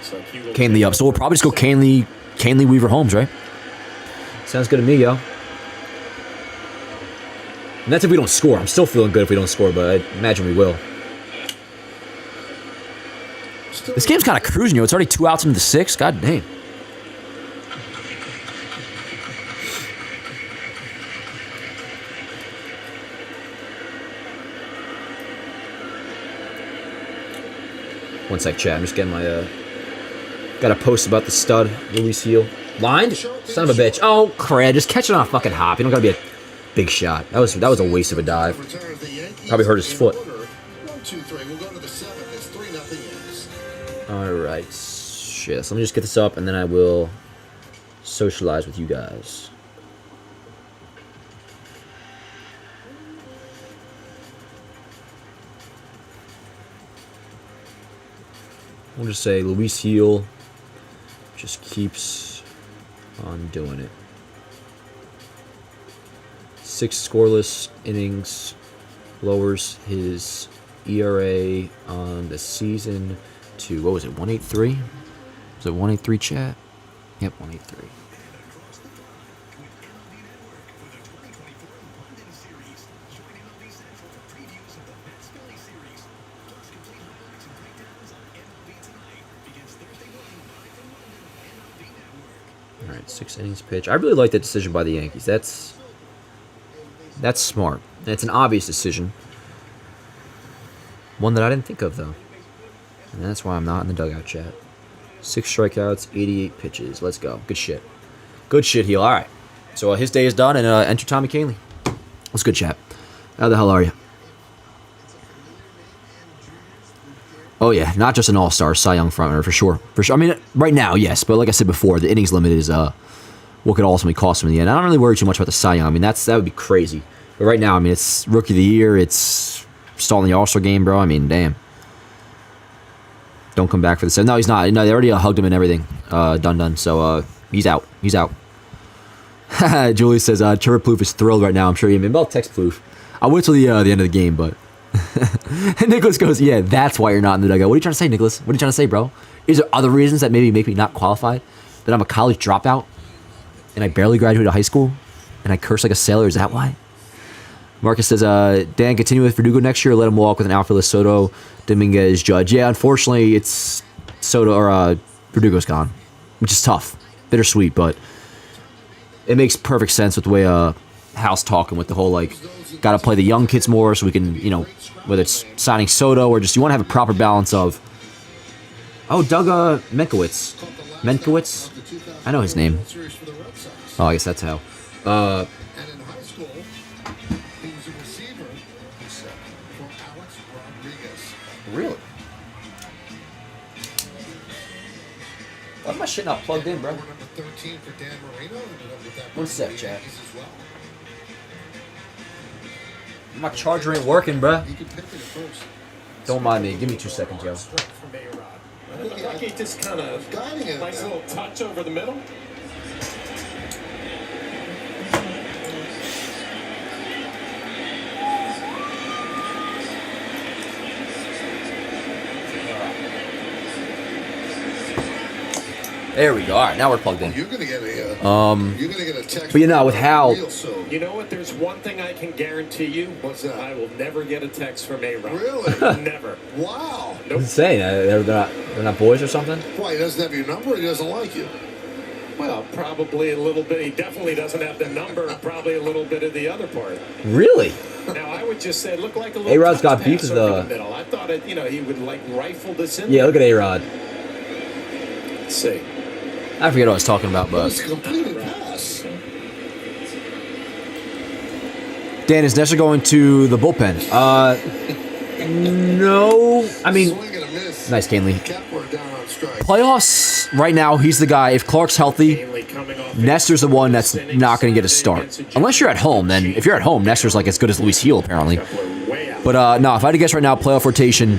Kahnle up. So we'll probably just go Kahnle, Weaver, Holmes, right? Sounds good to me, yo. And that's if we don't score. I'm still feeling good if we don't score, but I imagine we will. This game's kind of cruising, yo. It's already 2 outs into the 6th. God damn. One sec, chat. I'm just getting my, got a post about the stud, Luis Gil. Lined? Son of a bitch. Oh, crap. Just catch it on a fucking hop. You don't gotta be a big shot. That was a waste of a dive. Probably hurt his foot. Alright. Shit. So let me just get this up, and then I will socialize with you guys. We'll just say Luis Gil just keeps on doing it. 6 scoreless innings lowers his ERA on the season to, what was it, 183? Was it 183, chat? Yep, 183. All right, 6 innings pitch. I really like that decision by the Yankees. That's smart. And it's an obvious decision. One that I didn't think of, though. And that's why I'm not in the dugout, chat. 6 strikeouts, 88 pitches. Let's go. Good shit. Good shit, Gil. All right. So his day is done, and enter Tommy Kahnle. What's good, chat? How the hell are you? Oh, yeah. Not just an all-star, Cy Young frontrunner, for sure. For sure. I mean, right now, yes. But like I said before, the innings limit is what could ultimately cost him in the end. I don't really worry too much about the Cy Young. I mean, that would be crazy. But right now, I mean, it's Rookie of the Year. It's stalling the all-star game, bro. I mean, damn. Don't come back for the... No, he's not. No, they already hugged him and everything. Done. So, he's out. He's out. Julie says, Trevor Plouffe is thrilled right now. I'm sure he... Maybe I'll text Plouffe. I'll wait till the end of the game, but... And Nicholas goes, yeah, that's why you're not in the dugout. What are you trying to say, Nicholas? What are you trying to say, bro? Is there other reasons that maybe make me not qualified? That I'm a college dropout? And I barely graduated high school? And I curse like a sailor? Is that why? Marcus says, Dan, continue with Verdugo next year or let him walk with an outfielder Soto, Dominguez, Judge. Yeah, unfortunately, it's Soto or Verdugo's gone, which is tough. Bittersweet, but it makes perfect sense with the way Hal's talking with the whole, like, got to play the young kids more so we can, you know, whether it's signing Soto or just you want to have a proper balance of... Oh, Doug Menkowitz? I know his name. Oh, I guess that's how. And in high school, he was a receiver for Alex Rodriguez. Really? Why am my shit not plugged in, bro? Number 13 for Dan Marino. Ended up with that 1 sec, chat. Yankees as well. My charger ain't working, bro. He could pick it at first. Don't mind me. Give me 2 seconds, yo. From A-Rod. It looked like he just kind of Guiding it. nice little touch over the middle. There we go. All right, now we're plugged in. You're gonna get a. You're gonna get a text. But you know, with Hal, You know what? There's one thing I can guarantee you. What's that? I will never get a text from A-Rod. Really? Never. Wow. Nope. insane. They're not boys or something. Why, he doesn't have your number? He doesn't like you. Well, probably a little bit. He definitely doesn't have the number. Probably a little bit of the other part. Really? Now, I would just say it looked like a little A-Rod's got touch beef pass with over the- middle. I thought it, he would like rifle this in. Yeah, look at A-Rod. Let's see. I forget what I was talking about, It but was a completed pass. Dan, is Nestor going to the bullpen? No. I mean, Swing and a miss. nice, Canley. Kepler down on strike. Playoffs, right now, he's the guy. If Clark's healthy, Mainly coming off Nestor's the one that's not going to get a start. Unless you're at home, then if you're at home, Nestor's like as good as Luis Heel, apparently. Kepler way out. But no, if I had to guess right now, playoff rotation,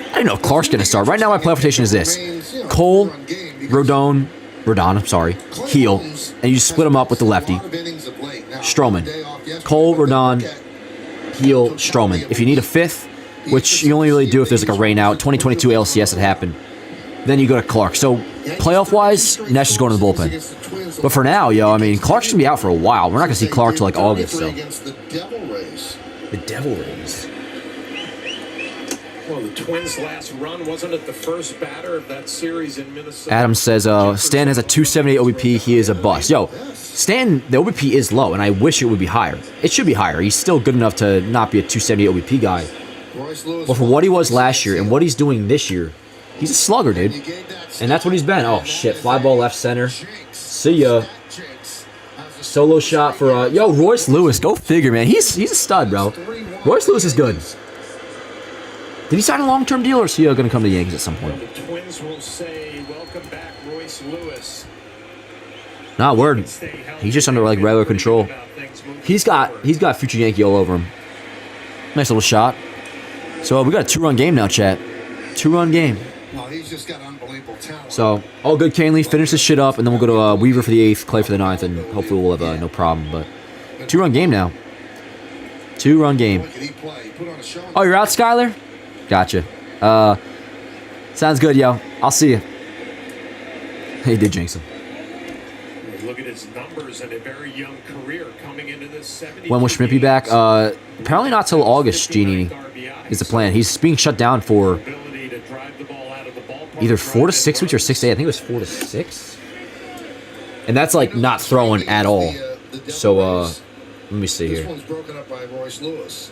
I don't know if Clark's going to start. Right now, my playoff rotation is this. Cole, Rodon, I'm sorry, Heel, and you just split them up with the lefty. Stroman. Cole, Rodon, Heel, Stroman. If you need a fifth, which you only really do if there's like a rain out, 2022 ALCS that happened, then you go to Clark. So, playoff-wise, Nash is going to the bullpen. But for now, I mean, Clark's going to be out for a while. We're not going to see Clark till like August, so. The Devil Rays. Well, the Twins' last run, wasn't it the first batter of that series in Minnesota? Adam says, Stan has a 278 OBP. He is a bust. Yo, Stan, the OBP is low, and I wish it would be higher. It should be higher. He's still good enough to not be a 278 OBP guy. But for what he was last year and what he's doing this year, he's a slugger, dude. And that's what he's been. Oh, shit. Fly ball left center. See ya. Solo shot for, Royce Lewis. Go figure, man. He's a stud, bro. Royce Lewis is good. Did he sign a long-term deal, or is he going to come to the Yankees at some point? The Twins will say, welcome back, Royce Lewis. Nah, word. He's just under like regular control. He's got future Yankee all over him. Nice little shot. So we got a 2-run game now, chat. 2-run game. No, he's just got unbelievable talent. So all good, Canley. Finish this shit up, and then we'll go to Weaver for the 8th, Clay for the 9th, and hopefully we'll have no problem. But 2-run game now. 2-run game. Oh, you're out, Skyler? Gotcha. Sounds good, yo. I'll see you. He did jinx him. Look at his numbers and a very young career coming into this 70. When will Schmidt be back? Apparently not till August, Genie, is the plan. He's being shut down for either 4 to 6 weeks or 6 to 8. I think it was 4 to 6. And that's like not throwing at all. So, let me see This here. one's broken up by Royce Lewis.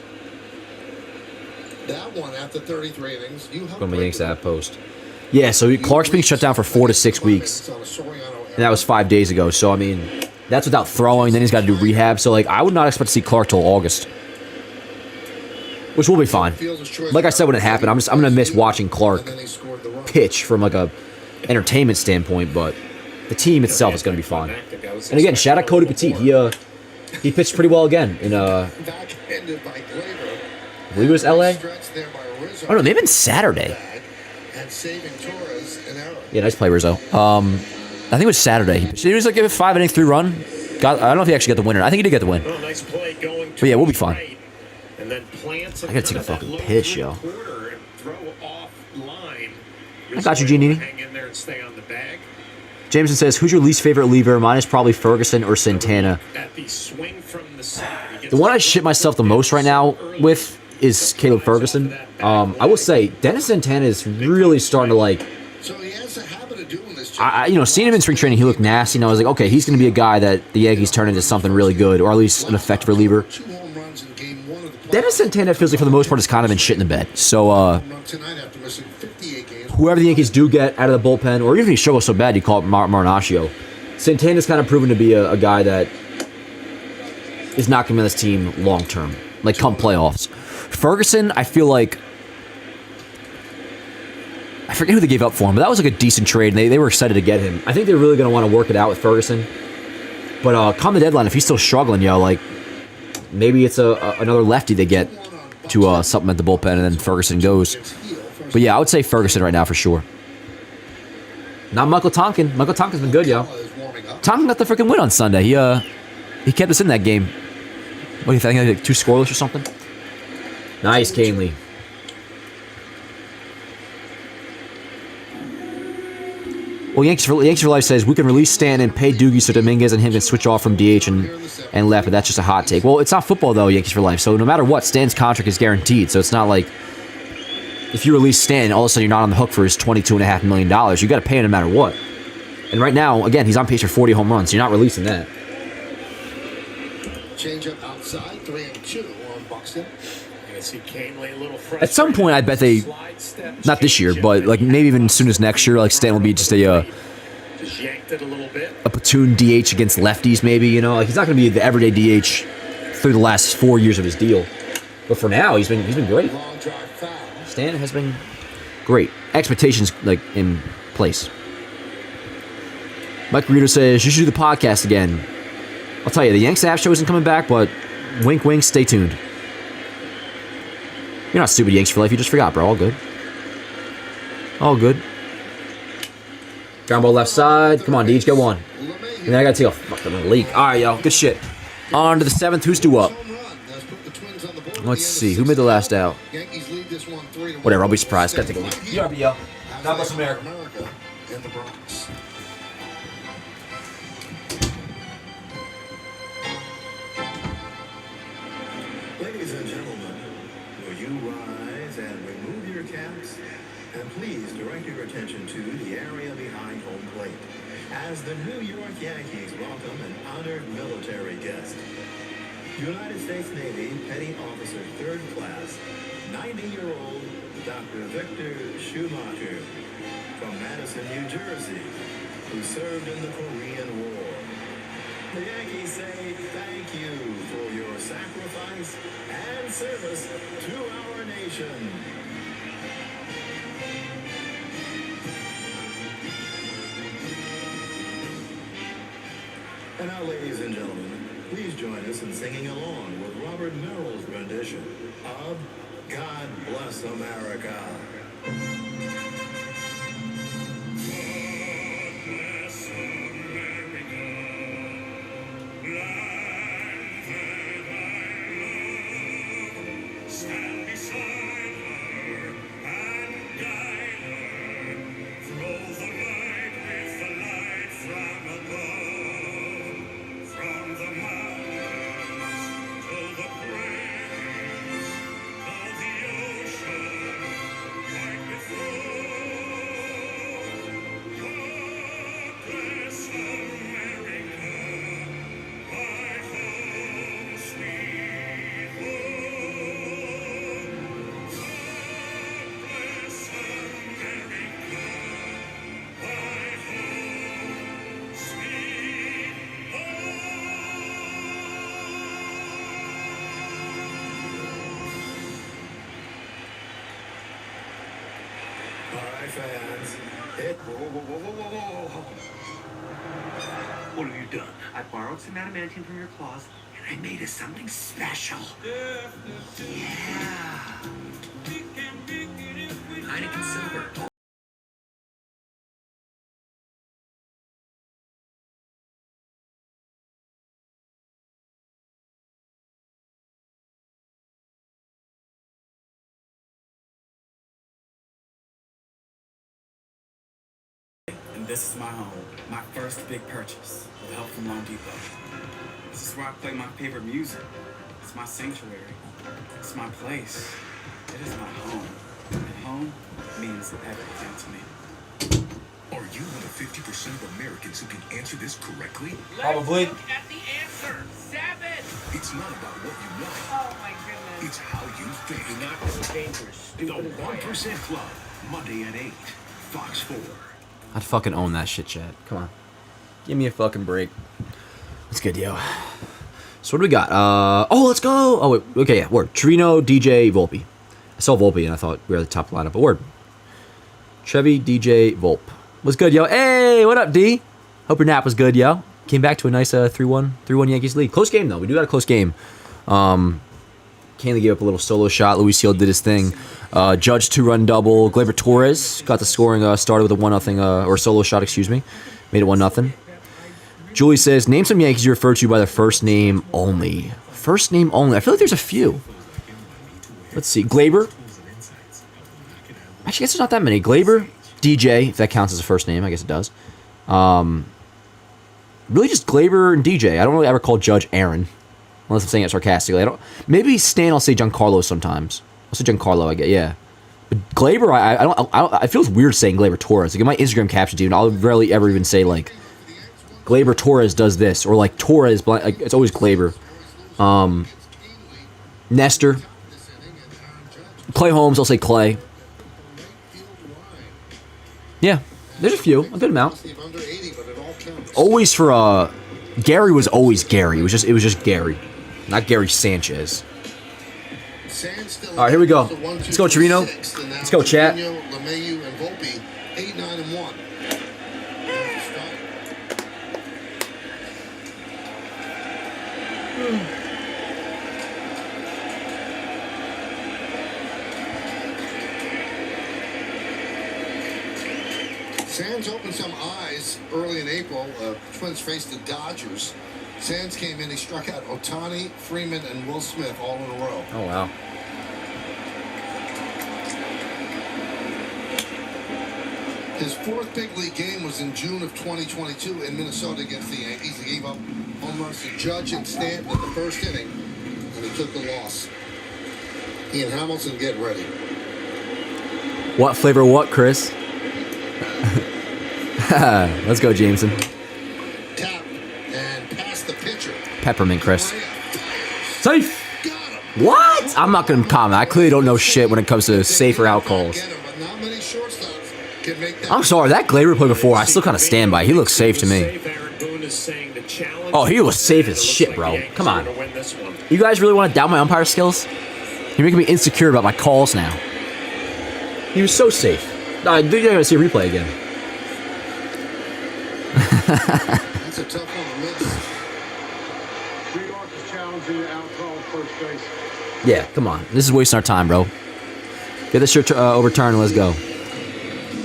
That one after 33 innings. Go to my Yanks app post. Yeah, so Clark's being shut down for 4 to 6 weeks. And that was 5 days ago. So, I mean, That's without throwing. Then he's got to do rehab. So, like, I would not expect to see Clark till August, which will be fine. Like I said when it happened, I'm going to miss watching Clark pitch from, like, a entertainment standpoint, but the team itself is going to be fine. And again, shout out Cody Petit. He pitched pretty well again in, I believe it was LA. Oh, no, maybe it's Saturday. Yeah, nice play, Rizzo. I think it was Saturday. He was like give it 5-inning 3-run. I don't know if he actually got the winner. I think he did get the win. Oh, nice play going But yeah, we'll be fine. right. And then plants I gotta take a fucking piss, yo. I got you, Giannini. Hang in there and stay on the bag. Jameson says, who's your least favorite reliever? Mine is probably Ferguson or Santana. At the swing from the side. The one I shit myself the most right now with is Caleb Ferguson. I will say, Dennis Santana is really starting to, like, seeing him in spring training, he looked nasty, and I was like, okay, he's going to be a guy that the Yankees turn into something really good, or at least an effective reliever. Dennis Santana feels like, for the most part, has kind of been shit in the bed. So, whoever the Yankees do get out of the bullpen, or even if he struggles so bad, you call it Marinaccio, Santana's kind of proven to be a guy that is not going to be on this team long term, like come playoffs. Ferguson, I feel like, I forget who they gave up for him, but that was like a decent trade, and they were excited to get him. I think they're really going to want to work it out with Ferguson. But come the deadline, if he's still struggling, like, maybe it's another lefty they get to supplement the bullpen, and then Ferguson goes. But yeah, I would say Ferguson right now for sure. Not Michael Tonkin. Michael Tonkin's been good, yo. Tonkin got the freaking win on Sunday. He kept us in that game. What do you think? Like 2 scoreless or something? Nice, Canely. Well, Yankees for Life says, we can release Stanton and pay Doogie so Dominguez and him can switch off from DH and left, but that's just a hot take. Well, it's not football, though, Yankees for Life, so no matter what, Stanton's contract is guaranteed, so it's not like if you release Stanton, all of a sudden you're not on the hook for his $22.5 million. You got to pay him no matter what. And right now, again, he's on pace for 40 home runs, so you're not releasing that. Change up outside, 3-2 on Buxton. At some point, I bet they, not this year, but like maybe even as soon as next year, like Stanton will be just a platoon DH against lefties, maybe, like he's not going to be the everyday DH through the last 4 years of his deal. But for now, he's been great. Stanton has been great. Expectations like in place. Mike Reader says, you should do the podcast again. I'll tell you, the Yanks App show isn't coming back, but wink, wink, stay tuned. You're not stupid, Yanks for Life. You just forgot, bro. All good. All good. Ground ball left side. Come on, Deej, get one. And then I got to take a fucking leak. All right, yo. Good shit. On to the 7th. Who's due up? Let's see. Who made the last out? Whatever. I'll be surprised. Got to take a look. RBI. God bless America. In the Bronx. Ladies and gentlemen, will you rise and remove your caps? And please direct your attention to the area behind home plate as the New York Yankees welcome an honored military guest. United States Navy Petty Officer 3rd Class, 90-year-old Dr. Victor Schumacher from Madison, New Jersey, who served in the Korean War. The Yankees say thank you for your sacrifice and service to our nation. And now, ladies and gentlemen, please join us in singing along with Robert Merrill's rendition of God Bless America. Stand beside her and guide her. Throw the light with the light from above. From the mountains to the plains, of the ocean, right before fans. What have you done? I borrowed some adamantium from your closet, and I made us something special. Yeah. Heineken Silver. And this is my home, my first big purchase with help from Loan Depot. This is where I play my favorite music. It's my sanctuary. It's my place. It is my home. And home means everything to me. Are you one of 50% of Americans who can answer this correctly? Probably. Look at the answer. 7. It's not about what you know. Oh my goodness. It's how you think. Do not go dangerous. The 1% Club, Monday at 8, Fox 4. I'd fucking own that shit, Chad. Come on. Give me a fucking break. That's good, yo. So what do we got? Let's go. Oh, wait. Okay, yeah. Word. Trevino, DJ, Volpe. I saw Volpe and I thought we were at the top lineup, but word. Trevi, DJ, Volpe. What's good, yo? Hey, what up, D? Hope your nap was good, yo. Came back to a nice 3-1 Yankees lead. Close game, though. We do got a close game. Canley gave up a little solo shot. Luis Hill did his thing. Judge 2-run double. Gleyber Torres got the scoring started with a 1-0 or solo shot, excuse me. Made it 1-0. Julie says, name some Yankees you refer to by their first name only. First name only. I feel like there's a few. Let's see. Gleyber. Actually, I guess there's not that many. Gleyber, DJ, if that counts as a first name. I guess it does. Really just Gleyber and DJ. I don't really ever call Judge Aaron. Unless I'm saying it sarcastically. Maybe Stan, I'll say Giancarlo sometimes. I'll say Giancarlo, I guess, yeah. But Gleyber, I feel it's weird saying Gleyber Torres. Like in my Instagram caption, dude, I'll rarely ever even say like Gleyber Torres does this or like Torres. Like it's always Gleyber. Nestor, Clay Holmes. I'll say Clay. Yeah, there's a few, a good amount. Always for Gary was always Gary. It was just Gary, not Gary Sanchez. All right, here we go. Let's go, Trevino. Let's go, chat. Sands opened some eyes early in April. Twins faced the Dodgers. Sands came in. He struck out Ohtani, Freeman, and Will Smith all in a row. Oh, wow. His fourth big league game was in June of 2022 in Minnesota against the Yankees. He gave up home runs to Judge and Stanton in the first inning, and he took the loss. Ian Hamilton, get ready. What flavor what, Chris? Let's go, Jameson. Tap and pass the pitcher. Peppermint, Chris. Safe. What? I'm not going to comment. I clearly don't know shit when it comes to safe or out calls. I'm sorry, that Gleyber play before, I still kind of stand by. He looks safe to me. Oh, he was safe as shit, bro. Come on. You guys really want to doubt my umpire skills? You're making me insecure about my calls now. He was so safe. I think you're going to see a replay again. That's a tough one to miss. Yeah, come on. This is wasting our time, bro. Get this shit overturned and let's go.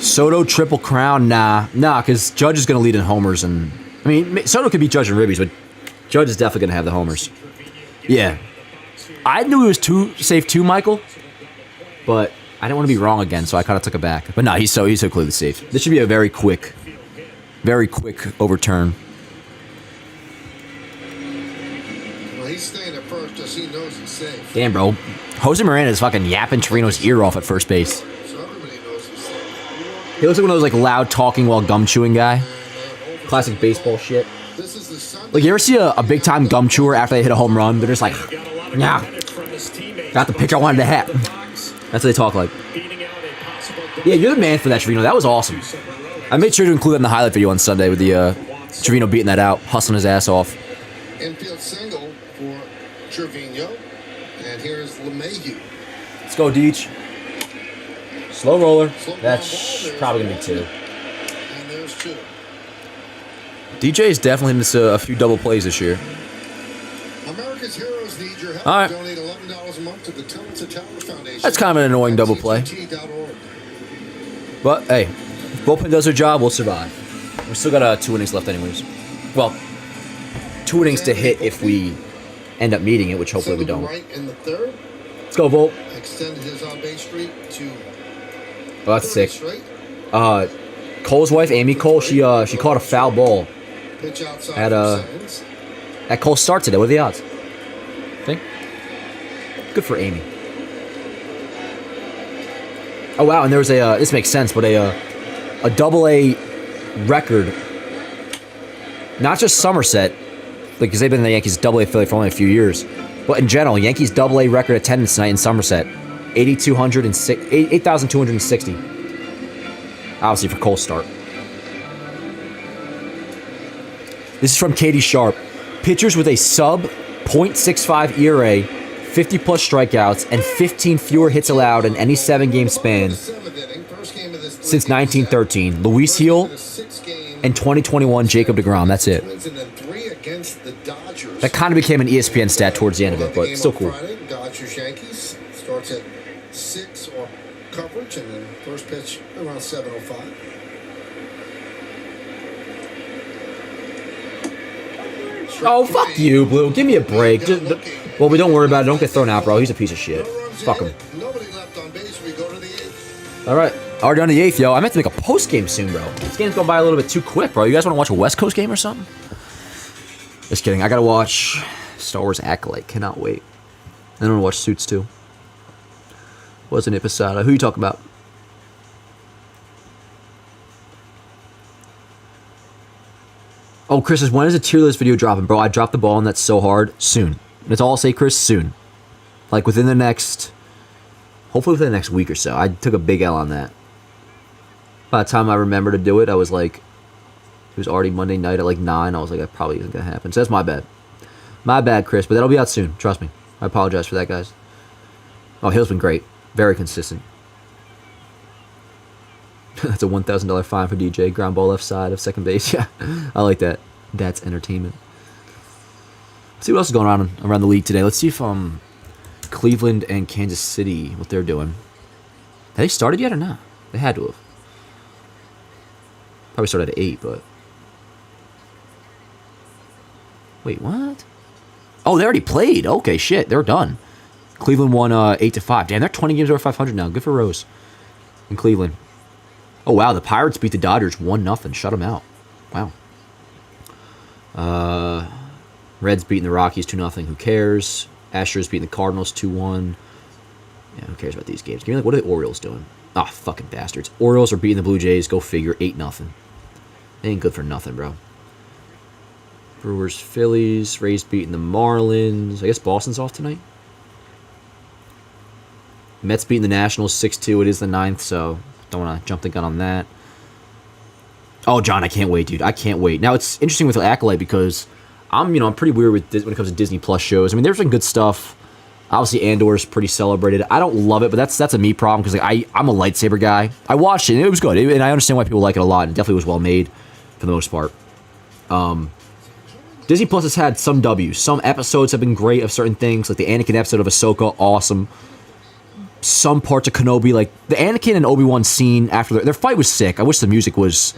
Soto triple crown? Nah, because Judge is going to lead in homers. And I mean, Soto could beat Judge in ribbies, but Judge is definitely going to have the homers. Yeah. I knew he was too safe too, Michael, but I didn't want to be wrong again, so I kind of took it back. But no, he's so clearly safe. This should be a very quick overturn. Well, he's staying at first because he knows he's safe. Damn, bro. Jose Miranda is fucking yapping Torino's ear off at first base. So everybody knows he's safe. He looks like one of those like loud talking while gum chewing guy. Classic baseball shit. This is the Sunday. Like, you ever see a big time gum chewer after they hit a home run? They're just like, nah, got the pitch I wanted to hit. That's what they talk like. Yeah, you're the man for that, Trevino. That was awesome. I made sure to include that in the highlight video on Sunday with the Trevino beating that out, hustling his ass off. Infield single for Trevino. And here's LeMahieu. Let's go, Deech. Slow roller. Slow That's ground ball. probably going to be 2. And there's 2. DJ's definitely into a few double plays this year. America's heroes need your help. All right. Donate $11 a month to the Talented Towers Foundation. That's kind of an annoying double play. TNT.org. But, hey, if bullpen does their job, we'll survive. We still got 2 innings left anyways. Well, 2 innings to hit if we end up needing it, which hopefully we don't. Right in the third. Let's go, Volt. Extended his on-base streak to Oh, that's 30 sick. straight. Cole's wife, Amy Cole, she caught a foul ball Pitch outside at for Simmons. at Cole's start today. What are the odds? Think? Good for Amy. Oh wow, and there was a this makes sense, but a double-A record. Not just Somerset, because they've been in the Yankees double-A affiliate for only a few years, but in general, Yankees double-A record attendance tonight in Somerset, 8,260. Obviously for Cole's start. This is from Katie Sharp. Pitchers with a sub .65 ERA, 50-plus strikeouts, and 15 fewer hits allowed in any 7-game span since 1913. Luis Heel and 2021 Jacob deGrom. That's it. That kind of became an ESPN stat towards the end of it, but still cool. Dodgers Yankees starts at 6 or coverage, and then first pitch around 7:05. Oh, fuck you, Blue. Give me a break. Well, we don't worry about it. Don't get thrown out, bro. He's a piece of shit. Fuck him. Nobody left on base. We go to the 8th. All right. Already on the 8th, yo. I meant to make a post game soon, bro. This game's going by a little bit too quick, bro. You guys want to watch a West Coast game or something? Just kidding. I got to watch Star Wars Acolyte. Cannot wait. I want to watch Suits, too. Wasn't it, Posada? Who you talking about? Oh, Chris says, when is the tier list video dropping? Bro, I dropped the ball and that's so hard. Soon. That's all I'll say, Chris. Soon. Like within the next... Hopefully within the next week or so. I took a big L on that. By the time I remember to do it, I was like... It was already Monday night at like 9. I was like, that probably isn't going to happen. So that's my bad. My bad, Chris. But that'll be out soon. Trust me. I apologize for that, guys. Oh, Hill's been great. Very consistent. That's a $1,000 fine for DJ. Ground ball left side of second base. Yeah, I like that. That's entertainment. Let's see what else is going on around the league today. Let's see if Cleveland and Kansas City, what they're doing. Have they started yet or not? They had to have. Probably started at 8, but... Wait, what? Oh, they already played. Okay, shit. They're done. Cleveland won 8-5. Damn, they're 20 games over 500 now. Good for Rose in Cleveland. Oh, wow. The Pirates beat the Dodgers 1-0. Shut them out. Wow. Reds beating the Rockies 2-0. Who cares? Astros beating the Cardinals 2-1. Yeah, who cares about these games? Give me like, what are the Orioles doing? Ah, fucking bastards. Orioles are beating the Blue Jays. Go figure. 8-0. They ain't good for nothing, bro. Brewers, Phillies. Rays beating the Marlins. I guess Boston's off tonight. Mets beating the Nationals 6-2. It is the 9th, so don't want to jump the gun on that. Oh, John, I can't wait, dude. I can't wait. Now, it's interesting with Acolyte because I'm pretty weird with when it comes to Disney Plus shows. I mean, there's some good stuff. Obviously, Andor's pretty celebrated. I don't love it, but that's a me problem because like, I'm a lightsaber guy. I watched it, and it was good. And I understand why people like it a lot. It definitely was well made for the most part. Disney Plus has had some W's. Some episodes have been great of certain things, like the Anakin episode of Ahsoka, awesome. Some parts of Kenobi, like the Anakin and Obi-Wan scene after their fight was sick. I wish the music was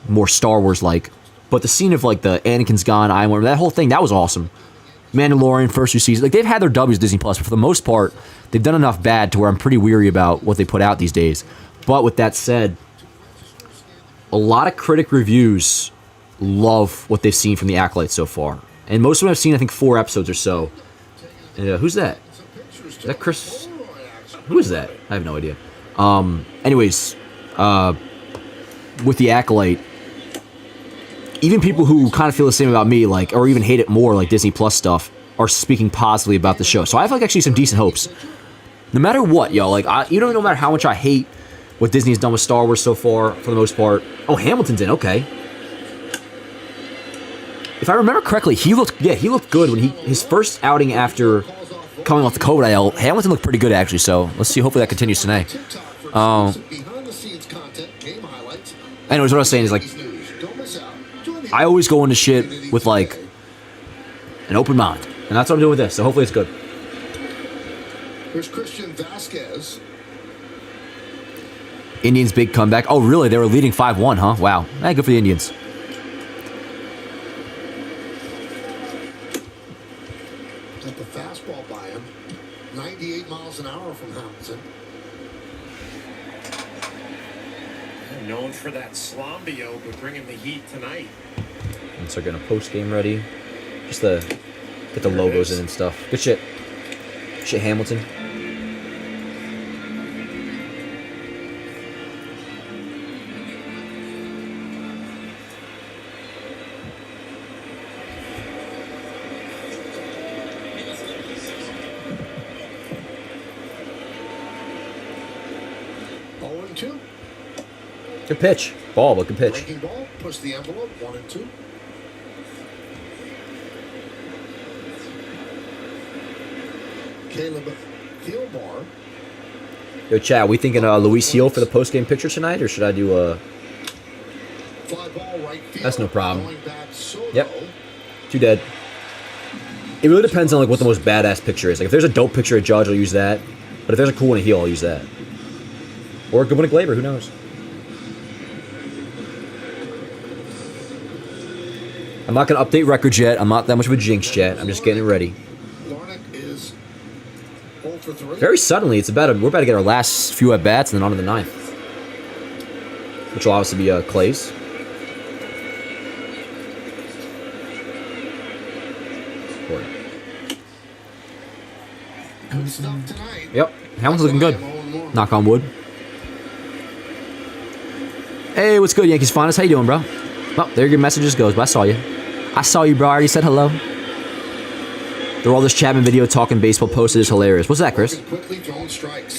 more Star Wars-like. But the scene of like the Anakin's gone, I went, that whole thing, that was awesome. Mandalorian, first 2 seasons, like they've had their W's Disney Plus, but for the most part, they've done enough bad to where I'm pretty weary about what they put out these days. But with that said, a lot of critic reviews love what they've seen from the Acolyte so far. And most of them have seen, I think, 4 episodes or so. Who's that? Is that Chris? Who is that? I have no idea. Anyways, with the Acolyte, even people who kind of feel the same about me, like, or even hate it more, like Disney Plus stuff, are speaking positively about the show. So I have like actually some decent hopes. No matter what, yo, like, no matter how much I hate what Disney's done with Star Wars so far, for the most part. Oh, Hamilton's in. Okay. If I remember correctly, he looked good when his first outing after coming off the COVID IL. Hamilton looked pretty good actually. So let's see. Hopefully that continues tonight. Behind the scenes content, game highlights. Anyways, what I was saying is, like, Don't miss out. Join the I always go into shit with, like, an open mind. And that's what I'm doing with this, so hopefully it's good. Here's Christian Vasquez. Indians' big comeback. Oh, really? They were leading 5-1, huh? Wow. Good for the Indians. At the fastball by him. 98 miles an hour from Hamilton. Known for that Slombio, but bringing the heat tonight. And so getting a post game ready. Just the get the logos in and stuff. Good shit. Shit, Hamilton. Good pitch. Ball, but good pitch. Breaking ball, push the envelope, 1-2. Caleb Thielbar. Yo, Chad, we thinking Luis Heel for the post-game picture tonight, or should I do Fly ball right field. That's no problem. Going back Soto. Yep. Too dead. It really depends on like what the most badass picture is. Like if there's a dope picture of Judge, I'll use that. But if there's a cool one of Heel, I'll use that. Or a good one of Gleyber, who knows? I'm not going to update records yet. I'm not that much of a jinx yet. I'm just getting it ready. Larnach is 0 for 3. Very suddenly, we're about to get our last few at-bats and then on to the ninth. Which will obviously be Clay's. Good stuff tonight. Yep. Hamilton's looking good. Knock on wood. Hey, what's good, Yankees finest? How you doing, bro? Well, there your messages goes, but I saw you. I saw you, bro. I already said hello. All this Chapman video talking baseball posted is hilarious. What's that, Chris? It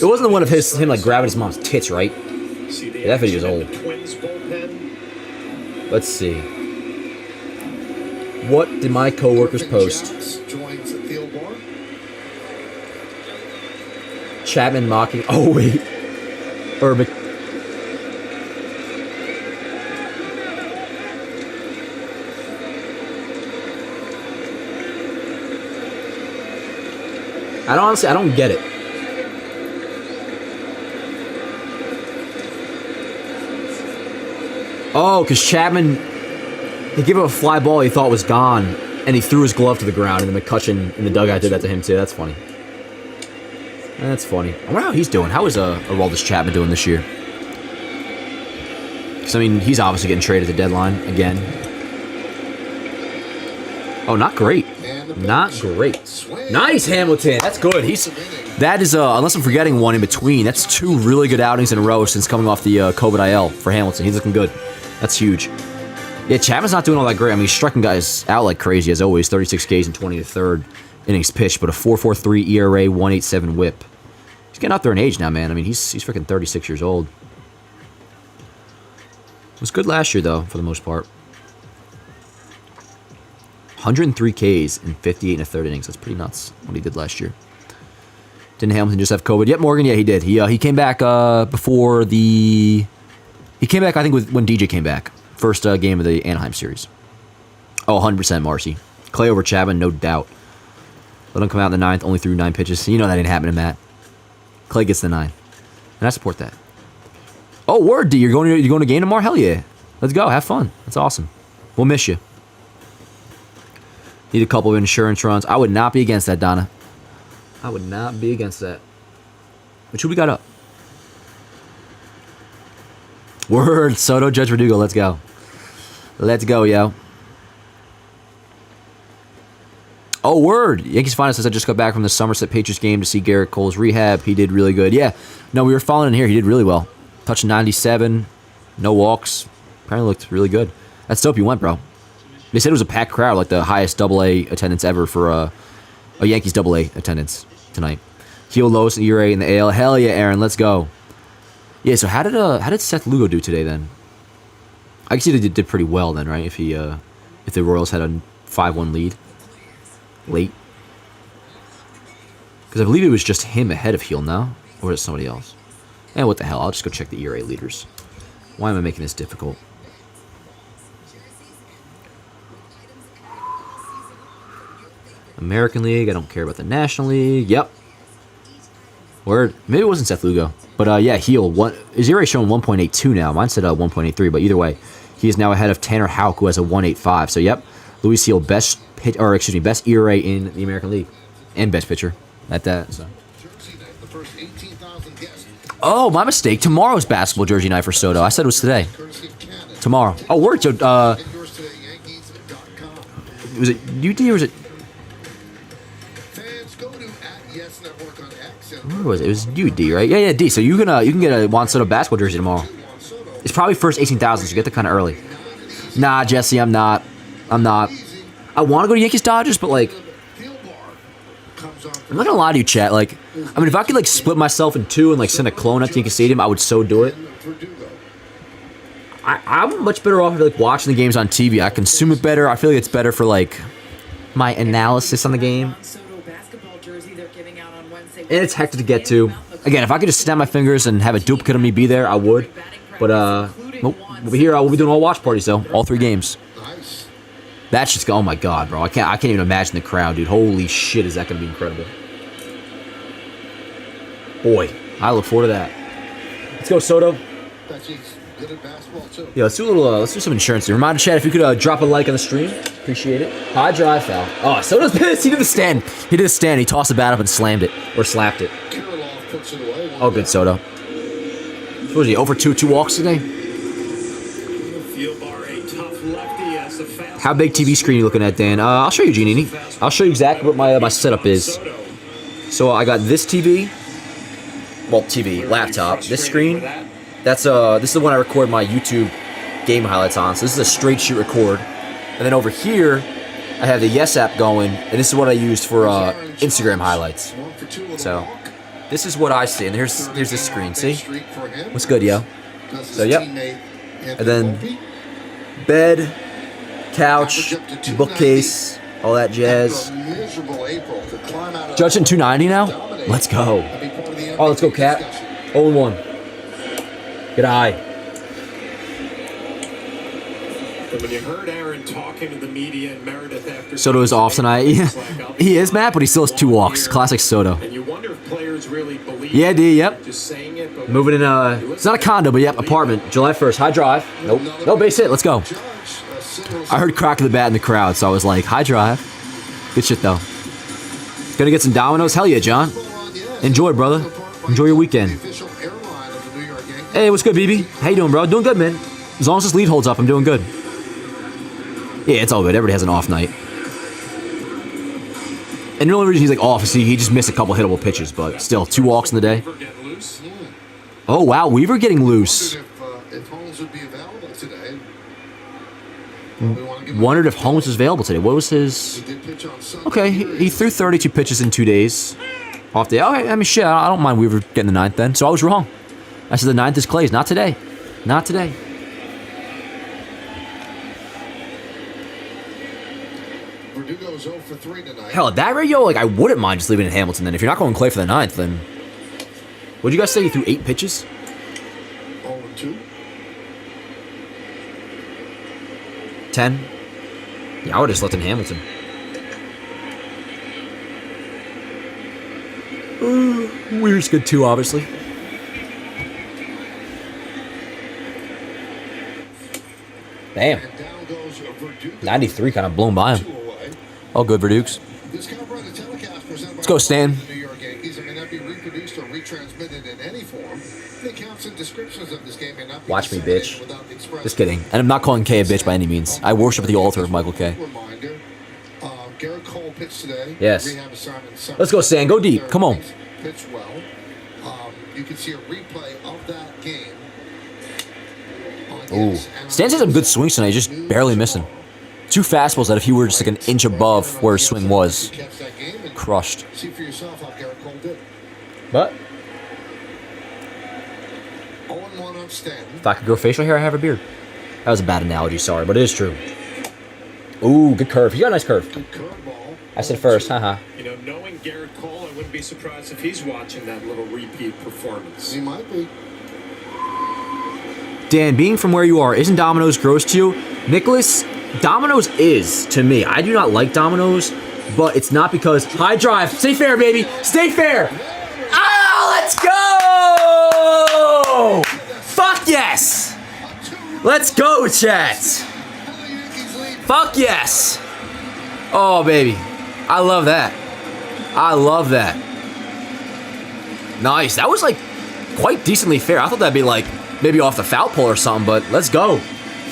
wasn't the one of him like grabbing his mom's tits, right? Yeah, that video's old. Let's see. What did my coworkers post? Chapman mocking. Oh wait. Urban. I don't get it. Oh, because Chapman, he gave up a fly ball he thought was gone, and he threw his glove to the ground, and then McCutcheon in the dugout did that to him too. That's funny. That's funny. I wonder how he's doing. How is Aroldis Chapman doing this year? Because, I mean, he's obviously getting traded at the deadline again. Oh, not great. Not great. Nice, Hamilton. That's good. That is, unless I'm forgetting one in between, that's 2 really good outings in a row since coming off the COVID IL for Hamilton. He's looking good. That's huge. Yeah, Chapman's not doing all that great. I mean, he's striking guys out like crazy, as always. 36 Ks and 20 to third innings pitched, but a 4.43 ERA, 1.87 whip. He's getting out there in age now, man. I mean, he's freaking 36 years old. Was good last year, though, for the most part. 103 Ks in 58 and a third innings. That's pretty nuts what he did last year. Didn't Hamilton just have COVID? Yep, Morgan. Yeah, he did. He came back before the. He came back, I think, when DJ came back. First game of the Anaheim series. Oh, 100% Marcy. Clay over Chapman, no doubt. Let him come out in the ninth. Only threw 9 pitches. You know that ain't happening, Matt. Clay gets the 9, and I support that. Oh, word, D. You're going to game tomorrow? Hell yeah. Let's go. Have fun. That's awesome. We'll miss you. Need a couple of insurance runs. I would not be against that, Donna. I would not be against that. Which who we got up? Word. Soto, Judge Verdugo. Let's go. Let's go, yo. Oh, word. Yankees finest says I just got back from the Somerset Patriots game to see Gerrit Cole's rehab. He did really good. Yeah. No, we were following in here. He did really well. Touching 97. No walks. Apparently looked really good. That's dope you went, bro. They said it was a packed crowd, like the highest AA attendance ever for a Yankees AA attendance tonight. Heel lowest ERA in the AL. Hell yeah, Aaron, let's go. Yeah, so how did Seth Lugo do today then? I guess he did pretty well then, right? If the Royals had a 5-1 lead late, because I believe it was just him ahead of Heel now, or is it somebody else? And what the hell? I'll just go check the ERA leaders. Why am I making this difficult? American League. I don't care about the National League. Yep. Word. Maybe it wasn't Seth Lugo. But yeah, Heel. His ERA showing 1.82 now. Mine said 1.83. But either way, he is now ahead of Tanner Houck, who has a 1.85. So yep, Luis Heel, best ERA in the American League, and best pitcher at that. So. Oh, my mistake. Tomorrow's basketball jersey night for Soto. I said it was today. Tomorrow. Oh, word. So, was it UD or was it? Where was it? It was UD, right? Yeah, D. So you can get a Juan Soto basketball jersey tomorrow. It's probably first 18,000, so get there kind of early. Nah, Jesse, I'm not. I want to go to Yankees Dodgers, but like, I'm not gonna lie to you, chat. Like, I mean, if I could like split myself in two and like send a clone at Yankee Stadium, I would so do it. I'm much better off like watching the games on TV. I consume it better. I feel like it's better for like my analysis on the game. And it's hectic to get to. Again, if I could just snap my fingers and have a duplicate of me be there, I would. But over here, we'll be doing all watch parties though, all 3 games. That's just, oh my god, bro. I can't even imagine the crowd, dude. Holy shit, is that gonna be incredible. Boy, I look forward to that. Let's go, Soto. Yeah, let's do a little. Let's do some insurance. Reminder, chat, if you could drop a like on the stream, appreciate it. High drive foul. Oh, Soto's pissed. He did the stand. He tossed the bat up and slammed it or slapped it. Oh, good, Soto. What was he? Over 2 walks today. How big TV screen are you looking at, Dan? I'll show you, Giannini. I'll show you exactly what my setup is. So I got this TV. Well, TV, laptop. This screen. This is the one I record my YouTube game highlights on. So this is a straight shoot record. And then over here, I have the Yes app going, and this is what I used for Instagram highlights. So this is what I see, and here's this screen. See? What's good, yo? So yep. And then bed, couch, bookcase, all that jazz. Judge in 290 now? Let's go. Oh, let's go, Cap. 0-1. Good eye. When you heard Aaron talking to the media and Meredith after Soto is off tonight. Yeah. He is, Matt, but he still has 2 walks. Classic Soto. And you wonder if players really believe yeah, D, yep. Just saying it, but moving in it's not a condo, but yep, apartment. July 1st. High drive. Nope. No base hit. Let's go. I heard crack of the bat in the crowd, so I was like, high drive. Good shit though. Gonna get some dominoes? Hell yeah, John. Enjoy, brother. Enjoy your weekend. Hey, what's good, BB? How you doing, bro? Doing good, man. As long as this lead holds up, I'm doing good. Yeah, it's all good. Everybody has an off night. And the only reason he's like off is he just missed a couple hittable pitches, but still, 2 walks in the day. Oh, wow, Weaver getting loose. Wondered if Holmes was available today. What was his... Okay, he threw 32 pitches in 2 days. Off day. Okay, I mean, shit, I don't mind Weaver getting the 9th then. So I was wrong. I said the 9th is Clay's. Not today. Not today. Verdugo's 0 for 3 tonight. Hell, at that rate, yo, like, I wouldn't mind just leaving it in Hamilton then. If you're not going Clay for the 9th, then... What'd you guys say? You threw 8 pitches? 0 2. 10? Yeah, I would have just left in Hamilton. Weir's good too, obviously. Damn. 93 kind of blown by him. All good, Verdukes. Let's go, Stan. Watch me, bitch. Just kidding. And I'm not calling K a bitch by any means. I worship at the altar of Michael K. Gerrit Cole pitched today. Yes. Let's go, Stan. Go deep. Come on. Pitched well. You can see a replay of that game. Ooh. Stan's had some good swings tonight, just barely missing. 2 fastballs that if he were just like an inch above where his swing was, crushed. See for yourself how Gerrit Cole did. But 0-1 on Stanton. if I could grow facial hair, I have a beard. That was a bad analogy, sorry, but it is true. Ooh, good curve. He got a nice curve. Good curveball. I said first, haha. You know, knowing Gerrit Cole, I wouldn't be surprised if he's watching that little repeat performance. He might be. Dan, being from where you are, isn't Domino's gross to you? Nicholas, Domino's is to me. I do not like Domino's, but it's not because high drive. Stay fair, baby. Stay fair. Ah, let's go! Fuck yes! Let's go, chat. Fuck yes! Oh, baby. I love that. I love that. Nice. That was like quite decently fair. I thought that'd be like maybe off the foul pole or something, but let's go.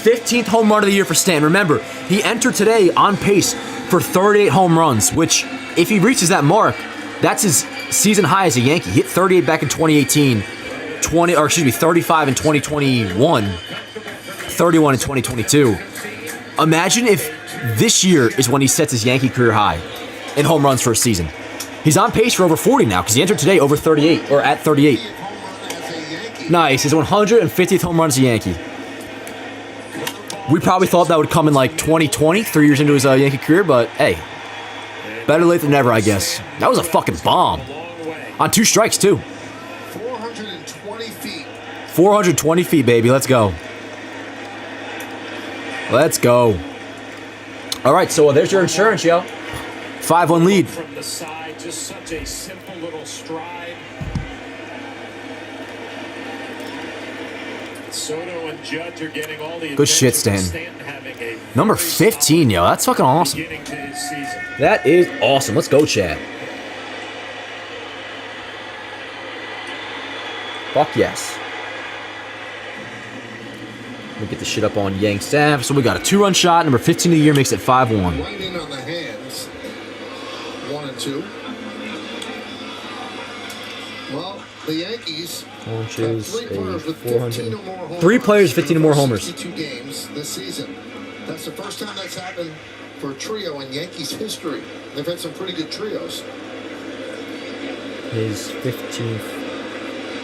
15th home run of the year for Stan. Remember, he entered today on pace for 38 home runs, which if he reaches that mark, that's his season high as a Yankee. He hit 38 back in 2018, 35 in 2021, 31 in 2022. Imagine if this year is when he sets his Yankee career high in home runs for a season. He's on pace for over 40 now because he entered today over 38 or at 38. Nice. His 150th home run as a Yankee. We probably thought that would come in like 2020, 3 years into his Yankee career, but hey, better late than never, I guess. That was a fucking bomb. On 2 strikes, too. 420 feet. 420 feet, baby. Let's go. Let's go. All right, so there's your insurance, yo. 5-1 lead. From the side, just such a simple little stride. Soto and Judge are getting all the good shit, Stan. Number 15, yo. That's fucking awesome. That is awesome. Let's go, Chad. Fuck yes. Let me get the shit up on Yank staff. So we got a 2-run shot. Number 15 of the year makes it 5-1. Right in on the hands. 1 and 2. Well, the Yankees have 3 players with 15 or more home 3 players, 15 or more homers. 62 games this season. That's the first time that's happened for a trio in Yankees history. They've had some pretty good trios. His 15th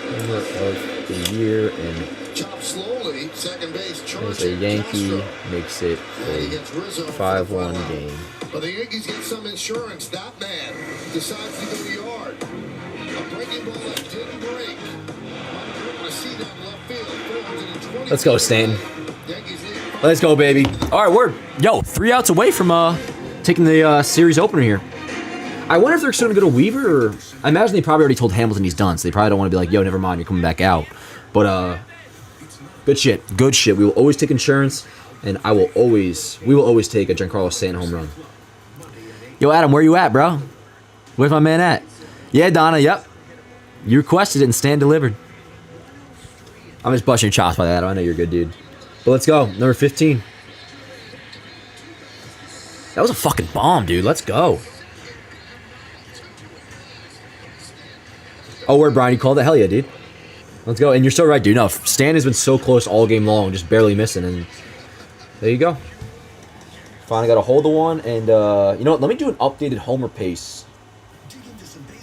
homer of the year and Chop slowly, second base, as a Yankee makes it a 5-1 game. But the Yankees get some insurance. That man decides to go to yard. A breaking ball that didn't break. Let's go, Stan. Let's go, baby. All right, we're 3 outs away from taking the series opener here. I wonder if they're going to go to Weaver, or I imagine they probably already told Hamilton he's done, so they probably don't want to be like, yo, never mind, you're coming back out. But good shit. Good shit. We will always take insurance, and we will always take a Giancarlo Stanton home run. Yo, Adam, where you at, bro? Where's my man at? Yeah, Donna, yep. You requested it and Stan delivered. I'm just busting your chops by that. I know you're a good dude. But let's go. Number 15. That was a fucking bomb, dude. Let's go. Oh, word, Brian. You called it? Hell yeah, dude. Let's go. And you're so right, dude. No, Stan has been so close all game long, just barely missing. And there you go. Finally got a hold of one. And, you know what? Let me do an updated homer pace.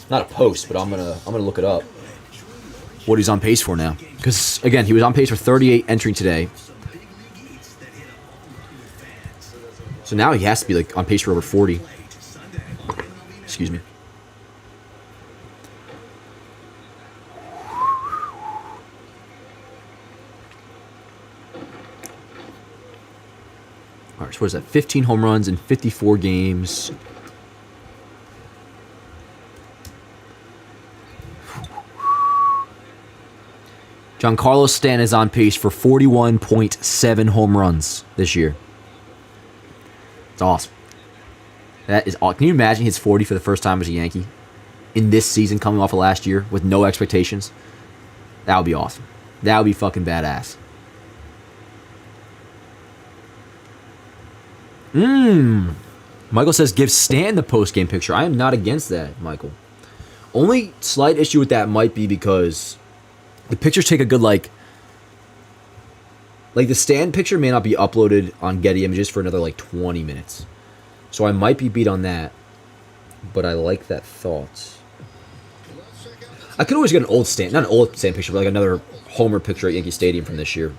Not a post, but I'm gonna look it up. What he's on pace for now. Because, again, he was on pace for 38 entering today. So now he has to be like on pace for over 40. Excuse me. All right, so what is that? 15 home runs in 54 games. Giancarlo Stanton is on pace for 41.7 home runs this year. It's awesome. That is awesome. Can you imagine he hits 40 for the first time as a Yankee in this season coming off of last year with no expectations? That would be awesome. That would be fucking badass. Michael says, give Stan the post-game picture. I am not against that, Michael. Only slight issue with that might be because the pictures take a good, like the Stan picture may not be uploaded on Getty Images for another, 20 minutes. So I might be beat on that, but I like that thought. I could always get an old Stan, not an old Stan picture, but another homer picture at Yankee Stadium from this year.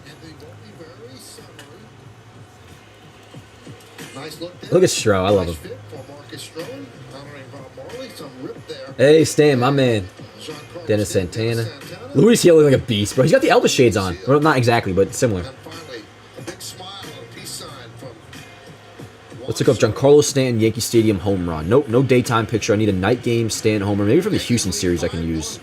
Look at Stroh, I love him. Marcus Stroman, honoring Bob Marley, some rip there. Hey, Stan, my man. Giancarlo Dennis Stanton, Santana. Luis Hill looking like a beast, bro. He's got the elbow shades on. Well, not exactly, but similar. And finally, a big smile and peace sign from Let's look up Giancarlo Stanton, Yankee Stadium home run. Nope, no daytime picture. I need a night game Stanton home run. Maybe from the Houston series I can use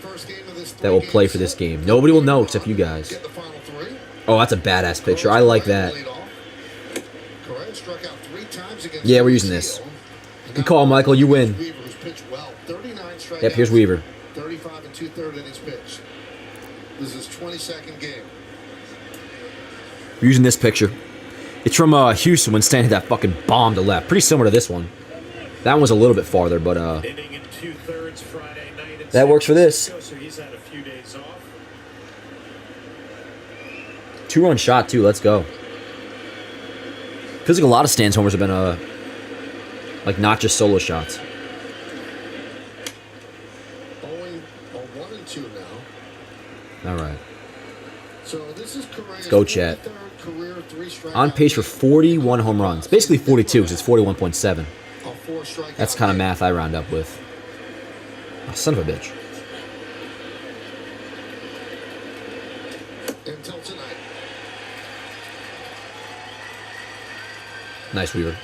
that will play for this game. Nobody will know except you guys. Get the final three. Oh, that's a badass picture. I like that. Correa struck out 3 times against Yeah, we're using this. Good call, Michael. You win. Weaver, who's pitched well. 39 strikeouts. Yep, here's Weaver. 35 and 2/3 innings pitched. This is his 22nd game. We're using this picture. It's from Houston when Stan hit that fucking bomb to left. Pretty similar to this one. That one was a little bit farther, but Inning and 2/3 Friday night in that works for this. So he's had a few days off. 2-run shot, too. Let's go. Feels like a lot of Stan's homers have been, like, not just solo shots. Owing a 1-2 now. All right. So this is Correa's Go, Chat. 43rd career 3 strikeout On pace for 41 home runs. Basically 42 because it's 41.7. a 4 strikeout That's kind of game. math I round up with. Oh, son of a bitch. Until tonight. Nice, Weaver.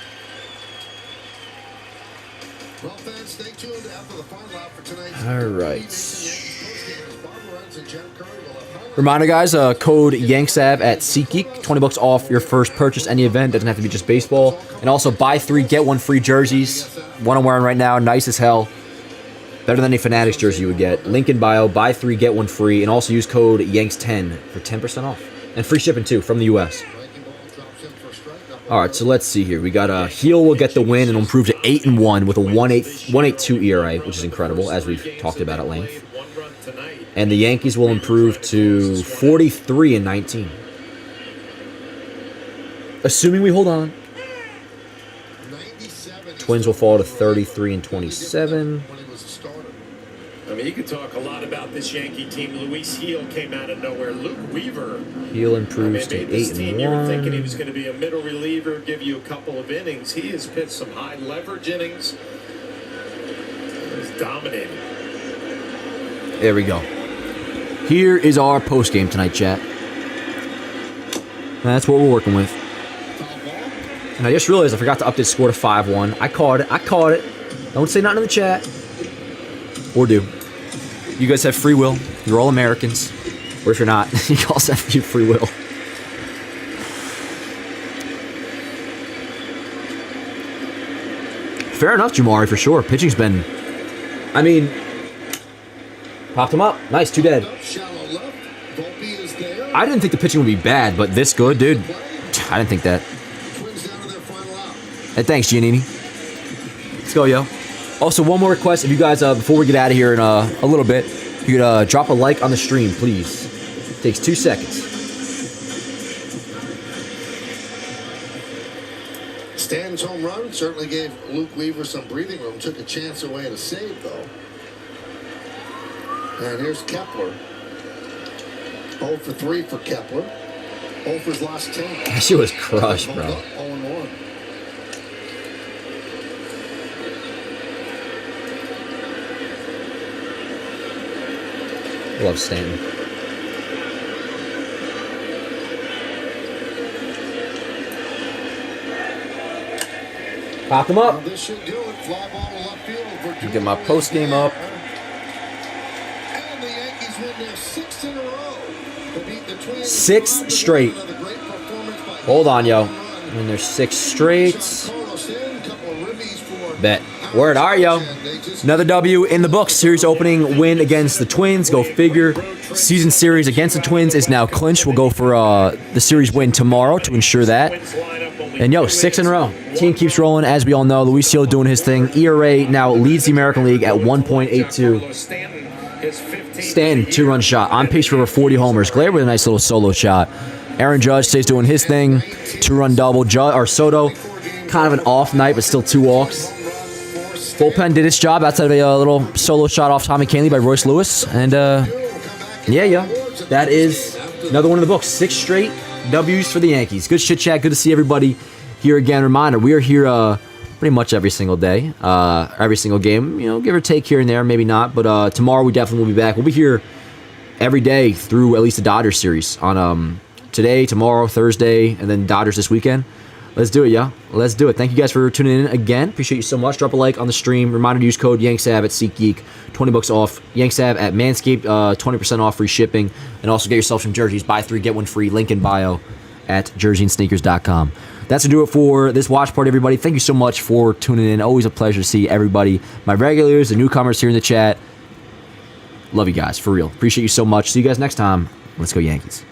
Well, fans, stay tuned after the final out for tonight's All right. postgame as Bob Lorenz and Jen Curry will have highlights. Reminder, guys, code YANKSAV at SeatGeek. $20 off your first purchase, any event. Doesn't have to be just baseball. And also, buy 3, get 1 free jerseys. One I'm wearing right now, nice as hell. Better than any Fanatics jersey you would get. Link in bio, buy 3, get 1 free. And also use code YANKS10 for 10% off. And free shipping, too, from the U.S. All right, so let's see here. We got Heel will get the win and will improve to 8-1 with a 1.82 ERA, which is incredible, as we've talked about at length. And the Yankees will improve to 43-19. Assuming we hold on. Twins will fall to 33-27. I mean, you could talk a lot about this Yankee team. Luis Heel came out of nowhere. Luke Weaver. Heel improves to this team, you were thinking he 8-1. was going to be a middle reliever, give you a couple of innings. He has pitched some high leverage innings. He's dominating. There we go. Here is our post game tonight, chat. That's what we're working with. And I just realized I forgot to update the score to 5-1. I caught it. Don't say nothing in the chat. Or do. You guys have free will. You're all Americans. Or if you're not, you also have free will. Fair enough, Jamari, for sure. Pitching's been... I mean... Popped him up. Nice, 2 dead. I didn't think the pitching would be bad, but this good, dude. I didn't think that. Hey, thanks, Giannini. Let's go, yo. Also, one more request. If you guys, before we get out of here in a little bit, you could drop a like on the stream, please. It takes 2 seconds. Stanton's home run certainly gave Luke Weaver some breathing room. Took a chance away at a save, though. And here's Kepler. 0 for 3 for Kepler. 0 for his last 10. That shit was crushed, bro. 0-1. I love Stanton. Pop him up. This should do it. Fly ball to left field. Verdugo Get my post game up. And the Yankees win their 6th in a row. To beat the Twins. 6 straight. Another great performance by Hold on, yo. Run. And there's 6 straight. Giancarlo Stanton, couple of ribbies for Bet. Word, all right, yo. Another W in the books. Series opening win against the Twins. Go figure. Season series against the Twins is now clinched. We'll go for the series win tomorrow to ensure that. And yo, 6 in a row. Team keeps rolling, as we all know. Luis Hill doing his thing. ERA now leads the American League at 1.82. Stanton, 2-run shot. On pace for over 40 homers. Gleyber with a nice little solo shot. Aaron Judge stays doing his thing. 2-run double. Soto, kind of an off night, but still 2 walks. Bullpen did its job outside of a little solo shot off Tommy Kahnle by Royce Lewis. And, yeah. That is another one in the books. 6 straight W's for the Yankees. Good shit, chat. Good to see everybody here again. Reminder, we are here pretty much every single day, every single game. Give or take here and there, maybe not. But tomorrow we definitely will be back. We'll be here every day through at least the Dodgers series on today, tomorrow, Thursday, and then Dodgers this weekend. Let's do it, yeah. Let's do it. Thank you guys for tuning in again. Appreciate you so much. Drop a like on the stream. Reminder to use code YANKSAB at SeatGeek. $20 off. YANKSAB at Manscaped. 20% off free shipping. And also get yourself some jerseys. Buy 3, get 1 free. Link in bio at jerseyandsneakers.com. That's to do it for this watch party, everybody. Thank you so much for tuning in. Always a pleasure to see everybody. My regulars, the newcomers here in the chat. Love you guys, for real. Appreciate you so much. See you guys next time. Let's go Yankees.